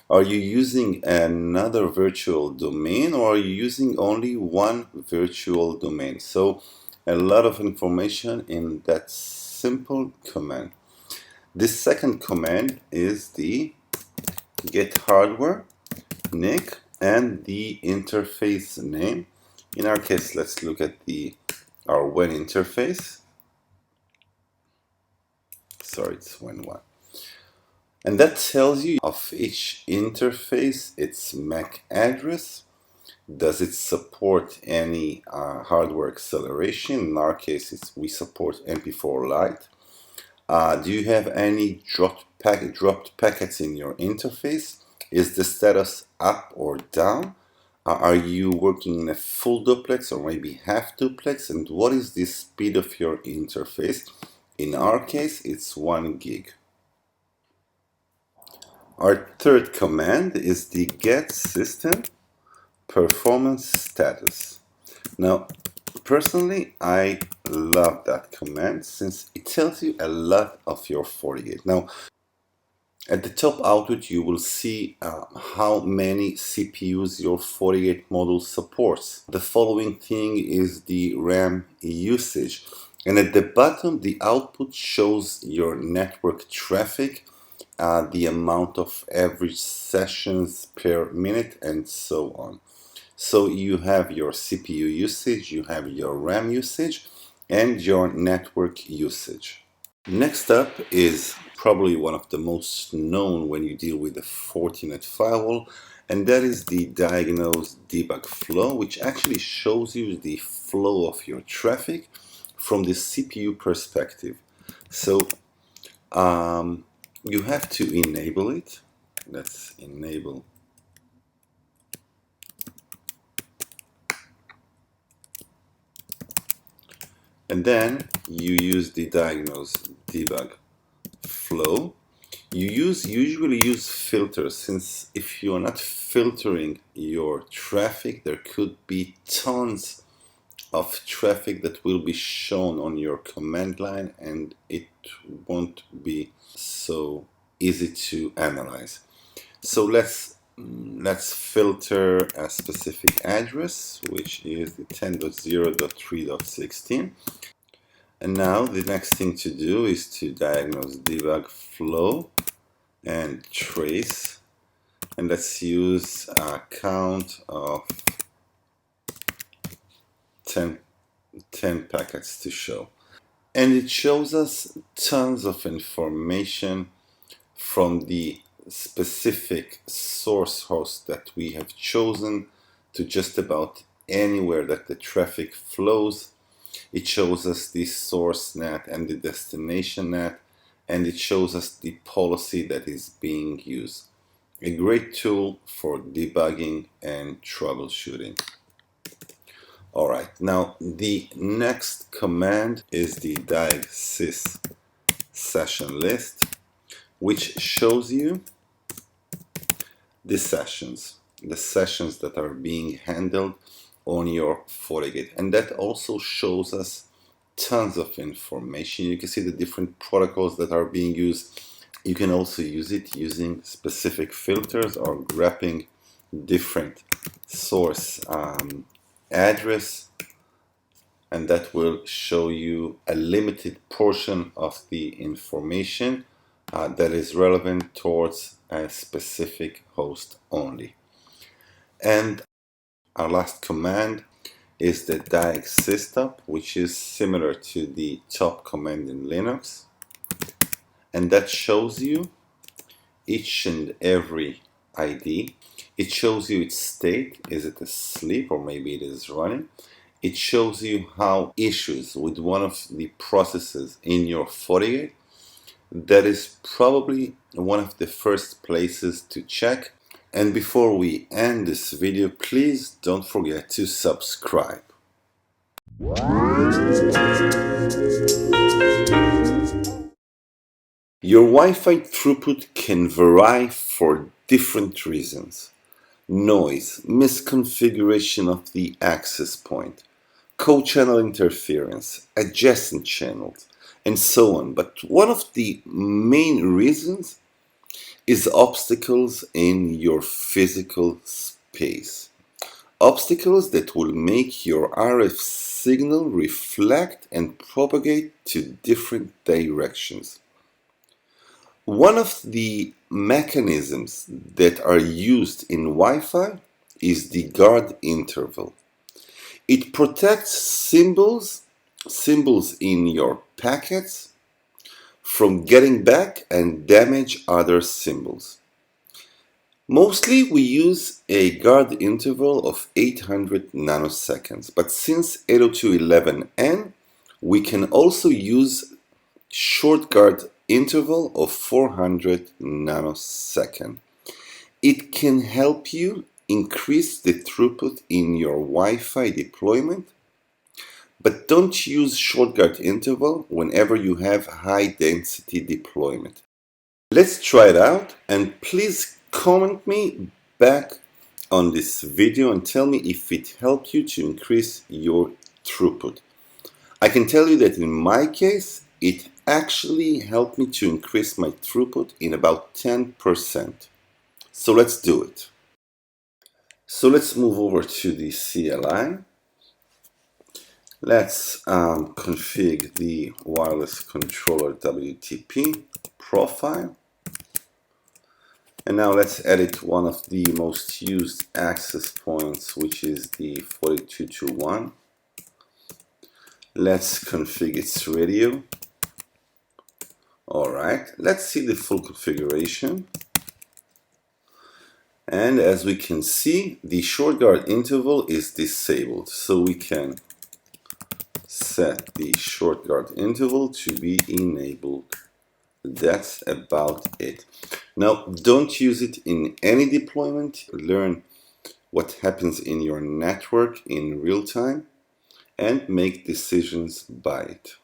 Are you using another virtual domain or are you using only one virtual domain? So a lot of information in that simple command. This second command is the get hardware NIC and the interface name. In our case, let's look at our WAN interface. Sorry, it's WAN1. And that tells you of each interface its MAC address. Does it support any hardware acceleration? In our case, we support MP4 Lite. Do you have any dropped packets in your interface? Is the status up or down? Are you working in a full duplex or maybe half duplex? And what is the speed of your interface? In our case, it's 1 gig. Our third command is the get system performance status. Now, personally, I love that command since it tells you a lot of your FortiGate. Now, at the top output, you will see how many CPUs your FortiGate module supports. The following thing is the RAM usage. And at the bottom, the output shows your network traffic, the amount of average sessions per minute, and so on. So you have your CPU usage, you have your RAM usage, and your network usage. Next up is probably one of the most known when you deal with the Fortinet firewall, and that is the Diagnose debug flow, which actually shows you the flow of your traffic from the CPU perspective. So you have to enable it. Let's enable. And then you use the Diagnose debug flow. You usually use filters, since if you are not filtering your traffic, there could be tons of traffic that will be shown on your command line and it won't be so easy to analyze. So let's filter a specific address, which is the 10.0.3.16. And now the next thing to do is to diagnose debug flow and trace. And let's use a count of 10 packets to show. And it shows us tons of information from the specific source host that we have chosen to just about anywhere that the traffic flows. It shows us the source NAT and the destination NAT, and it shows us the policy that is being used. A great tool for debugging and troubleshooting. Alright, now the next command is the Xss session list, which shows you the sessions that are being handled on your FortiGate, and that also shows us tons of information. You can see the different protocols that are being used. You can also use it using specific filters or grabbing different source address, and that will show you a limited portion of the information that is relevant towards a specific host only. And Our last command is the Diagnose top, which is similar to the top command in Linux. And that shows you each and every ID. It shows you its state. Is it asleep or maybe it is running? It shows you how issues with one of the processes in your Fortigate. That is probably one of the first places to check. And before we end this video, please don't forget to subscribe. Your Wi-Fi throughput can vary for different reasons. Noise, misconfiguration of the access point, co-channel interference, adjacent channels, and so on. But one of the main reasons is obstacles in your physical space. Obstacles that will make your RF signal reflect and propagate to different directions. One of the mechanisms that are used in Wi-Fi is the guard interval. It protects symbols in your packets from getting back and damage other symbols. Mostly we use a guard interval of 800 nanoseconds, but since 802.11n we can also use short guard interval of 400 nanosecond. It can help you increase the throughput in your Wi-Fi deployment, but don't use short guard interval whenever you have high density deployment. Let's try it out, and please comment me back on this video and tell me if it helped you to increase your throughput. I can tell you that in my case, it actually helped me to increase my throughput in about 10%. So let's do it. So let's move over to the CLI. Let's configure the wireless controller WTP profile. And now let's edit one of the most used access points, which is the 4221. Let's configure its radio. Alright, let's see the full configuration. And as we can see, the short guard interval is disabled. So we can set the short guard interval to be enabled. That's about it. Now, don't use it in any deployment. Learn what happens in your network in real time and make decisions by it.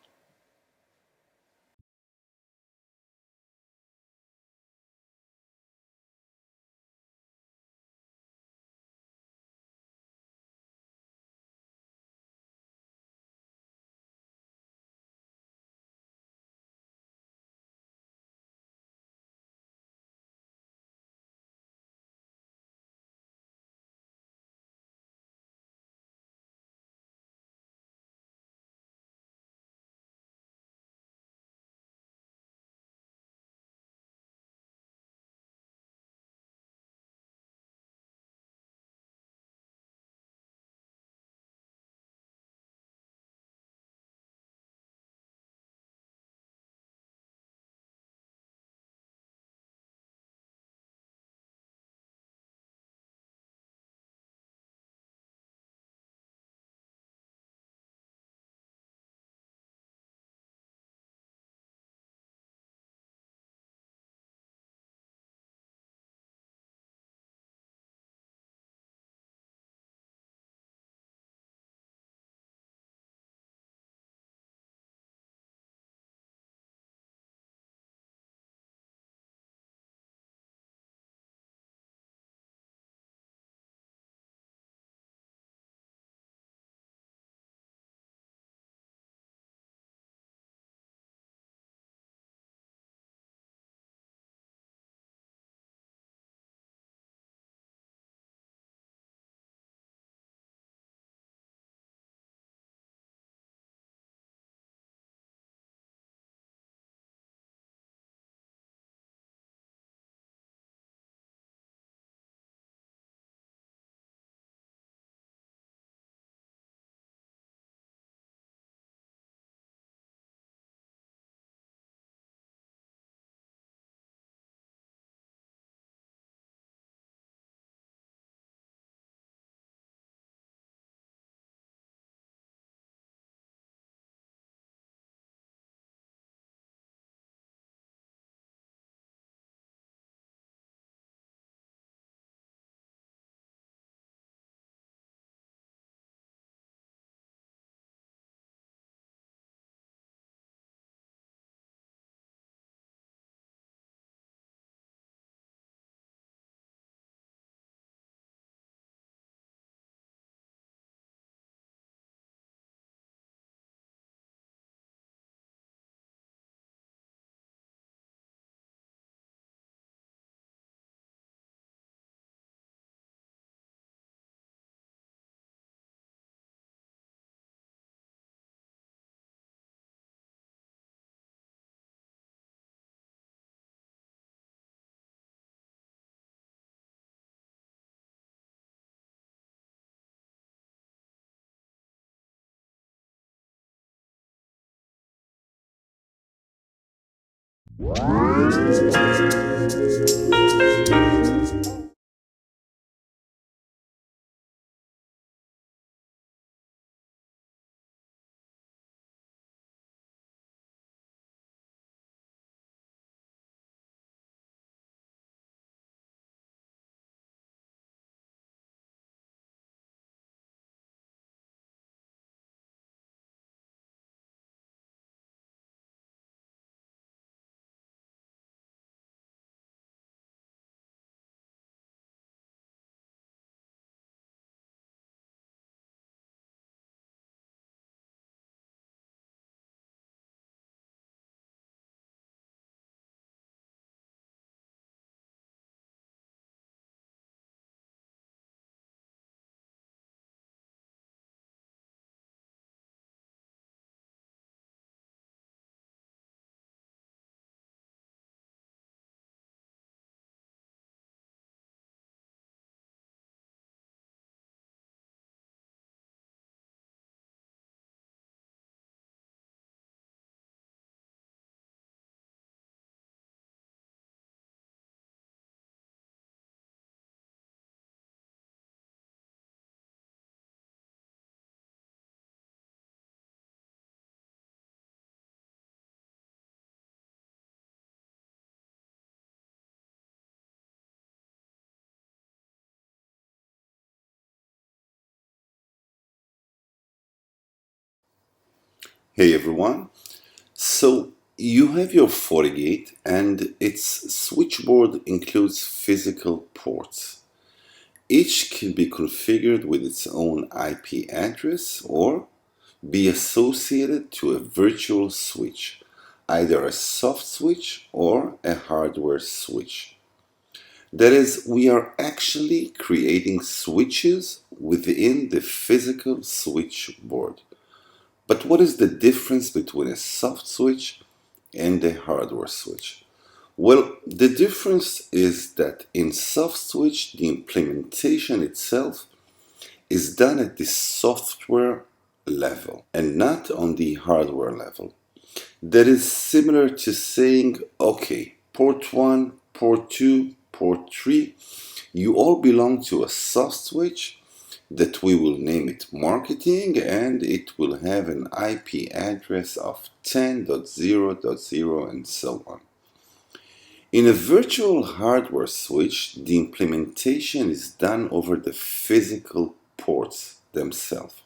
Hey everyone. So you have your FortiGate and its switchboard includes physical ports. Each can be configured with its own IP address or be associated to a virtual switch, either a soft switch or a hardware switch. That is, we are actually creating switches within the physical switchboard. But what is the difference between a soft switch and a hardware switch? Well, the difference is that in soft switch, the implementation itself is done at the software level and not on the hardware level. That is similar to saying, okay, port 1, port 2, port 3, you all belong to a soft switch that we will name it marketing, and it will have an IP address of 10.0.0 and so on. In a virtual hardware switch, the implementation is done over the physical ports themselves,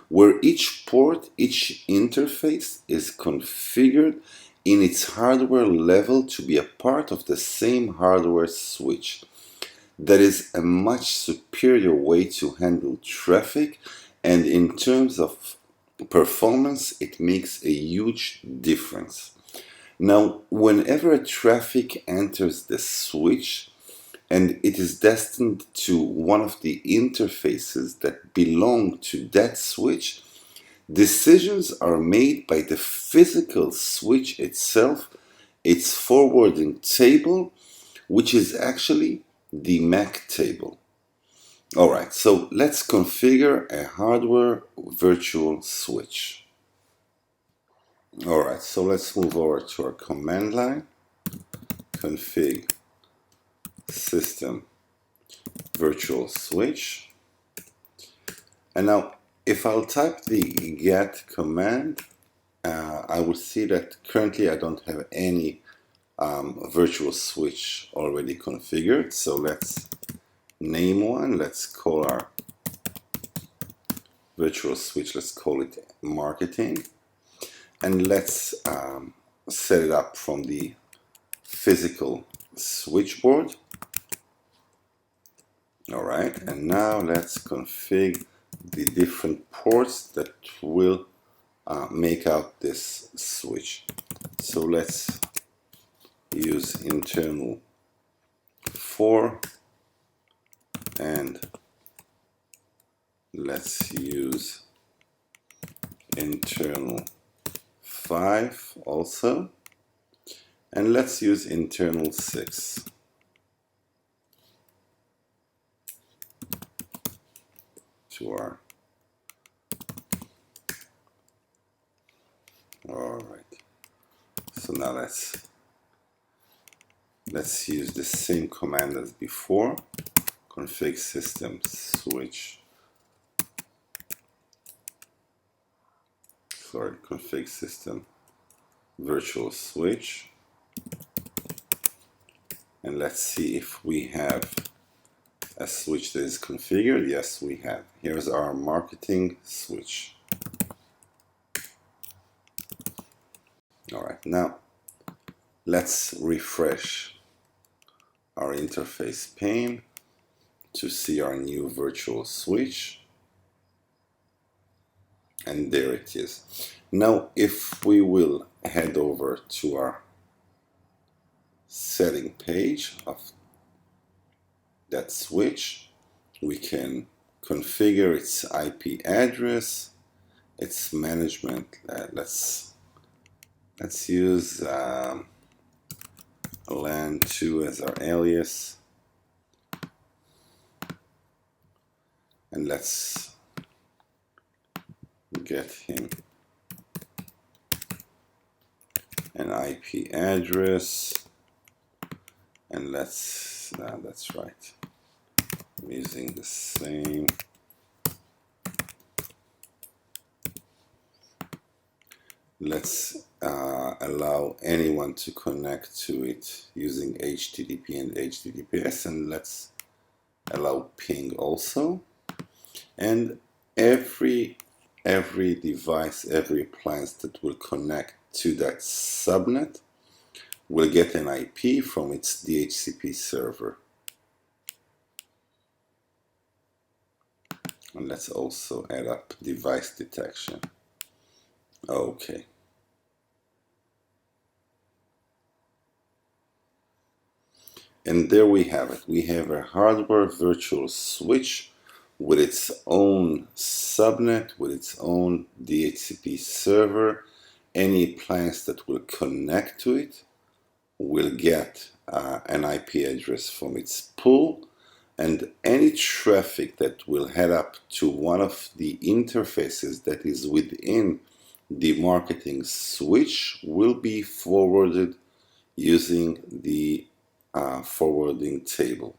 where each port, each interface is configured in its hardware level to be a part of the same hardware switch. That is a much superior way to handle traffic, and in terms of performance, it makes a huge difference. Now, whenever a traffic enters the switch and it is destined to one of the interfaces that belong to that switch, decisions are made by the physical switch itself, its forwarding table, which is actually the MAC table. Alright, so let's configure a hardware virtual switch. Alright, so let's move over to our command line, config system virtual switch. And now if I'll type the get command, I will see that currently I don't have any virtual switch already configured. So let's name one. Let's call our virtual switch, let's call it marketing. And let's set it up from the physical switchboard. All right, and now let's configure the different ports that will make out this switch. So let's use internal 4 and let's use internal 5 also, and let's use internal 6. To our all right. So now let's Let's use the same command as before. Config system switch. Config system virtual switch. And let's see if we have a switch that is configured. Yes, we have. Here's our marketing switch. Alright, now let's refresh our interface pane to see our new virtual switch. And there it is. Now, if we will head over to our setting page of that switch, we can configure its IP address, its management. Let's use LAN2 as our alias, and let's get him an IP address, and that's right. I'm using the same. Let's allow anyone to connect to it using HTTP and HTTPS, and let's allow ping also. And every device, every appliance that will connect to that subnet will get an IP from its DHCP server. And let's also add up device detection. Okay. And there we have it. We have a hardware virtual switch with its own subnet, with its own DHCP server. Any appliance that will connect to it will get an IP address from its pool, and any traffic that will head up to one of the interfaces that is within the marketing switch will be forwarded using the forwarding table.